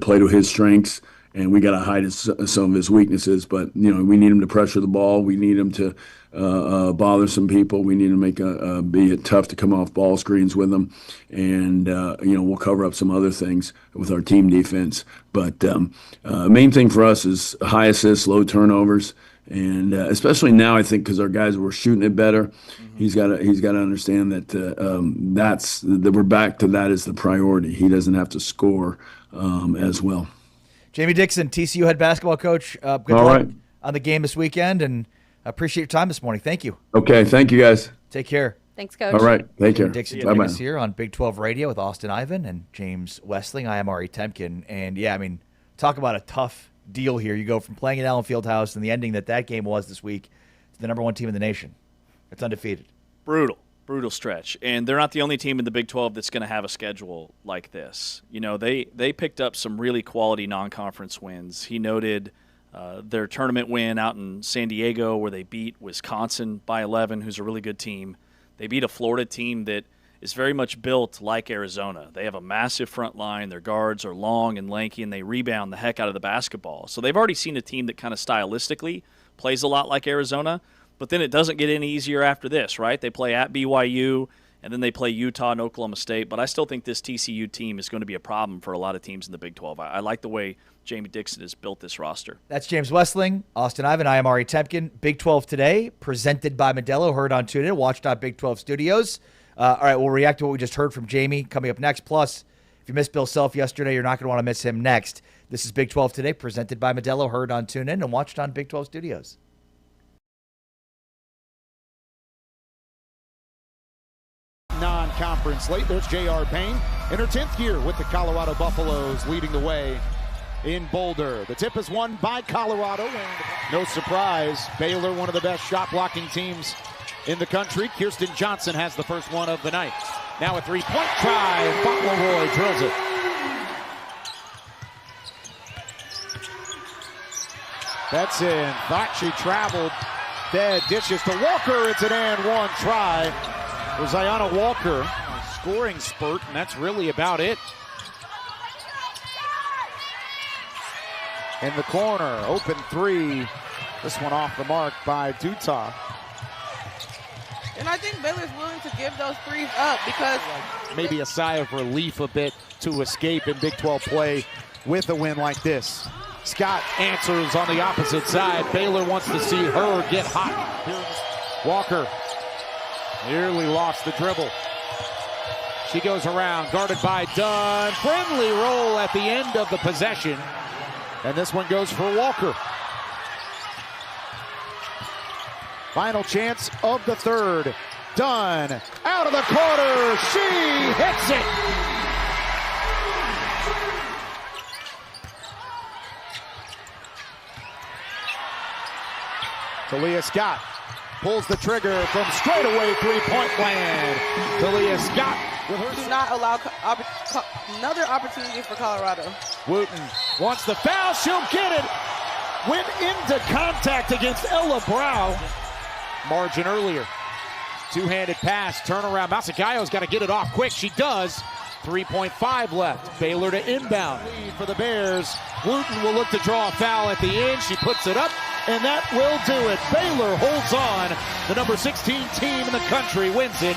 play to his strengths. And we got to hide some of his weaknesses. But we need him to pressure the ball. We need him to bother some people. We need to be tough to come off ball screens with them, and we'll cover up some other things with our team defense. But main thing for us is high assists, low turnovers, and especially now I think because our guys were shooting it better. He's got to understand that that we're back to that as the priority. He doesn't have to score as well. Jamie Dixon, TCU head basketball coach. Good luck on the game this weekend, and I appreciate your time this morning. Thank you. Okay, thank you guys. Take care. Thanks, Coach. All right, take care. Dixon joining us here on Big 12 Radio with Austin Ivan and James Westling. I am Ari Temkin, and talk about a tough deal here. You go from playing at Allen Fieldhouse and the ending that game was this week to the number 1 team in the nation. It's undefeated. Brutal stretch, and they're not the only team in the Big 12 that's going to have a schedule like this. They picked up some really quality non-conference wins. He noted their tournament win out in San Diego where they beat Wisconsin by 11, who's a really good team. They beat a Florida team that is very much built like Arizona. They have a massive front line. Their guards are long and lanky, and they rebound the heck out of the basketball. So they've already seen a team that kind of stylistically plays a lot like Arizona. But then it doesn't get any easier after this, right? They play at BYU, and then they play Utah and Oklahoma State. But I still think this TCU team is going to be a problem for a lot of teams in the Big 12. I like the way Jamie Dixon has built this roster. That's James Westling, Austin Ivan. I am Ari Temkin. Big 12 today, presented by Modelo. Heard on TuneIn. Watched on Big 12 Studios. All right, we'll react to what we just heard from Jamie coming up next. Plus, if you missed Bill Self yesterday, you're not going to want to miss him next. This is Big 12 today, presented by Modelo. Heard on TuneIn and watched on Big 12 Studios. Non-conference late. There's J.R. Payne in her 10th year with the Colorado Buffaloes, leading the way in Boulder. The tip is won by Colorado, and no surprise, Baylor, one of the best shot-blocking teams in the country. Kirsten Johnson has the first one of the night. Now a three-point try, and Fauntleroy drills it. That's in. Thought she traveled. Dead dishes to Walker. It's an and one try. For Ziona Walker, a scoring spurt, and that's really about it. In the corner, open three. This one off the mark by Dutah. And I think Baylor's willing to give those threes up because maybe a sigh of relief a bit to escape in Big 12 play with a win like this. Scott answers on the opposite side. Baylor wants to see her get hot. Walker Nearly lost the dribble. She goes around, guarded by Dunn. Friendly roll at the end of the possession. And this one goes for Walker. Final chance of the third. Dunn out of the corner. She hits it. Talia Scott pulls the trigger from straightaway three-point land. Talia Scott with her. Do not allow another opportunity for Colorado. Wooten wants the foul. She'll get it. Went into contact against Ella Brow. Margin earlier. Two-handed pass, turnaround. Masagayo's got to get it off quick. She does. 3.5 left. Baylor to inbound. Lead for the Bears. Wooten will look to draw a foul at the end. She puts it up, and that will do it. Baylor holds on. The number 16 team in the country wins it.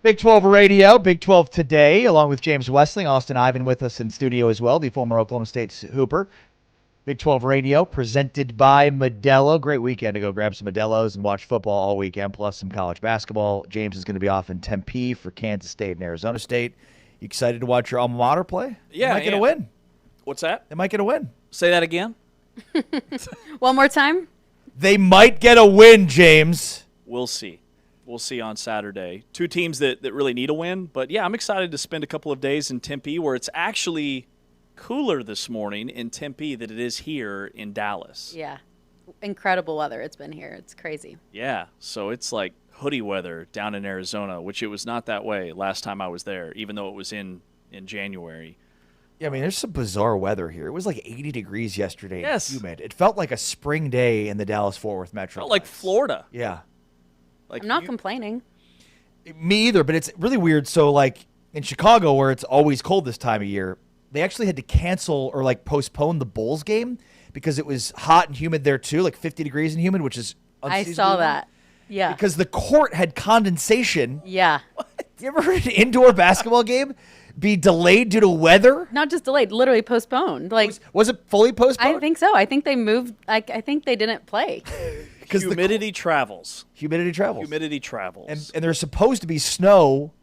Big 12 Radio, Big 12 Today, along with James Westling, Austin Ivan with us in studio as well, the former Oklahoma State Hooper. Big 12 Radio, presented by Modelo. Great weekend to go grab some Modelos and watch football all weekend, plus some college basketball. James is going to be off in Tempe for Kansas State and Arizona State. You excited to watch your alma mater play? Yeah, You're not going to win. What's that? They might get a win. Say that again. One more time. They might get a win, James. We'll see. We'll see on Saturday. Two teams that really need a win. But, yeah, I'm excited to spend a couple of days in Tempe where it's actually cooler this morning in Tempe than it is here in Dallas. Yeah. Incredible weather it's been here. It's crazy. Yeah, so it's like hoodie weather down in Arizona, which it was not that way last time I was there, even though it was in January. Yeah, I mean, there's some bizarre weather here. It was like 80 degrees yesterday. Yes. And humid. It felt like a spring day in the Dallas-Fort Worth metro. Felt like Florida. Yeah. Like I'm not complaining. Me either, but it's really weird. So, like, in Chicago, where it's always cold this time of year, they actually had to cancel or, like, postpone the Bulls game because it was hot and humid there, too, like 50 degrees and humid, which is I unseasonably saw warm. that. Yeah. Because the court had condensation. Yeah. You ever heard an indoor basketball game be delayed due to weather? Not just delayed, literally postponed. Like, was it fully postponed? I think so. I think they moved. I think they didn't play. Because humidity travels. Humidity travels. Humidity travels. And there's supposed to be snow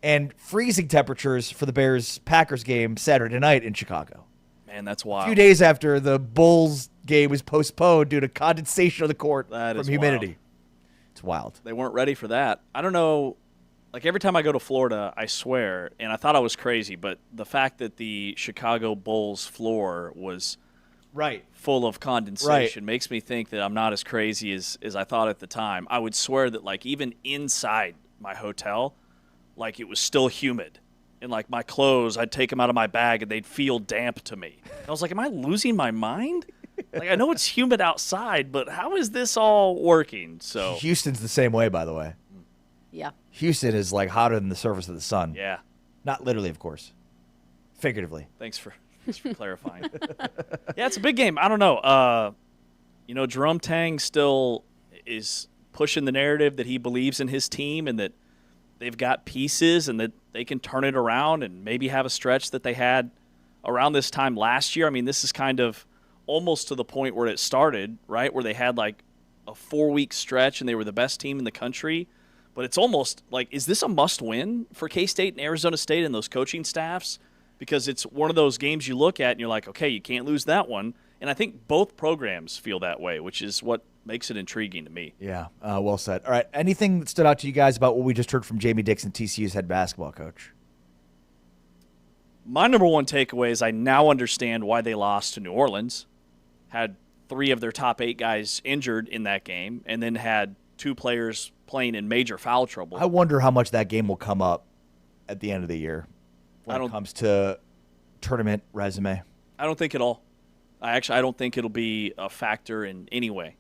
and freezing temperatures for the Bears-Packers game Saturday night in Chicago. Man, that's A wild. few days after the Bulls game was postponed due to condensation of the court That from is humidity. wild. It's wild. They weren't ready for that. I don't know. Like, every time I go to Florida, I swear, and I thought I was crazy, but the fact that the Chicago Bulls floor was full of condensation makes me think that I'm not as crazy as I thought at the time. I would swear that, like, even inside my hotel, like, it was still humid. And, like, my clothes, I'd take them out of my bag, and they'd feel damp to me. I was like, am I losing my mind? Like, I know it's humid outside, but how is this all working? So Houston's the same way, by the way. Yeah. Houston is like hotter than the surface of the sun. Yeah. Not literally, of course. Figuratively. Thanks for clarifying. Yeah, it's a big game. I don't know. Jerome Tang still is pushing the narrative that he believes in his team and that they've got pieces and that they can turn it around and maybe have a stretch that they had around this time last year. I mean, this is kind of almost to the point where it started, right, where they had like a 4-week stretch and they were the best team in the country. But it's almost like, is this a must-win for K-State and Arizona State and those coaching staffs? Because it's one of those games you look at and you're like, okay, you can't lose that one. And I think both programs feel that way, which is what makes it intriguing to me. Yeah, well said. All right, anything that stood out to you guys about what we just heard from Jamie Dixon, TCU's head basketball coach? My number one takeaway is I now understand why they lost to New Orleans, had 3 of their top 8 guys injured in that game, and then had 2 players playing in major foul trouble. I wonder how much that game will come up at the end of the year when it comes to tournament resume. I don't think at all. I don't think it'll be a factor in any way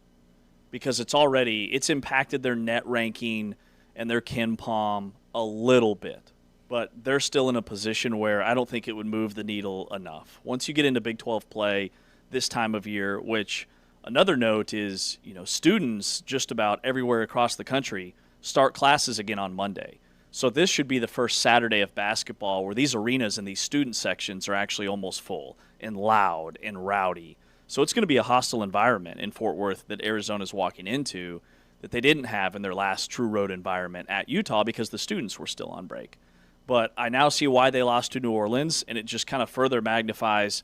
because it's impacted their net ranking and their KenPom a little bit. But they're still in a position where I don't think it would move the needle enough. Once you get into Big 12 play this time of year, which another note is, students just about everywhere across the country start classes again on Monday. So this should be the first Saturday of basketball where these arenas and these student sections are actually almost full and loud and rowdy. So it's going to be a hostile environment in Fort Worth that Arizona's walking into that they didn't have in their last true road environment at Utah because the students were still on break. But I now see why they lost to New Orleans, and it just kind of further magnifies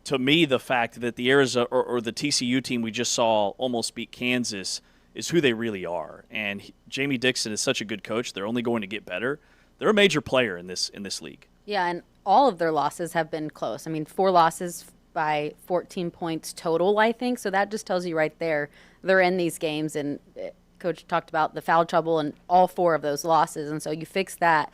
to me the fact that the Arizona or the TCU team we just saw almost beat Kansas is who they really are. And Jamie Dixon is such a good coach; they're only going to get better. They're a major player in this league. Yeah, and all of their losses have been close. I mean, 4 losses by 14 points total, I think. So that just tells you right there they're in these games. And Coach talked about the foul trouble and all 4 of those losses. And so you fix that,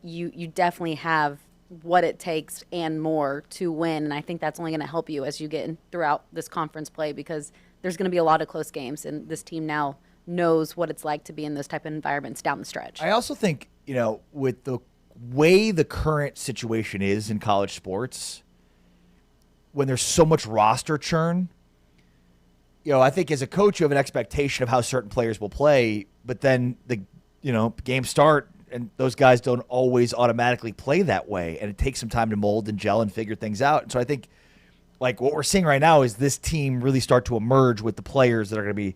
you definitely have what it takes and more to win. And I think that's only going to help you as you get in throughout this conference play because there's going to be a lot of close games. And this team now knows what it's like to be in those type of environments down the stretch. I also think, with the way the current situation is in college sports, when there's so much roster churn, I think as a coach you have an expectation of how certain players will play, but then the games start and those guys don't always automatically play that way, and it takes some time to mold and gel and figure things out. And so I think like what we're seeing right now is this team really start to emerge with the players that are going to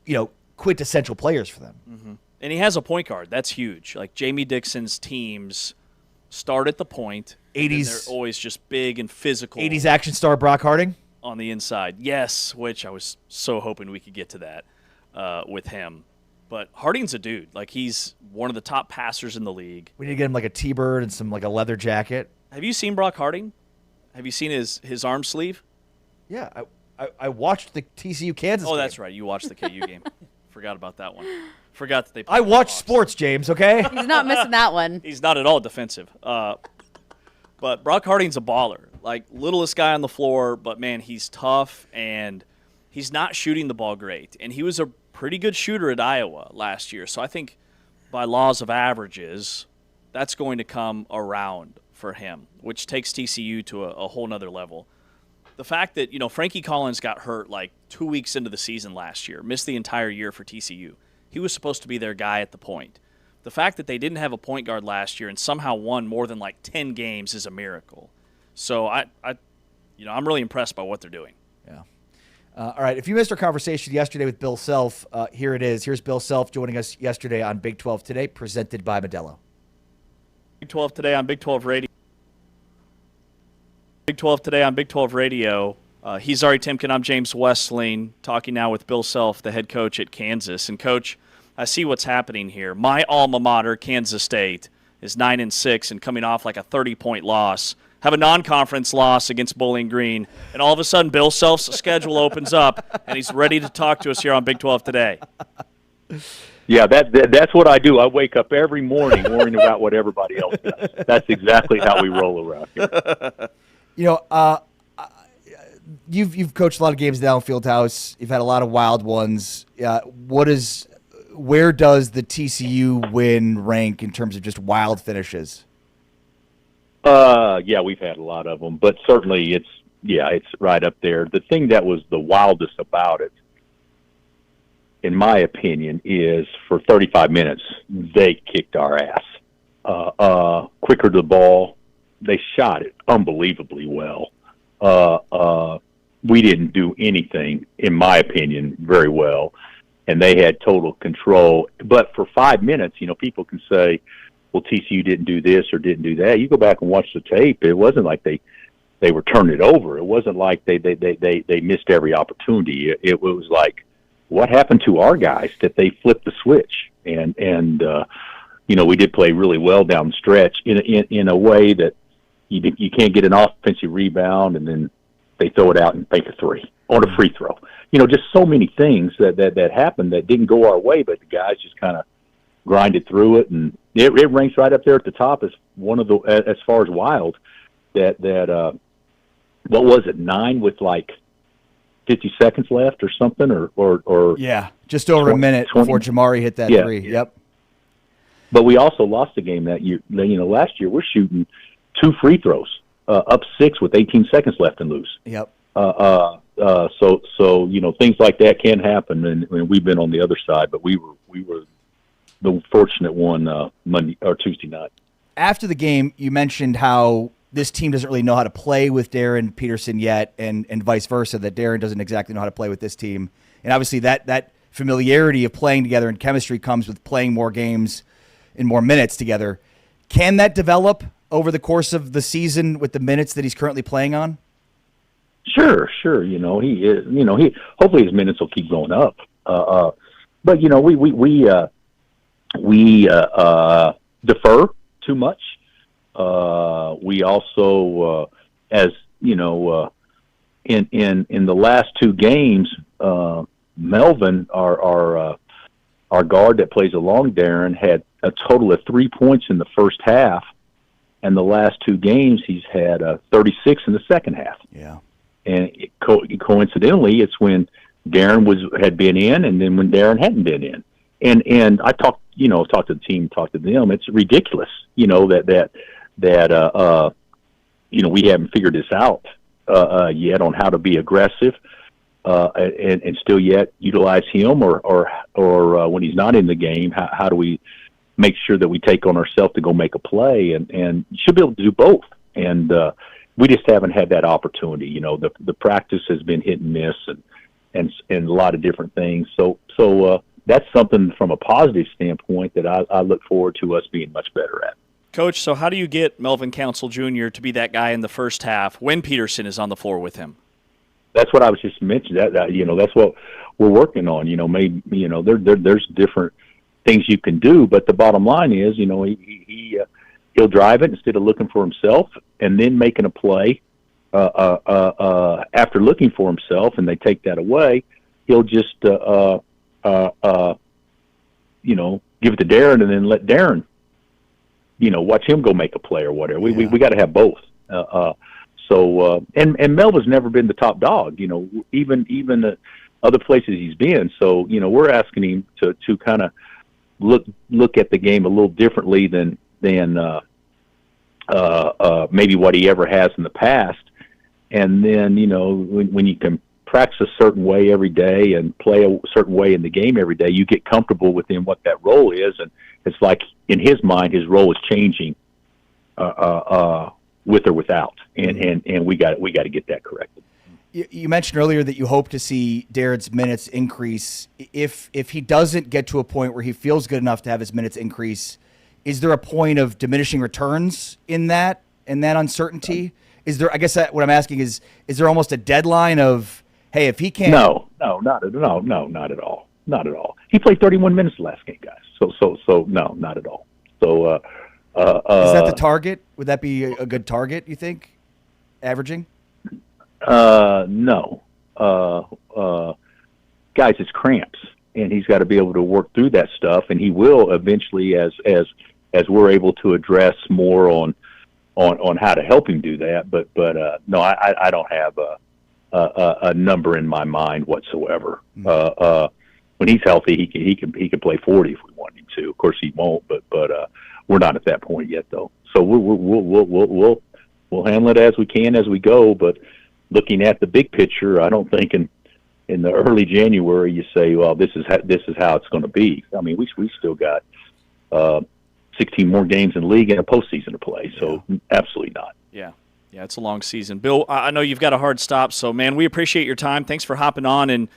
be, quintessential players for them. Mm-hmm. And he has a point guard. That's huge. Like Jamie Dixon's teams start at the point. 80s. They're always just big and physical. 80s action star Brock Harding? On the inside. Yes, which I was so hoping we could get to that with him. But Harding's a dude. Like, he's one of the top passers in the league. We need to get him like a T-bird and some like a leather jacket. Have you seen Brock Harding? Have you seen his arm sleeve? Yeah, I watched the TCU Kansas game. That's right. You watched the KU game. Forgot about that one. Forgot that they I watch sports, James, okay? He's not missing that one. He's not at all defensive. But Brock Harding's a baller. Like, littlest guy on the floor, but, man, he's tough, and he's not shooting the ball great. And he was a pretty good shooter at Iowa last year. So I think by laws of averages, that's going to come around for him, which takes TCU to a whole nother level. The fact that, Frankie Collins got hurt like 2 weeks into the season last year, missed the entire year for TCU. He was supposed to be their guy at the point. The fact that they didn't have a point guard last year and somehow won more than like 10 games is a miracle. So I'm really impressed by what they're doing. Yeah. All right. If you missed our conversation yesterday with Bill Self, here it is. Here's Bill Self joining us yesterday on Big 12 Today, presented by Modelo. Big 12 Today on Big 12 Radio. Big 12 Today on Big 12 Radio. He's Ari Timken. I'm James Westling, talking now with Bill Self, the head coach at Kansas. And, Coach, I see what's happening here. My alma mater, Kansas State, is 9-6 and coming off like a 30-point loss. Have a non-conference loss against Bowling Green, and all of a sudden Bill Self's schedule opens up, and he's ready to talk to us here on Big 12 Today. Yeah, that's what I do. I wake up every morning worrying about what everybody else does. That's exactly how we roll around here. You've coached a lot of games down Fieldhouse. You've had a lot of wild ones. Where does the TCU win rank in terms of just wild finishes? Yeah, we've had a lot of them, but certainly it's right up there. The thing that was the wildest about it, in my opinion, is for 35 minutes, they kicked our ass. Quicker to the ball. They shot it unbelievably well. We didn't do anything, in my opinion, very well, and they had total control. But for 5 minutes, people can say, well, TCU didn't do this or didn't do that. You go back and watch the tape. It wasn't like they were turning it over. It wasn't like they missed every opportunity. It was like, what happened to our guys that they flipped the switch? And we did play really well down the stretch in a way that you can't get an offensive rebound and then they throw it out and make a three on a free throw. Just so many things that happened that didn't go our way, but the guys just kind of grinded through it, and it ranks right up there at the top as one of the, as far as wild, that what was it, 9 with like 50 seconds left or something, or yeah, just over 20, a minute 20, before Jamari hit that three. Yep. But we also lost the game that year. Last year we're shooting 2 free throws, up 6 with 18 seconds left and lose. Yep. So things like that can happen, and we've been on the other side, but we were the fortunate one Monday or Tuesday night. After the game, you mentioned how this team doesn't really know how to play with Darren Peterson yet, and vice versa, that Darren doesn't exactly know how to play with this team. And obviously that familiarity of playing together and chemistry comes with playing more games and more minutes together. Can that develop over the course of the season with the minutes that he's currently playing on? Sure. He is, he hopefully his minutes will keep going up. But we defer too much. We also, in the last 2 games, Melvin, our guard that plays along Darren, had a total of 3 points in the first half, and the last 2 games he's had 36 in the second half. Yeah, and coincidentally, it's when Darren had been in, and then when Darren hadn't been in. And I talked to the team, talked to them. It's ridiculous, that we haven't figured this out yet on how to be aggressive and still yet utilize him, or when he's not in the game, how do we make sure that we take on ourselves to go make a play, and you should be able to do both. And we just haven't had that opportunity. The practice has been hit and miss, and a lot of different things. So that's something from a positive standpoint that I look forward to us being much better at. Coach, so how do you get Melvin Council Jr. to be that guy in the first half when Peterson is on the floor with him? That's what I was just mentioning. That's what we're working on. Maybe there's different things you can do, but the bottom line is, he'll drive it instead of looking for himself and then making a play. After looking for himself, and they take that away, he'll just give it to Darren and then let Darren, watch him go make a play or whatever. We got to have both. And Melvin's never been the top dog, even the other places he's been. So, we're asking him to kind of look at the game a little differently than maybe what he ever has in the past. And then, when you can practice a certain way every day and play a certain way in the game every day, you get comfortable within what that role is. And it's like, in his mind, his role is changing with or without. And we got to get that corrected. You mentioned earlier that you hope to see Darren's minutes increase. If he doesn't get to a point where he feels good enough to have his minutes increase, is there a point of diminishing returns in that uncertainty? Is there? I guess what I'm asking is there almost a deadline of, hey, if he can't? No, not at all. Not at all. He played 31 minutes the last game, guys. So no, not at all. So is that the target? Would that be a good target, you think? Averaging? No. Guys, it's cramps, and he's got to be able to work through that stuff, and he will eventually as we're able to address more on how to help him do that. But no, I don't have a number in my mind whatsoever. When he's healthy, he can play 40 if we want him to. Of course, he won't, but we're not at that point yet, though. So we'll handle it as we can as we go. But looking at the big picture, I don't think in the early January you say, well, this is how it's going to be. I mean, we still got 16 more games in the league and a postseason to play. So absolutely not. Yeah, it's a long season. Bill, I know you've got a hard stop, so, man, we appreciate your time. Thanks for hopping on, and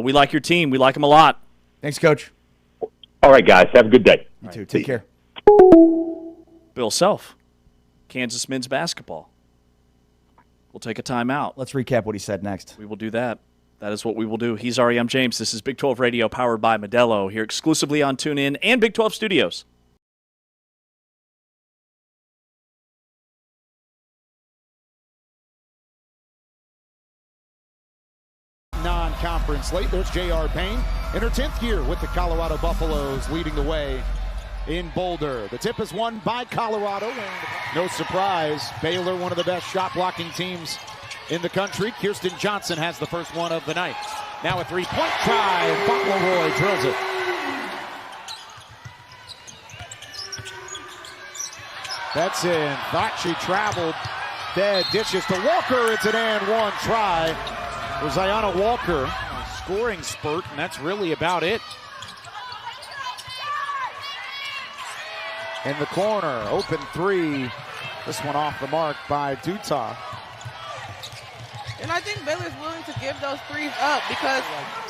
we like your team. We like them a lot. Thanks, Coach. All right, guys. Have a good day. You too. Take care. Bill Self, Kansas men's basketball. We'll take a timeout. Let's recap what he said next. We will do that. That is what we will do. He's REM James. This is Big 12 Radio powered by Modelo here exclusively on TuneIn and Big 12 Studios. Non-conference late. There's J.R. Payne in her 10th year with the Colorado Buffaloes, leading the way in Boulder. The tip is won by Colorado. No surprise, Baylor, one of the best shot-blocking teams in the country. Kirsten Johnson has the first one of the night. Now a three-point try, and Fauntleroy drills it. That's in. Thought she traveled. Dead dishes to Walker. It's an and one try for Ziona Walker. A scoring spurt, and that's really about it. In the corner, open three. This one off the mark by Dutah. And I think Baylor's willing to give those threes up because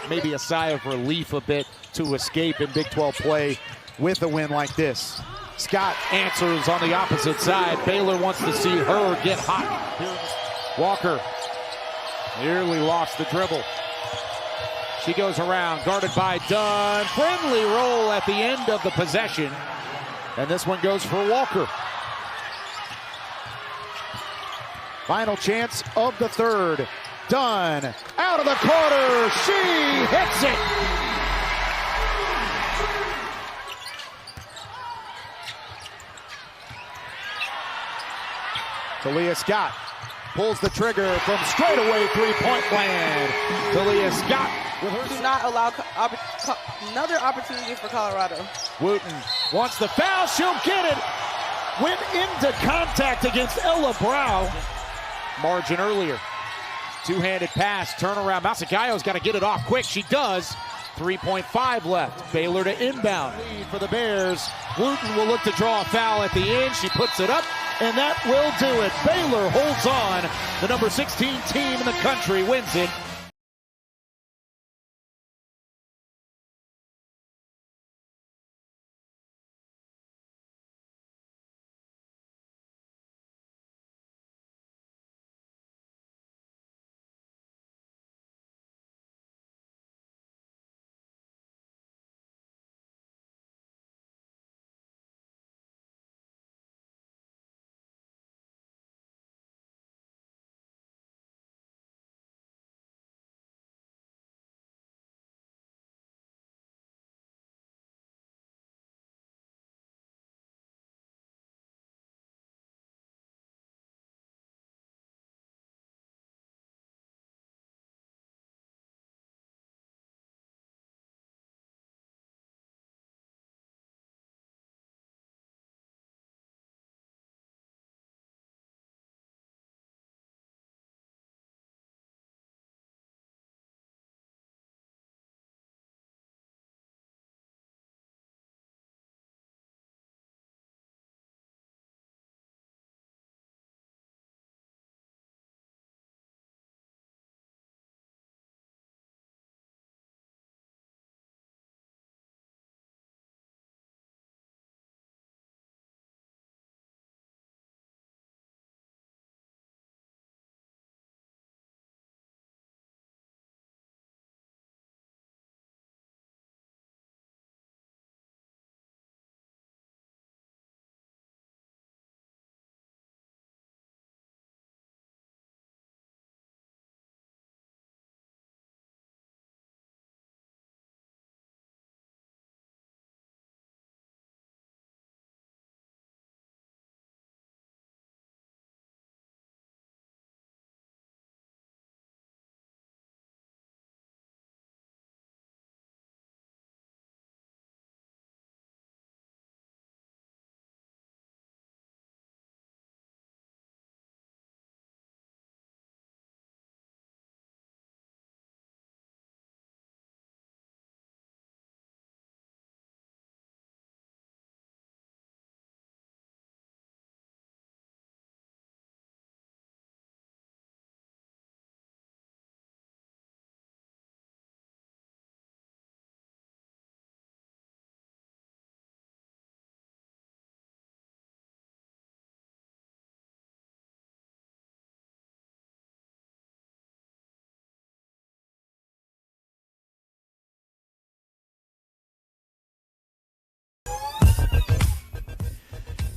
maybe a sigh of relief a bit to escape in Big 12 play with a win like this. Scott answers on the opposite side. Baylor wants to see her get hot. Walker nearly lost the dribble. She goes around, guarded by Dunn. Friendly roll at the end of the possession. And this one goes for Walker. Final chance of the third. Dunn out of the corner. She hits it. Talia Scott pulls the trigger from straightaway three-point land. Talia Scott with her. Do not allow another opportunity for Colorado. Wooten wants the foul. She'll get it. Went into contact against Ella Brow. Margin earlier. Two-handed pass, turnaround. Masagayo's got to get it off quick. She does. 3.5 left. Baylor to inbound. Lead for the Bears. Wooten will look to draw a foul at the end. She puts it up, and that will do it. Baylor holds on. The number 16 team in the country wins it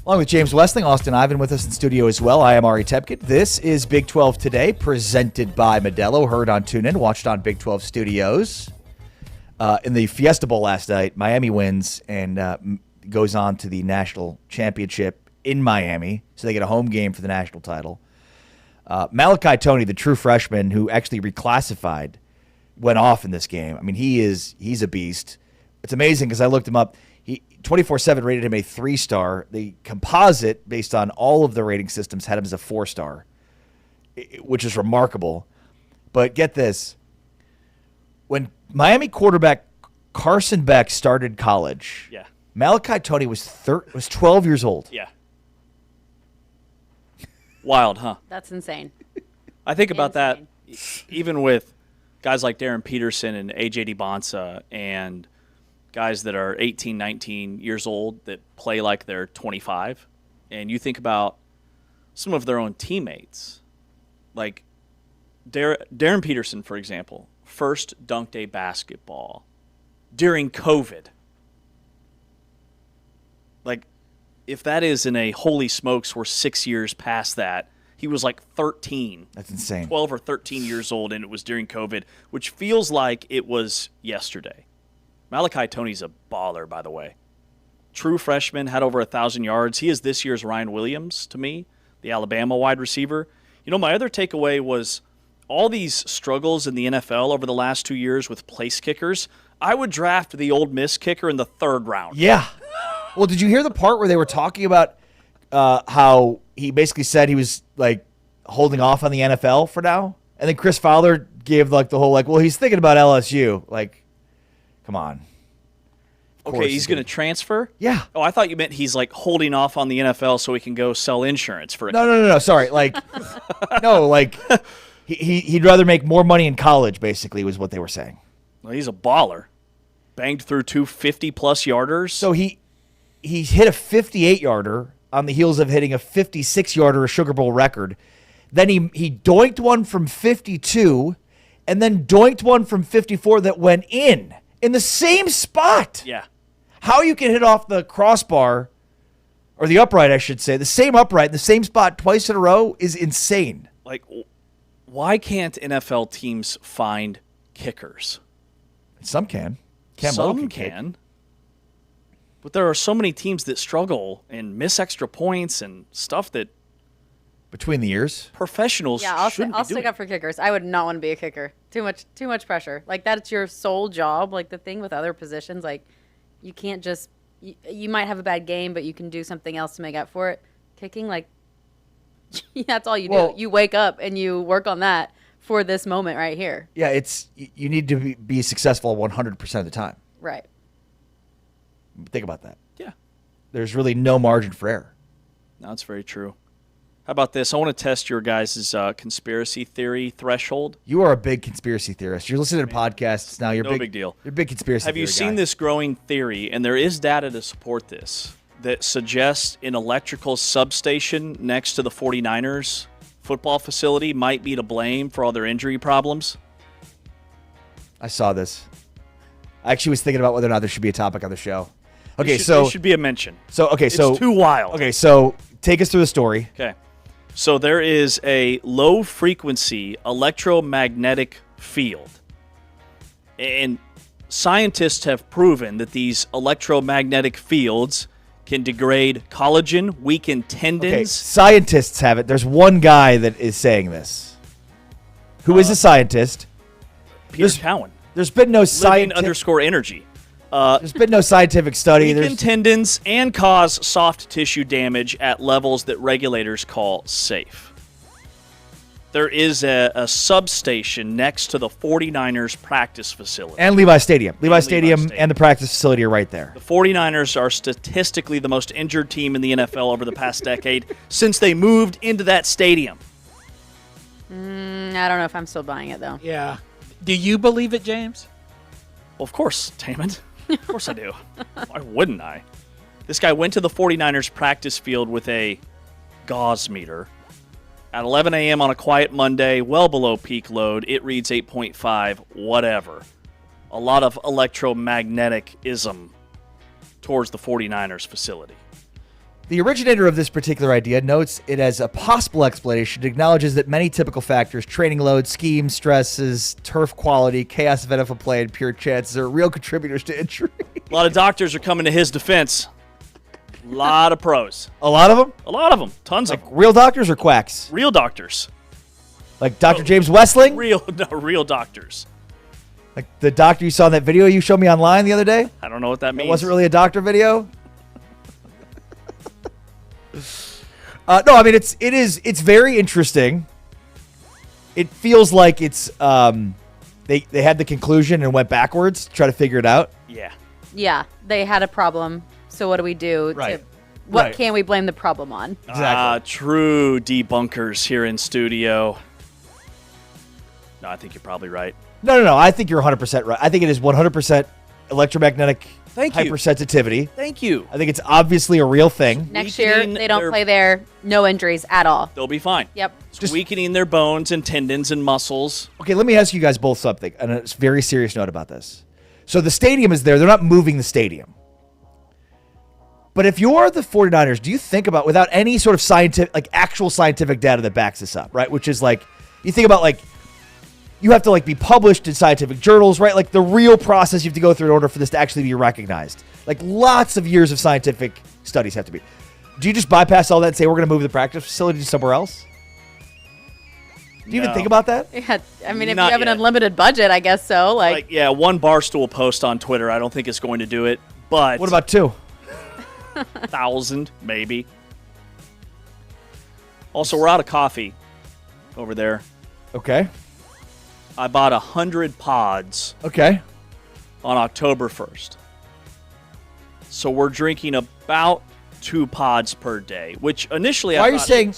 Along with James Westling, Austin Ivan with us in studio as well. I am Ari Tepkin. This is Big 12 Today, presented by Modelo. Heard on TuneIn, watched on Big 12 Studios. In the Fiesta Bowl last night, Miami wins and goes on to the national championship in Miami, so they get a home game for the national title. Malachi Toney, the true freshman who actually reclassified, went off in this game. I mean, he's a beast. It's amazing because I looked him up. 24/7 rated him a 3-star. The composite, based on all of the rating systems, had him as a 4-star, which is remarkable. But get this. When Miami quarterback Carson Beck started college, Malachi Toney was 12 years old. Yeah. Wild, huh? That's insane. I think about that even with guys like Darren Peterson and A.J. DiBonsa and guys that are 18, 19 years old that play like they're 25. And you think about some of their own teammates. Like Darren Peterson, for example, first dunked a basketball during COVID. Like, if that is in a holy smokes, we're 6 years past that. He was like 13. That's insane. 12 or 13 years old, and it was during COVID, which feels like it was yesterday. Malachi Toney's a baller, by the way. True freshman, had over 1,000 yards. He is this year's Ryan Williams to me, the Alabama wide receiver. You know, my other takeaway was all these struggles in the NFL over the last 2 years with place kickers. I would draft the Ole Miss kicker in the 3rd round. Yeah. Well, did you hear the part where they were talking about how he basically said he was like holding off on the NFL for now? And then Chris Fowler gave like the whole well, he's thinking about LSU. Like, come on. Okay, he's going to transfer? Yeah. Oh, I thought you meant he's like holding off on the NFL so he can go sell insurance for a No. Sorry. Like, no, like he'd rather make more money in college, basically, was what they were saying. Well, he's a baller. Banged through 2 50-plus yarders. So he hit a 58-yarder on the heels of hitting a 56-yarder, a Sugar Bowl record. Then he doinked one from 52 and then doinked one from 54 that went in the same spot. Yeah. How you can hit off the crossbar, or the upright, I should say, the same upright in the same spot twice in a row is insane. Like, why can't NFL teams find kickers? Some can. Some can. But there are so many teams that struggle and miss extra points and stuff that between the years, professionals I'll shouldn't stick up for kickers. I would not want to be a kicker. Too much pressure. Like, that's your sole job. Like, the thing with other positions, like, you can't just you might have a bad game, but you can do something else to make up for it. Kicking, like, that's all you do. You wake up and you work on that for this moment right here. Yeah, you need to be successful 100% of the time. Right. Think about that. Yeah. There's really no margin for error. No, that's very true. How about this? I want to test your guys' conspiracy theory threshold. You are a big conspiracy theorist. You're listening to podcasts now. You're no big deal. You're a big conspiracy Have you theory seen guy. this growing theory, and there is data to support this, that suggests an electrical substation next to the 49ers football facility might be to blame for all their injury problems? I saw this. I actually was thinking about whether or not there should be a topic on the show. Okay, there should be a mention. It's too wild. Okay, so take us through the story. Okay. So there is a low-frequency electromagnetic field. And scientists have proven that these electromagnetic fields can degrade collagen, weaken tendons. Okay, scientists have it. There's one guy that is saying this. Who is a scientist? Peter Cowan. There's been no scientific _energy. There's been no scientific study. Weaken tendons and cause soft tissue damage at levels that regulators call safe. There is a substation next to the 49ers practice facility. And Levi Stadium. Levi Stadium and the practice facility are right there. The 49ers are statistically the most injured team in the NFL over the past decade since they moved into that stadium. I don't know if I'm still buying it, though. Yeah. Do you believe it, James? Well, of course, Damon. Of course I do. Why wouldn't I? This guy went to the 49ers practice field with a gauze meter. At 11 a.m. on a quiet Monday, well below peak load, it reads 8.5, whatever. A lot of electromagnetism towards the 49ers facility. The originator of this particular idea notes it as a possible explanation. It acknowledges that many typical factors, training load, scheme, stresses, turf quality, chaos of NFL play, and pure chances are real contributors to injury. A lot of doctors are coming to his defense. A lot of pros. A lot of them? A lot of them. Tons of them. Real doctors or quacks? Real doctors. Like Dr. James Westling? Real doctors. Like the doctor you saw in that video you showed me online the other day? I don't know what that means. It wasn't really a doctor video? No, I mean it's very interesting. It feels like it's they had the conclusion and went backwards to try to figure it out. Yeah. Yeah, they had a problem. So what do we do? Right. What can we blame the problem on? Exactly. True debunkers here in studio. No, I think you're probably right. No. I think you're 100% right. I think it is 100% electromagnetic Thank you. hypersensitivity. Thank you. I think it's obviously a real thing. Next year, they don't play there. No injuries at all. They'll be fine. Yep. Just weakening their bones and tendons and muscles. Okay, let me ask you guys both something, and a very serious note about this. So the stadium is there. They're not moving the stadium. But if you're the 49ers, do you think about, without any sort of scientific, like actual scientific data that backs this up, right? Which is like, you think about like, you have to like be published in scientific journals, right? Like the real process you have to go through in order for this to actually be recognized. Like lots of years of scientific studies have to be. Do you just bypass all that and say we're going to move the practice facility to somewhere else? Do you even think about that? Yeah, I mean, if Not you have an yet. unlimited budget, I guess so. Like Yeah, one Barstool post on Twitter, I don't think it's going to do it. But What about 2? 1,000, maybe. Also, we're out of coffee over there. Okay. I bought 100 pods. Okay. On October 1st. So we're drinking about 2 pods per day, which initially Why I are you thought- saying,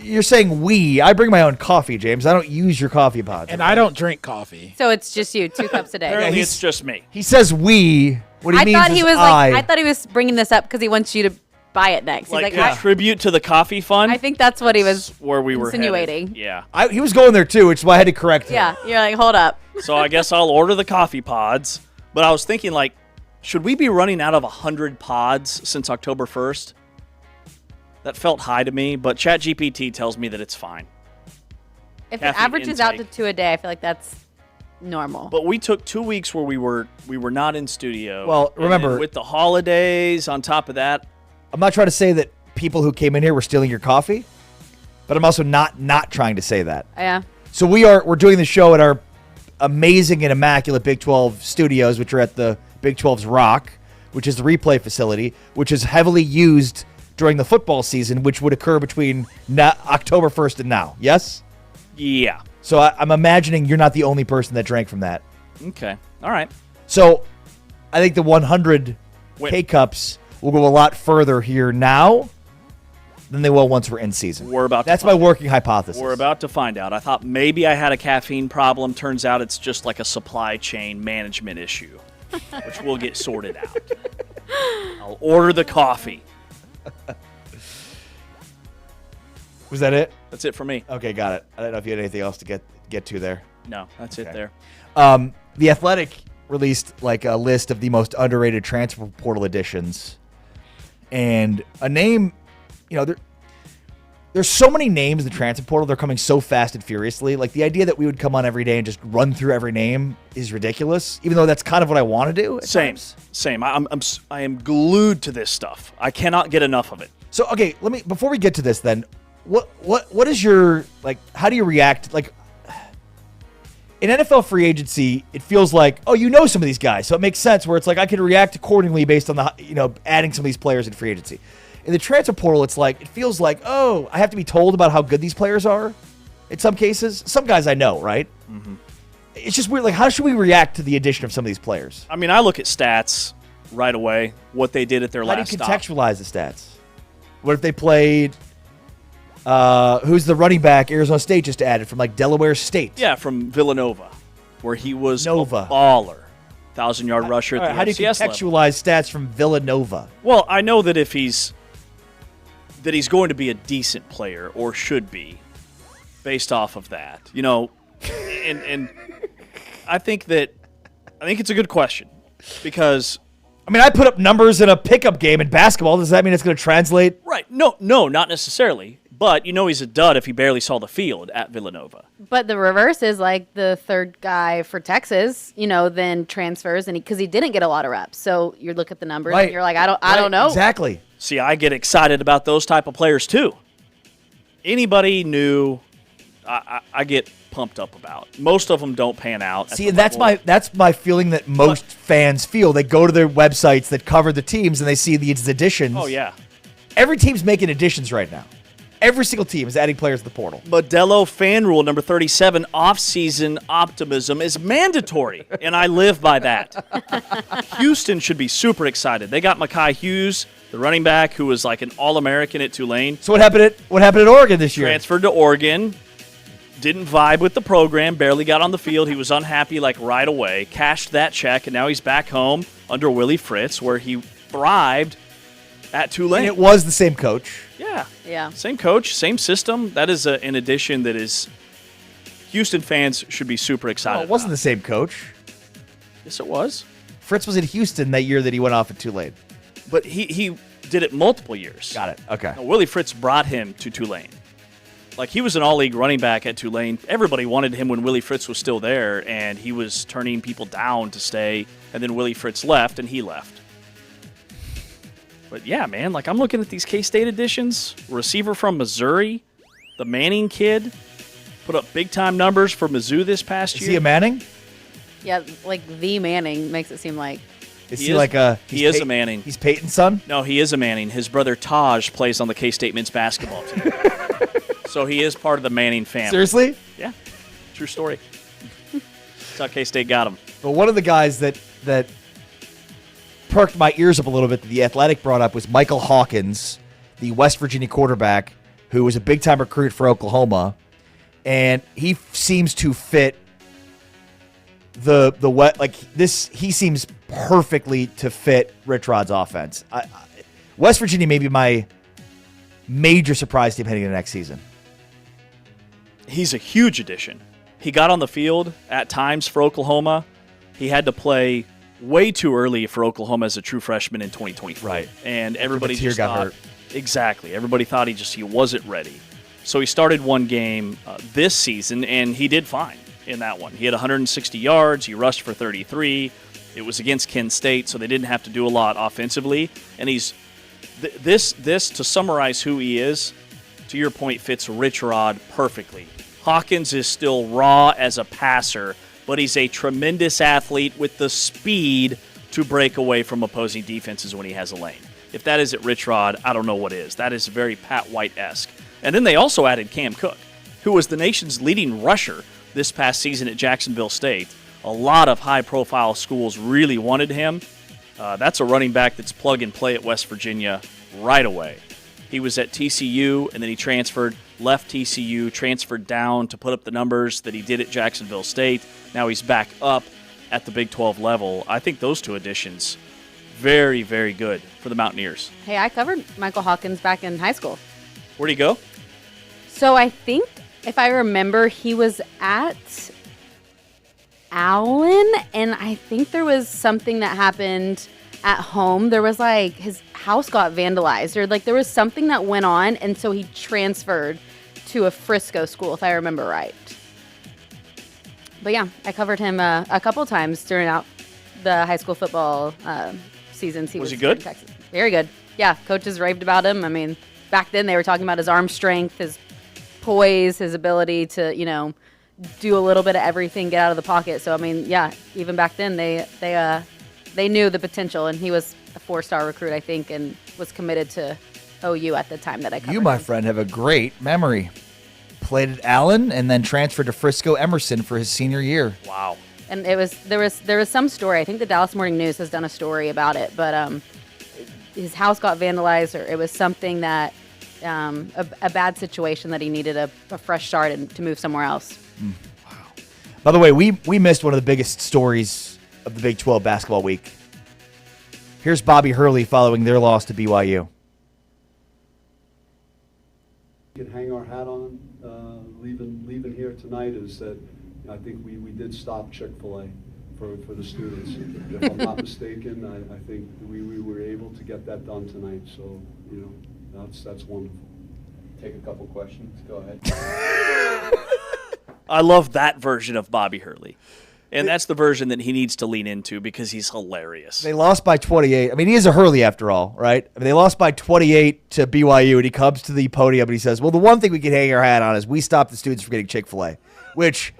you're saying we? I bring my own coffee, James. I don't use your coffee pods. And I don't drink coffee. so, it's just you, 2 cups a day. Apparently it's just me. He says we. What he I means thought is he was I. like, I thought he was bringing this up because he wants you to buy it next. He's Like, like, I contribute to the coffee fund? think that's what he was where we were insinuating. headed. Yeah. He was going there too, which is why I had to correct him. Yeah, you're like, hold up. So I guess I'll order the coffee pods. But I was thinking, like, should we be running out of 100 pods since October 1st? That felt high to me, but ChatGPT tells me that it's fine. If Caffeine it averages out to intake. 2 a day, I feel like that's normal. But we took 2 weeks where we were not in studio. Well, And remember- then with the holidays on top of that, I'm not trying to say that people who came in here were stealing your coffee, but I'm also not trying to say that. Yeah. So we're doing the show at our amazing and immaculate Big 12 studios, which are at the Big 12's Rock, which is the replay facility, which is heavily used during the football season, which would occur between October 1st and now. Yes? yeah. So I'm imagining you're not the only person that drank from that. Okay. All right. So I think the 100 K-Cups will go a lot further here now than they will once we're in season. That's my working hypothesis. We're about to find out. I thought maybe I had a caffeine problem. Turns out it's just like a supply chain management issue, which we'll get sorted out. I'll order the coffee. Was that it? That's it for me. Okay, got it. I don't know if you had anything else to get to there. No, that's it there. The Athletic released like a list of the most underrated transfer portal additions, and a name, there's so many names in the transfer portal. They're coming so fast and furiously. Like the idea that we would come on every day and just run through every name is ridiculous. Even though that's kind of what I want to do. at times. Same. I am glued to this stuff. I cannot get enough of it. So okay, before we get to this, then what is your how do you react in NFL free agency? It feels like some of these guys, so it makes sense where it's like I can react accordingly based on the adding some of these players in free agency. In the transfer portal, it's like it feels like I have to be told about how good these players are. In some cases, some guys I know, right? Mm-hmm. It's just weird. Like, how should we react to the addition of some of these players? I mean, I look at stats right away. What they did at their How do last you stop. contextualize the stats? What if they played? Who's the running back Arizona State just added from Delaware State? Yeah, from Villanova, where he was Nova. a baller, 1,000-yard rusher at the How do you FCS level. contextualize stats from Villanova? Well, I know that if he's going to be a decent player, or should be, based off of that, and I think it's a good question, because I mean, I put up numbers in a pickup game in basketball. Does that mean it's going to translate? Right. No, not necessarily. But you know he's a dud if he barely saw the field at Villanova. But the reverse is like the third guy for Texas, then transfers and because he didn't get a lot of reps. So you look at the numbers and you're like, I don't know. Exactly. See, I get excited about those type of players too. Anybody new, I get pumped up about. Most of them don't pan out. See, and that's my feeling that most fans feel. They go to their websites that cover the teams and they see these additions. Oh yeah. Every team's making additions right now. Every single team is adding players to the portal. Modelo fan rule number 37, off-season optimism is mandatory, and I live by that. Houston should be super excited. They got Mekhi Hughes, the running back, who was like an All-American at Tulane. So what happened at Oregon this year? Transferred to Oregon, didn't vibe with the program, barely got on the field. He was unhappy like right away, cashed that check, and now he's back home under Willie Fritz, where he thrived at Tulane. And it was the same coach. Yeah. Same coach, same system. That is an addition that is Houston fans should be super excited. No, it wasn't the same coach. Yes, it was. Fritz was in Houston that year that he went off at Tulane. But he did it multiple years. Got it. Okay. No, Willie Fritz brought him to Tulane. Like, he was an all-league running back at Tulane. Everybody wanted him when Willie Fritz was still there, and he was turning people down to stay. And then Willie Fritz left, and he left. But, yeah, man, like, I'm looking at these K-State additions. Receiver from Missouri, the Manning kid, put up big-time numbers for Mizzou this past year. Is he a Manning? Yeah, like the Manning makes it seem like. Is he like a... He is a Manning. He's Peyton's son? No, he is a Manning. His brother Taj plays on the K-State men's basketball team. So he is part of the Manning family. Seriously? Yeah. True story. That's how K-State got him. But one of the guys that perked my ears up a little bit that The Athletic brought up was Michael Hawkins, the West Virginia quarterback, who was a big-time recruit for Oklahoma. And he seems to fit he seems perfectly to fit Rich Rod's offense. West Virginia may be my major surprise team heading into next season. He's a huge addition. He got on the field at times for Oklahoma. He had to play way too early for Oklahoma as a true freshman in 2023. Right. And everybody Mateer just got thought, hurt. Exactly. Everybody thought he wasn't ready. So he started one game this season, and he did fine in that one. He had 160 yards. He rushed for 33. It was against Kent State, so they didn't have to do a lot offensively. And he's this to summarize who he is, to your point, fits Rich Rod perfectly. Hawkins is still raw as a passer, but he's a tremendous athlete with the speed to break away from opposing defenses when he has a lane. If that isn't Rich Rod, I don't know what is. That is very Pat White-esque. And then they also added Cam Cook, who was the nation's leading rusher this past season at Jacksonville State. A lot of high-profile schools really wanted him. That's a running back that's plug-and-play at West Virginia right away. He was at TCU, and then he transferred, left TCU, transferred down to put up the numbers that he did at Jacksonville State. Now he's back up at the Big 12 level. I think those two additions, very, very good for the Mountaineers. Hey, I covered Michael Hawkins back in high school. Where'd he go? So I think, if I remember, he was at Allen, and I think there was something that happened at home. There was like his house got vandalized, or like there was something that went on, and so he transferred to a Frisco school, if I remember right. But yeah, I covered him a couple times during the high school football seasons. Was he good? in Texas. Very good. Yeah, coaches raved about him. I mean, back then they were talking about his arm strength, his poise, his ability to, do a little bit of everything, get out of the pocket. So I mean, yeah, even back then they knew the potential, and he was a 4-star recruit, I think, and was committed to OU at the time that I covered You, my him. friend, have a great memory. Played at Allen and then transferred to Frisco Emerson for his senior year. Wow. And there was some story. I think the Dallas Morning News has done a story about it, but his house got vandalized, or it was something that a bad situation that he needed a fresh start and to move somewhere else. Wow. By the way, we missed one of the biggest stories of the Big 12 basketball week. Here's Bobby Hurley following their loss to BYU. We can hang our hat on leaving here tonight is that I think we did stop Chick-fil-A for the students. If I'm not mistaken, I think we were able to get that done tonight. So, that's wonderful. Take a couple questions. Go ahead. I love that version of Bobby Hurley. And that's the version that he needs to lean into because he's hilarious. They lost by 28. I mean, he is a Hurley after all, right? I mean, they lost by 28 to BYU, and he comes to the podium and he says, well, the one thing we can hang our hat on is we stopped the students from getting Chick-fil-A, which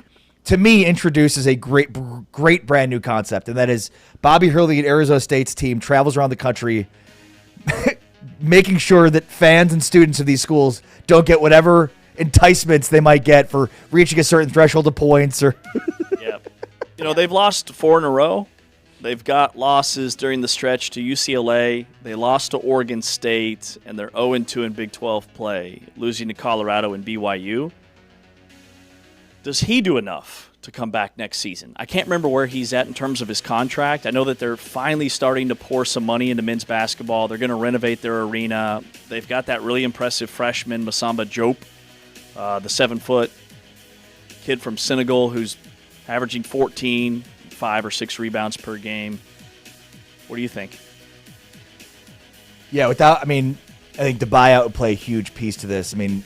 to me introduces a great brand new concept, and that is Bobby Hurley and Arizona State's team travels around the country making sure that fans and students of these schools don't get whatever enticements they might get for reaching a certain threshold of points or Yeah. They've lost 4 in a row. They've got losses during the stretch to UCLA. They lost to Oregon State, and they're 0-2 in Big 12 play, losing to Colorado and BYU. Does he do enough to come back next season? I can't remember where he's at in terms of his contract. I know that they're finally starting to pour some money into men's basketball. They're going to renovate their arena. They've got that really impressive freshman, Masamba Diop, the 7-foot kid from Senegal who's averaging 14, 5 or 6 rebounds per game. What do you think? Yeah, I think the buyout would play a huge piece to this. I mean,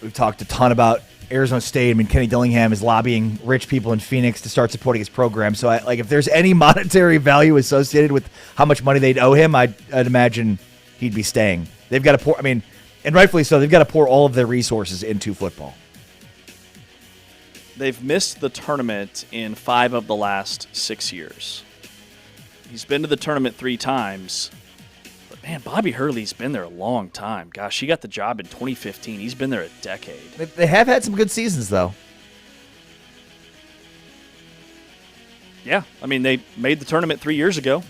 we've talked a ton about Arizona State. I mean, Kenny Dillingham is lobbying rich people in Phoenix to start supporting his program. So, if there's any monetary value associated with how much money they'd owe him, I'd imagine he'd be staying. They've got to pour, and rightfully so, they've got to pour all of their resources into football. They've missed the tournament in 5 of the last 6 years. He's been to the tournament 3 times. But, man, Bobby Hurley's been there a long time. Gosh, he got the job in 2015. He's been there a decade. They have had some good seasons, though. Yeah, they made the tournament 3 years ago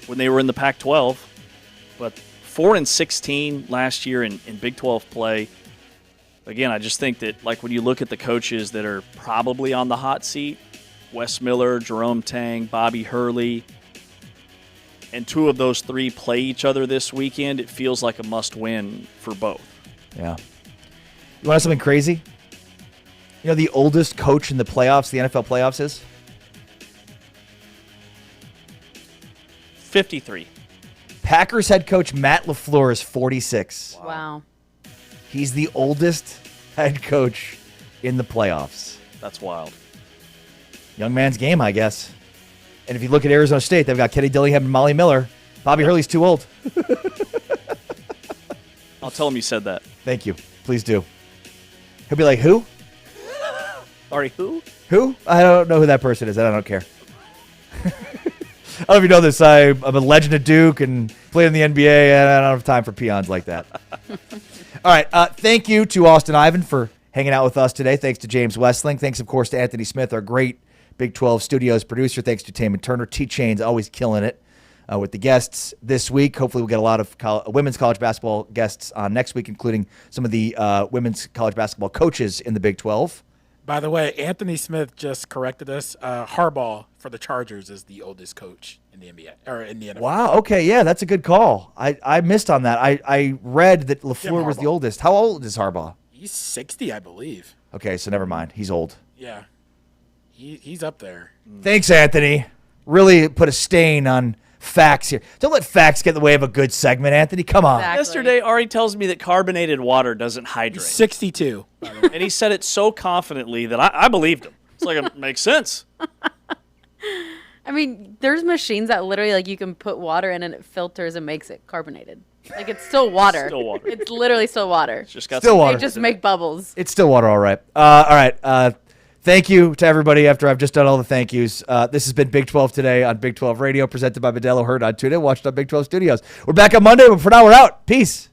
when they were in the Pac-12. But 4-16 last year in Big 12 play. Again, I just think that, when you look at the coaches that are probably on the hot seat, Wes Miller, Jerome Tang, Bobby Hurley, and 2 of those 3 play each other this weekend, it feels like a must-win for both. Yeah. You want something crazy? The oldest coach in the playoffs, the NFL playoffs is? 53. Packers head coach Matt LaFleur is 46. Wow. He's the oldest head coach in the playoffs. That's wild. Young man's game, I guess. And if you look at Arizona State, they've got Kenny Dillingham and Molly Miller. Bobby Hurley's too old. I'll tell him you said that. Thank you. Please do. He'll be like, who? Sorry, who? Who? I don't know who that person is. I don't care. I don't know if you know this. I'm a legend at Duke and played in the NBA, and I don't have time for peons like that. All right. Thank you to Austin Ivan for hanging out with us today. Thanks to James Westling. Thanks, of course, to Anthony Smith, our great Big 12 Studios producer. Thanks to Taman Turner. T-Chain's always killing it with the guests this week. Hopefully we'll get a lot of women's college basketball guests on next week, including some of the women's college basketball coaches in the Big 12. By the way, Anthony Smith just corrected us. Harbaugh for the Chargers is the oldest coach in the NBA or in the NFL. Wow. Okay. Yeah, that's a good call. I missed on that. I read that LaFleur was the oldest. How old is Harbaugh? He's 60, I believe. Okay, so never mind. He's old. Yeah. He's up there. Thanks, Anthony. Really put a stain on facts here. Don't let facts get in the way of a good segment, Anthony. Come on. Exactly. Yesterday, Ari tells me that carbonated water doesn't hydrate. He's 62. And he said it so confidently that I believed him. It's like, it makes sense. There's machines that literally, you can put water in and it filters and makes it carbonated. It's still water. Still water. It's literally still water. It's just got still water. They just make bubbles. It's still water, all right. All right. Thank you to everybody after I've just done all the thank yous. This has been Big 12 Today on Big 12 Radio, presented by Modelo, heard on TuneIn, watched on Big 12 Studios. We're back on Monday, but for now we're out. Peace.